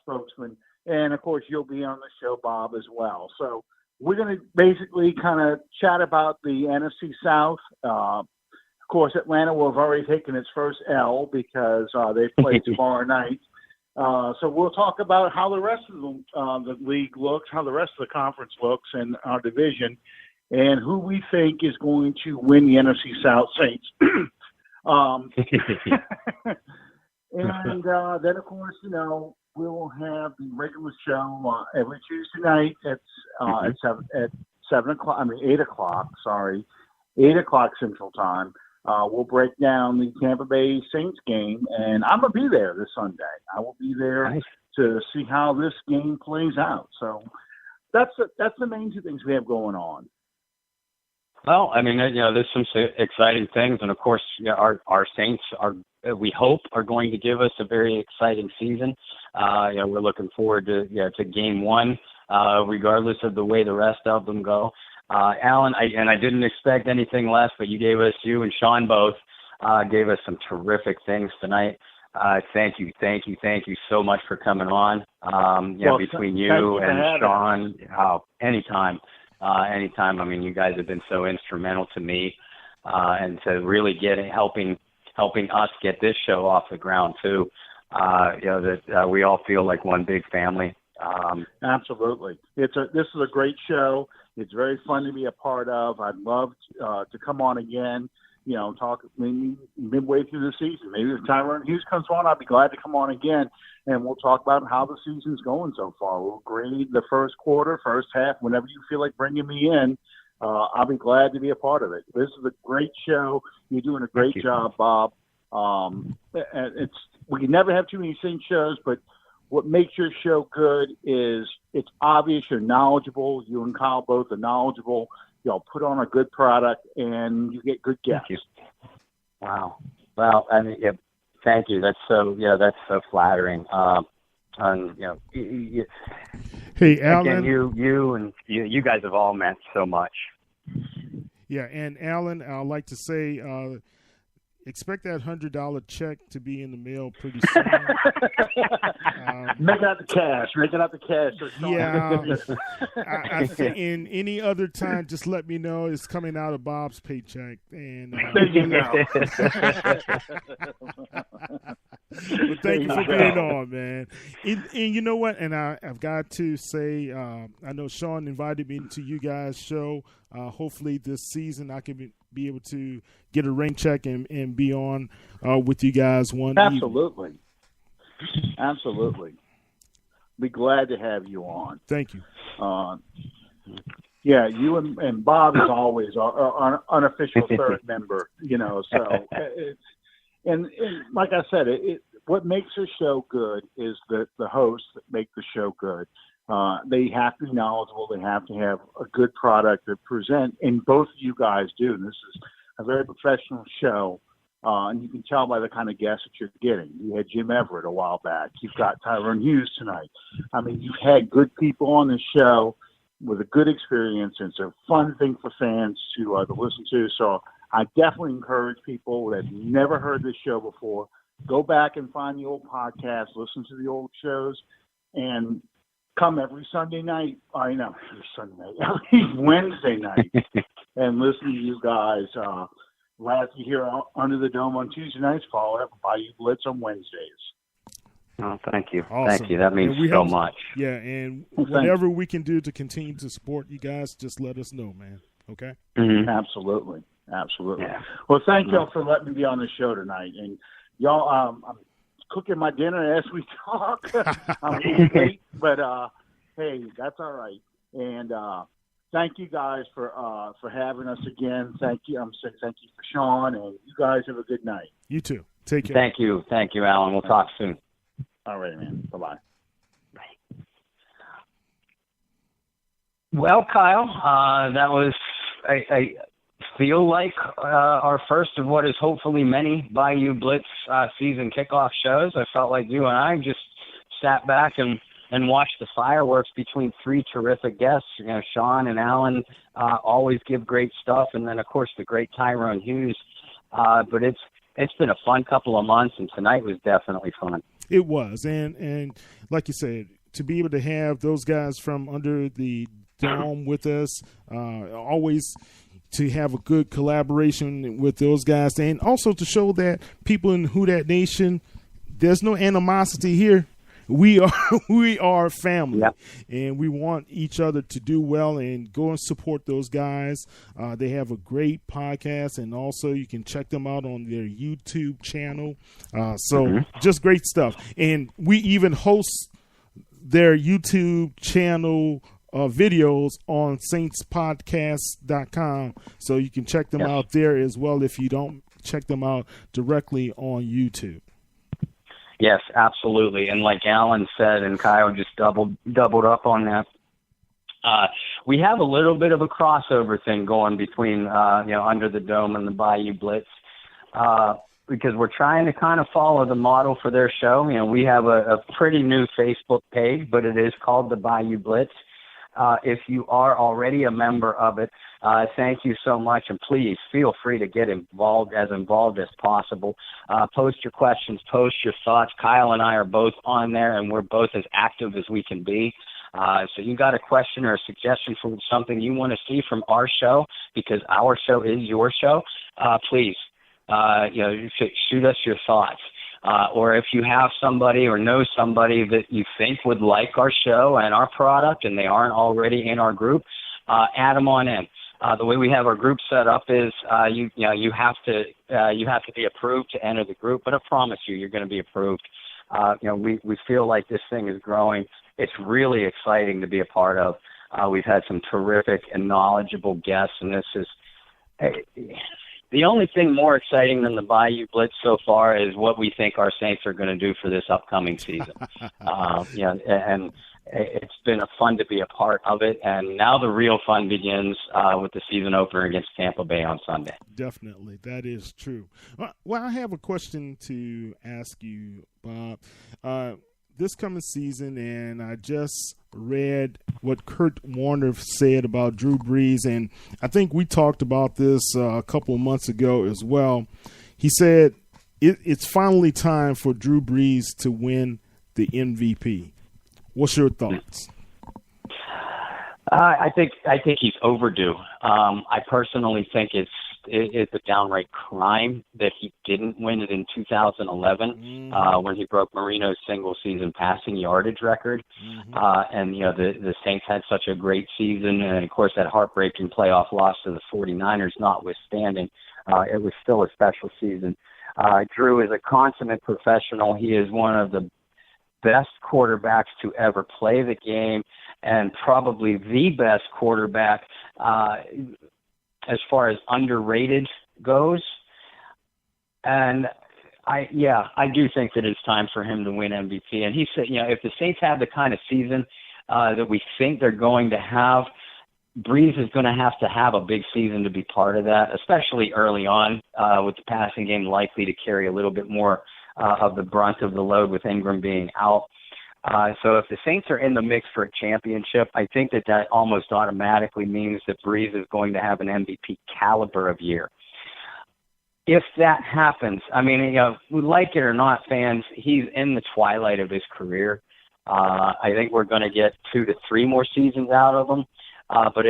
Speaker 3: spokesman. And, of course, you'll be on the show, Bob, as well. So we're going to basically kind of chat about the NFC South. Of course, Atlanta will have already taken its first L because they play tomorrow night. So we'll talk about how the rest of the league looks, how the rest of the conference looks, and our division, and who we think is going to win the NFC South Saints. And then, of course, we will have the regular show every Tuesday night at 7 o'clock. 8 o'clock. Sorry, 8 o'clock Central Time. We'll break down the Tampa Bay Saints game, and I'm gonna be there this Sunday. I will be there to see how this game plays out. So that's the main two things we have going on.
Speaker 2: Well, I mean, there's some exciting things, and of course, our Saints we hope are going to give us a very exciting season. We're looking forward to game one, regardless of the way the rest of them go. Alan, I didn't expect anything less, but you and Sean both gave us some terrific things tonight. Thank you so much for coming on. Between you and Sean, anytime. I mean, you guys have been so instrumental to me, and to really helping us get this show off the ground too. That we all feel like one big family.
Speaker 3: Absolutely. This is a great show. It's very fun to be a part of. I'd love to come on again, talk maybe midway through the season. Maybe if Tyrone Hughes comes on, I'd be glad to come on again, and we'll talk about how the season's going so far. We'll grade the first quarter, first half, whenever you feel like bringing me in. I'll be glad to be a part of it. This is a great show. You're doing a great job, Bob. We can never have too many Saints shows, but what makes your show good is it's obvious you're knowledgeable. You and Kyle both are knowledgeable. Y'all put on a good product, and you get good guests.
Speaker 2: Thank you. Wow. Well, I mean, thank you. That's so flattering.
Speaker 1: Hey, Alan.
Speaker 2: Again, you guys have all meant so much.
Speaker 1: Yeah, and Alan, I'd like to say, expect that $100 check to be in the mail pretty soon.
Speaker 3: Make it out the cash.
Speaker 1: Yeah. In any other time, just let me know. It's coming out of Bob's paycheck. And
Speaker 3: there you go.
Speaker 1: Well, thank you for being on, man. And you know what? And I've got to say, I know Sean invited me to you guys' show. Hopefully this season I can be able to get a rain check and be on with you guys one
Speaker 3: Absolutely. Evening. Absolutely. Be glad to have you on.
Speaker 1: Thank you.
Speaker 3: Yeah, you and Bob is always our unofficial third member, so it's, and like I said, what makes a show good is the hosts that make the show good. They have to be knowledgeable. They have to have a good product to present, and both of you guys do. And this is a very professional show, and you can tell by the kind of guests that you're getting. You had Jim Everett a while back. You've got Tyrone Hughes tonight. I mean, you've had good people on the show with a good experience, and it's a fun thing for fans to listen to. So I definitely encourage people that have never heard this show before, go back and find the old podcast, listen to the old shows, and come every Sunday night. Every Wednesday night, and listen to you guys. Last you hear Under the Dome on Tuesday nights, follow up Bayou Blitz on Wednesdays.
Speaker 6: Oh, thank you.
Speaker 1: Awesome.
Speaker 6: Thank you. That means so much.
Speaker 1: Yeah, and whatever we can do to continue to support you guys, just let us know, man. Okay?
Speaker 3: Mm-hmm. Absolutely. Yeah. Well, thank y'all for letting me be on the show tonight. And y'all, I'm cooking my dinner as we talk. I'm a little late, but hey, that's all right. And thank you guys for having us again. Thank you. I'm saying thank you for Sean, and you guys have a good night.
Speaker 1: You too. Take care.
Speaker 6: Thank you, Alan. We'll talk soon.
Speaker 3: All right, man. Bye-bye.
Speaker 6: Bye. Well, Kyle, that was, I feel like our first of what is hopefully many Bayou Blitz season kickoff shows. I felt like you and I just sat back and watched the fireworks between three terrific guests. Sean and Alan always give great stuff, and then, of course, the great Tyrone Hughes. But it's been a fun couple of months, and tonight was definitely fun.
Speaker 1: It was, and like you said, to be able to have those guys from Under the Dome with us, always to have a good collaboration with those guys, and also to show that people in Who Dat Nation, there's no animosity here. We are family,
Speaker 6: yep.
Speaker 1: And we want each other to do well, and go and support those guys. They have a great podcast, and also you can check them out on their YouTube channel. Just great stuff. And we even host their YouTube channel videos on saintspodcast.com, so you can check them out there as well if you don't check them out directly on YouTube.
Speaker 6: Yes, absolutely. And like Alan said, and Kyle just doubled up on that, we have a little bit of a crossover thing going between Under the Dome and the Bayou Blitz, because we're trying to kind of follow the model for their show. We have a pretty new Facebook page, but it is called the Bayou Blitz. If you are already a member of it, thank you so much, and please feel free to get involved as possible. Post your questions, post your thoughts. Kyle and I are both on there, and we're both as active as we can be. So you got a question or a suggestion for something you want to see from our show, because our show is your show, please, shoot us your thoughts. Or if you have somebody or know somebody that you think would like our show and our product, and they aren't already in our group, add them on in. The way we have our group set up is you have to be approved to enter the group, but I promise you're going to be approved. We feel like this thing is growing. It's really exciting to be a part of. We've had some terrific and knowledgeable guests, and this is the only thing more exciting than the Bayou Blitz so far is what we think our Saints are going to do for this upcoming season. And it's been fun to be a part of it. And now the real fun begins with the season opener against Tampa Bay on Sunday.
Speaker 1: Definitely. That is true. Well, I have a question to ask you, Bob. This coming season, and I just read what Kurt Warner said about Drew Brees, and I think we talked about this a couple of months ago as well. He said it's finally time for Drew Brees to win the MVP. What's your thoughts?
Speaker 2: I think he's overdue. I personally think it's a downright crime that he didn't win it in 2011 when he broke Marino's single-season passing yardage record. And the Saints had such a great season, and of course that heartbreaking playoff loss to the 49ers notwithstanding, it was still a special season. Drew is a consummate professional. He is one of the best quarterbacks to ever play the game, and probably the best quarterback as far as underrated goes. And I do think that it's time for him to win MVP. And he said, if the Saints have the kind of season that we think they're going to have, Brees is going to have a big season to be part of that, especially early on, with the passing game likely to carry a little bit more of the brunt of the load with Ingram being out. So if the Saints are in the mix for a championship, I think that almost automatically means that Brees is going to have an MVP caliber of year. If that happens, I mean, we like it or not, fans, he's in the twilight of his career. I think we're going to get 2 to 3 more seasons out of him. But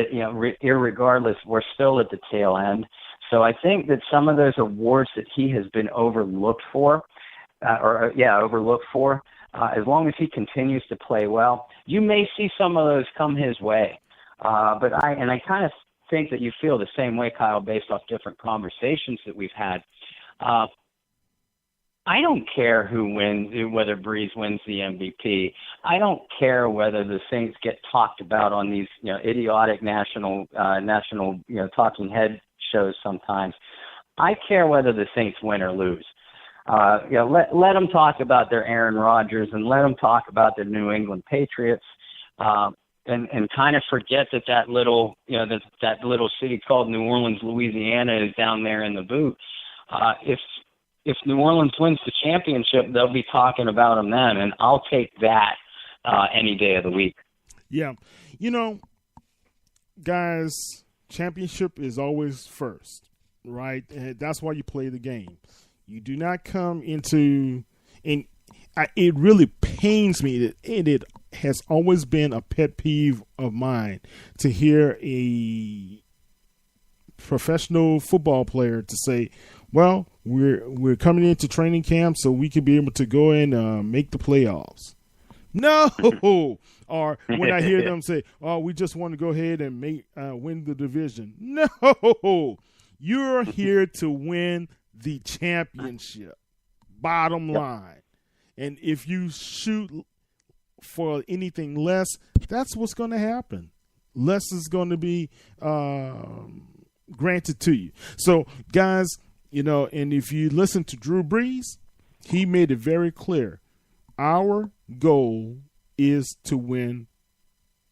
Speaker 2: irregardless, we're still at the tail end. So I think that some of those awards that he has been overlooked for, as long as he continues to play well, you may see some of those come his way. But I kind of think that you feel the same way, Kyle, based off different conversations that we've had. I don't care whether Brees wins the MVP. I don't care whether the Saints get talked about on these, idiotic national talking head shows sometimes. I care whether the Saints win or lose. Let them talk about their Aaron Rodgers and let them talk about their New England Patriots, and kind of forget that little city called New Orleans, Louisiana is down there in the boot. If New Orleans wins the championship, they'll be talking about them then, and I'll take that any day of the week.
Speaker 1: Yeah. Guys, championship is always first, right? And that's why you play the game. You do not come into – and it really pains me that it has always been a pet peeve of mine to hear a professional football player to say, well, we're coming into training camp so we can be able to go and make the playoffs. No. Or when I hear them say, oh, we just want to go ahead and win the division. No. You're here to win the championship, bottom line. And if you shoot for anything less, that's what's going to happen. Less is going to be granted to you. So, guys, and if you listen to Drew Brees, he made it very clear. Our goal is to win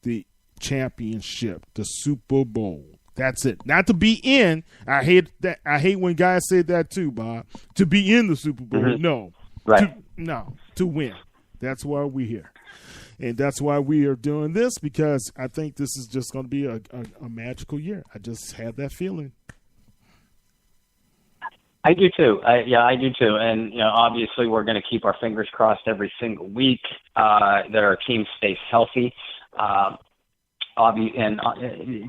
Speaker 1: the championship, the Super Bowl. That's it. Not to be in. I hate that. I hate when guys say that too, Bob. To be in the Super Bowl. Mm-hmm. No.
Speaker 2: Right.
Speaker 1: To win. That's why we're here. And that's why we are doing this, because I think this is just going to be a magical year. I just have that feeling.
Speaker 2: I do too. I do too. And, obviously we're going to keep our fingers crossed every single week that our team stays healthy.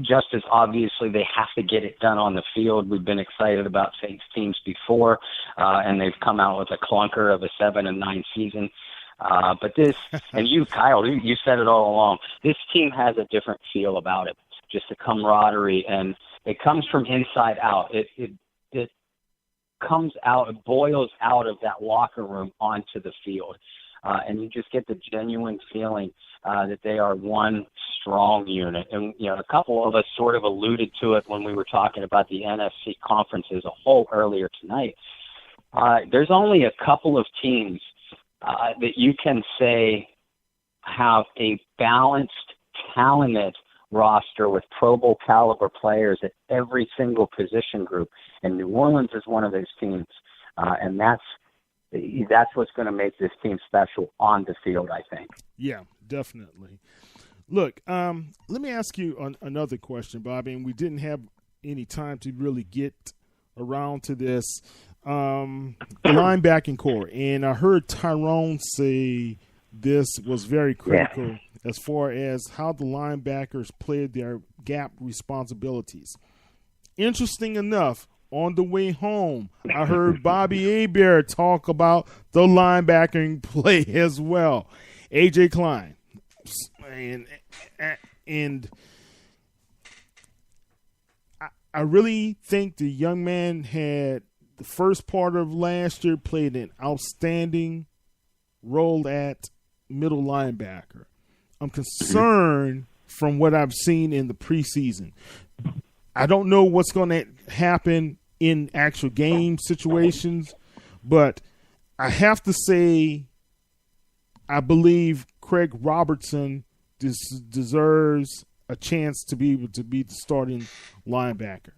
Speaker 2: Just as obviously they have to get it done on the field. We've been excited about Saints teams before, and they've come out with a clunker of a 7-9 season. But this, and you, Kyle, you said it all along, this team has a different feel about it, just a camaraderie, and it comes from inside out. It comes out, it boils out of that locker room onto the field. And you just get the genuine feeling that they are one strong unit. And, a couple of us sort of alluded to it when we were talking about the NFC conference as a whole earlier tonight. There's only a couple of teams that you can say have a balanced, talented roster with Pro Bowl caliber players at every single position group. And New Orleans is one of those teams. And that's what's going to make this team special on the field, I think.
Speaker 1: Yeah, definitely. Look, let me ask you another question, Bobby. And we didn't have any time to really get around to this. the linebacking core, and I heard Tyrone say this was very critical as far as how the linebackers played their gap responsibilities. Interesting enough, on the way home, I heard Bobby Hebert talk about the linebacking play as well. A.J. Klein. And I really think the young man had the first part of last year played an outstanding role at middle linebacker. I'm concerned from what I've seen in the preseason. I don't know what's going to happen in actual game situations, but I have to say I believe Craig Robertson deserves a chance to be able to be the starting linebacker.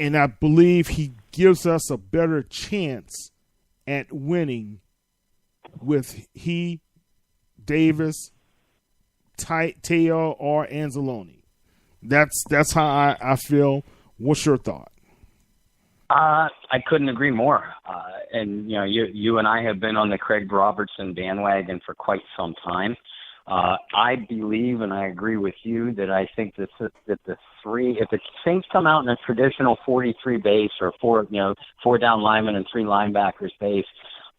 Speaker 1: And I believe he gives us a better chance at winning with Davis, Teo, or Anzalone. That's how I feel. What's your thought?
Speaker 6: I couldn't agree more. And you and I have been on the Craig Robertson bandwagon for quite some time. I believe, and I agree with you, that I think that if the Saints come out in a traditional 43 base or four down linemen and three linebackers base,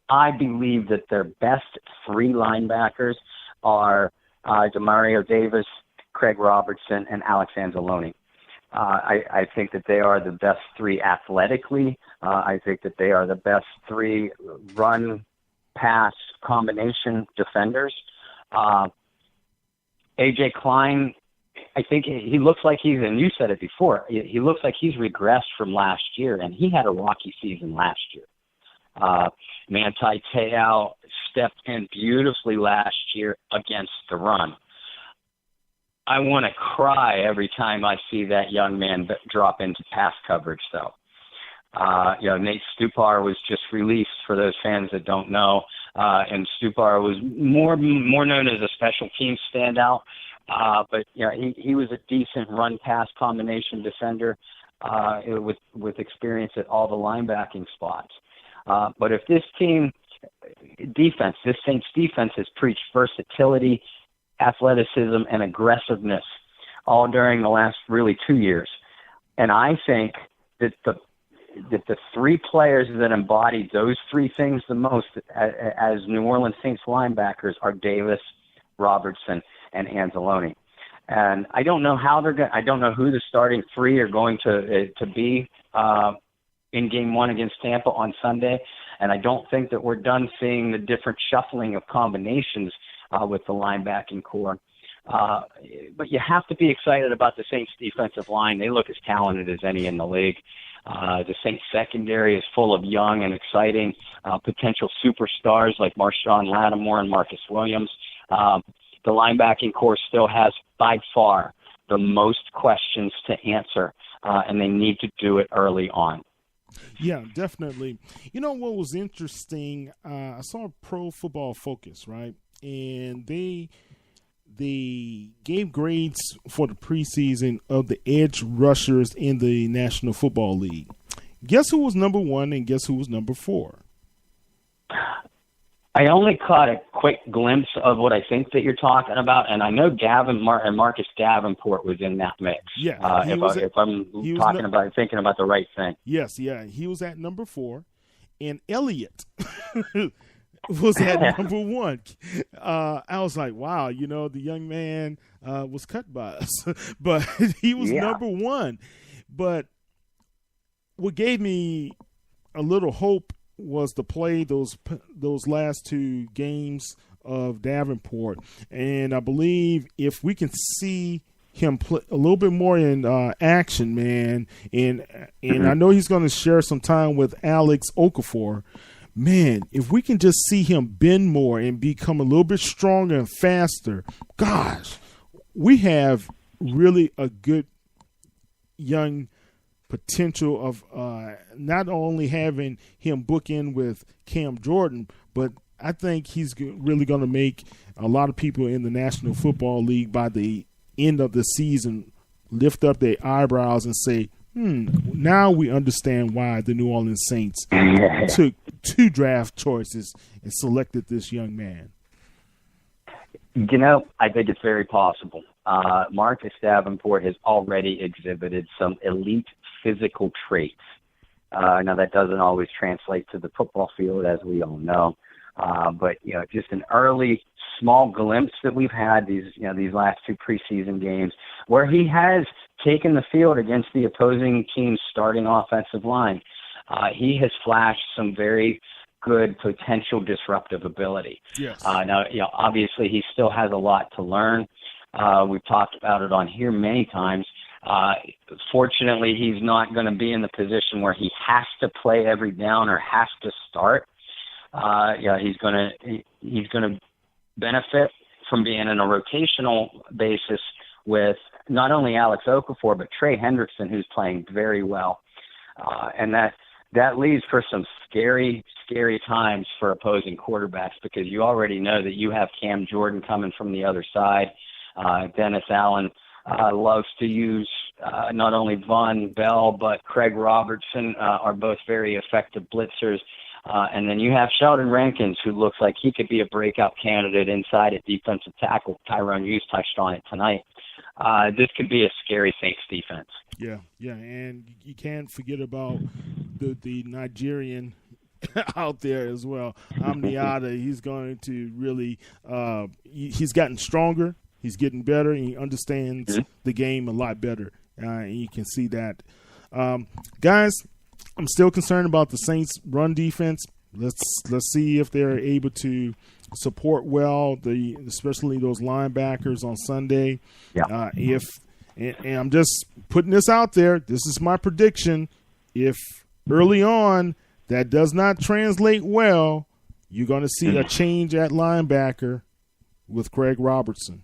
Speaker 6: I believe that their best three linebackers are Demario Davis, Craig Robertson, and Alex Anzalone. I think that they are the best three athletically. I think that they are the best three run-pass combination defenders. A.J. Klein, I think he looks like and you said it before, he looks like he's regressed from last year, and he had a rocky season last year. Manti Te'o stepped in beautifully last year against the run. I want to cry every time I see that young man drop into pass coverage, though. Nate Stupar was just released, for those fans that don't know, and Stupar was more known as a special teams standout, but he was a decent run-pass combination defender with experience at all the linebacking spots. But if this Saints defense has preached versatility, athleticism, and aggressiveness all during the last really 2 years, and I think that the three players that embody those three things the most as New Orleans Saints linebackers are Davis, Robertson, and Anzalone. And I don't know how I don't know who the starting three are going to be in Game 1 against Tampa on Sunday. And I don't think that we're done seeing the different shuffling of combinations with the linebacking core. But you have to be excited about the Saints defensive line. They look as talented as any in the league. The Saints secondary is full of young and exciting potential superstars like Marshawn Lattimore and Marcus Williams. The linebacking core still has by far the most questions to answer, and they need to do it early on.
Speaker 1: Yeah, definitely. You know what was interesting? I saw Pro Football Focus, right? And they gave grades for the preseason of the edge rushers in the National Football League. Guess who was number 1 and guess who was number 4?
Speaker 6: I only caught a quick glimpse of what I think that you're talking about, and I know Marcus Davenport was in that mix.
Speaker 1: Yeah,
Speaker 6: if I'm thinking about the right thing.
Speaker 1: Yes, yeah, he was at number 4, and Elliott was at number 1. I was like, wow, the young man was cut by us, but he was number 1. But what gave me a little hope was to play those last 2 games of Davenport, and I believe if we can see him play a little bit more in action, man, and I know he's going to share some time with Alex Okafor. Man, if we can just see him bend more and become a little bit stronger and faster, gosh, we have really a good young potential of not only having him book in with Cam Jordan, but I think he's really going to make a lot of people in the National Football League by the end of the season lift up their eyebrows and say, now we understand why the New Orleans Saints took 2 draft choices and selected this young man.
Speaker 6: You know, I think it's very possible. Marcus Davenport has already exhibited some elite physical traits. Now, that doesn't always translate to the football field, as we all know. But, you know, just an early small glimpse that we've had these last 2 preseason games where he has taken the field against the opposing team's starting offensive line. He has flashed some very good potential disruptive ability.
Speaker 1: Yes.
Speaker 6: Now, you know, obviously he still has a lot to learn. We've talked about it on here many times. Fortunately, he's not going to be in the position where he has to play every down or has to start. He's going to benefit from being in a rotational basis with not only Alex Okafor but Trey Hendrickson, who's playing very well, and that leaves for some scary times for opposing quarterbacks, because you already know that you have Cam Jordan coming from the other side. Dennis Allen loves to use not only Von Bell but Craig Robertson are both very effective blitzers. And then you have Sheldon Rankins, who looks like he could be a breakout candidate inside at defensive tackle. Tyrone Hughes touched on it tonight. This could be a scary Saints defense.
Speaker 1: Yeah, and you can't forget about the Nigerian out there as well. Amniata, he's going to really he's gotten stronger. He's getting better, and he understands the game a lot better. And you can see that. Guys, I'm still concerned about the Saints' run defense. Let's see if they're able to support well, especially those linebackers on Sunday.
Speaker 6: Yeah.
Speaker 1: And I'm just putting this out there. This is my prediction. If early on that does not translate well, you're going to see a change at linebacker with Craig Robertson.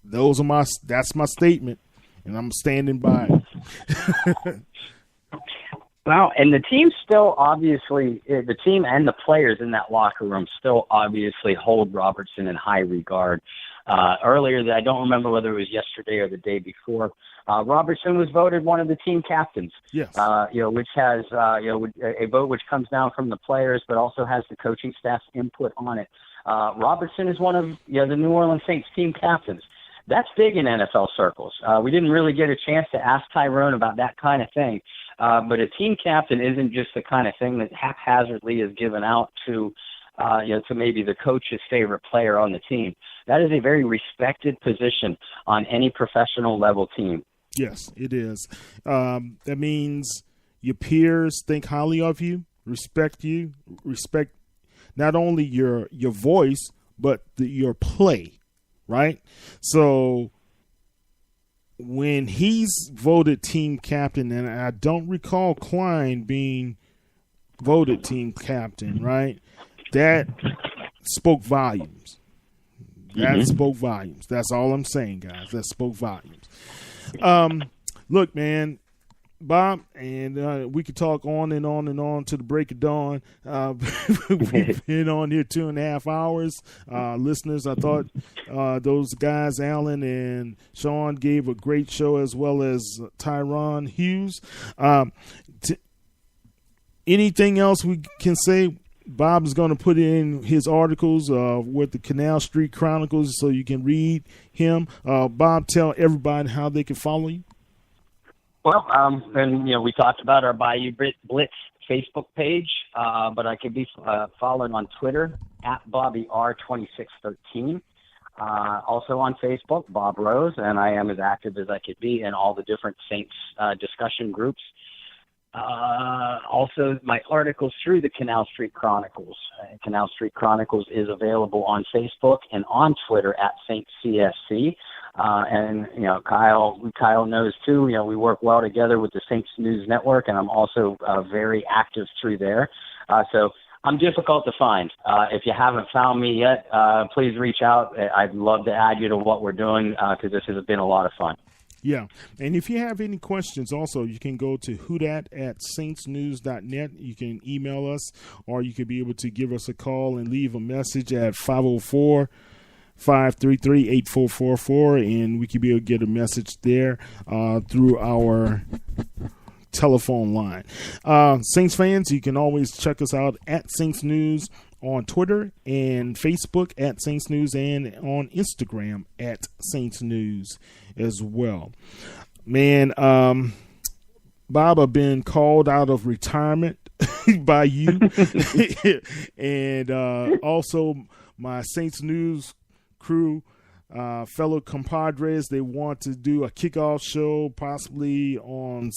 Speaker 1: That's my statement, and I'm standing by it.
Speaker 6: Well, and the team still obviously, the team and the players in that locker room still obviously hold Robertson in high regard. Earlier, I don't remember whether it was yesterday or the day before, Robertson was voted one of the team captains.
Speaker 1: Yes.
Speaker 6: Which has a vote which comes down from the players, but also has the coaching staff's input on it. Robertson is one of the New Orleans Saints team captains. That's big in NFL circles. We didn't really get a chance to ask Tyrone about that kind of thing. But a team captain isn't just the kind of thing that haphazardly is given out to maybe the coach's favorite player on the team. That is a very respected position on any professional level team.
Speaker 1: Yes, it is. That means your peers think highly of you, respect not only your voice, but your play, right? So when he's voted team captain, and I don't recall Klein being voted team captain, right? That spoke volumes. Spoke volumes. That's all I'm saying, guys. That spoke volumes. Look, man, Bob, and we could talk on and on and on to the break of dawn. We've been on here 2.5 hours. Listeners, I thought those guys, Alan and Sean, gave a great show, as well as Tyrone Hughes. Anything else we can say? Bob is going to put in his articles with the Canal Street Chronicles, so you can read him. Bob, tell everybody how they can follow you.
Speaker 6: Well, we talked about our Bayou Blitz Facebook page, but I can be followed on Twitter at BobbyR2613. Also on Facebook, Bob Rose, and I am as active as I could be in all the different Saints discussion groups. Also, my articles through the Canal Street Chronicles. Canal Street Chronicles is available on Facebook and on Twitter at Saints CSC. And Kyle knows too. We work well together with the Saints News Network, and I'm also very active through there. So I'm difficult to find. If you haven't found me yet, please reach out. I'd love to add you to what we're doing because this has been a lot of fun.
Speaker 1: Yeah, and if you have any questions, also, you can go to hoodat@saintsnews.net. You can email us, or you could be able to give us a call and leave a message at 504 533-8444, and we can be able to get a message there through our telephone line. Saints fans, you can always check us out at Saints News on Twitter and Facebook at Saints News, and on Instagram at Saints News as well. Man, Bob, I've been called out of retirement by you and also my Saints News crew, fellow compadres. They want to do a kickoff show possibly on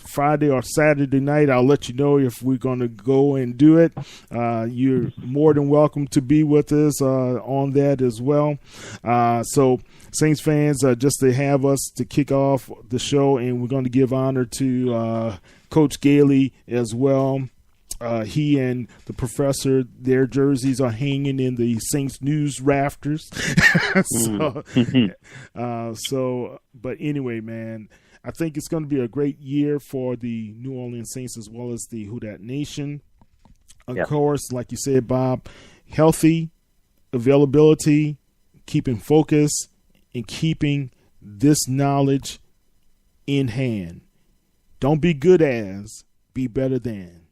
Speaker 1: Friday or Saturday night. I'll let you know if we're going to go and do it. You're more than welcome to be with us on that as well. So Saints fans, just to have us to kick off the show, and we're going to give honor to Coach Gailey as well. He and the professor, their jerseys are hanging in the Saints News rafters. But anyway, man, I think it's going to be a great year for the New Orleans Saints as well as the Who Dat Nation. Of course, like you said, Bob, healthy availability, keeping focus, and keeping this knowledge in hand. Don't be good as, be better than.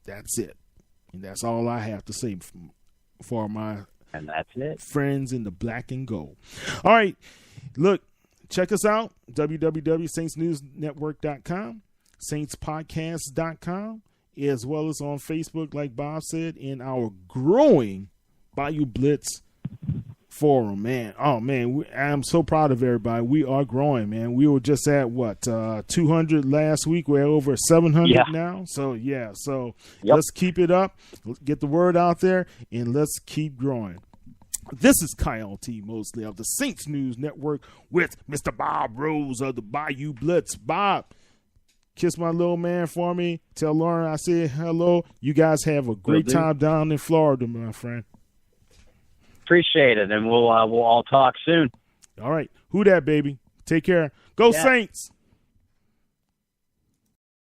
Speaker 1: That's it. And that's all I have to say for my friends in the black and gold. All right. Look, check us out, www.saintsnewsnetwork.com, saintspodcast.com, as well as on Facebook, like Bob said, in our growing Bayou Blitz forum, man. Oh, man, I'm so proud of everybody. We are growing, man. We were just at, 200 last week. We're over 700 now. So, let's keep it up. Get the word out there, and let's keep growing. This is Kyle T. Mosley of the Saints News Network with Mr. Bob Rose of the Bayou Blitz. Bob, kiss my little man for me. Tell Lauren I said hello. You guys have a great time down in Florida, my friend.
Speaker 6: Appreciate it, and we'll all talk soon.
Speaker 1: All right. Who that, baby? Take care. Go Saints.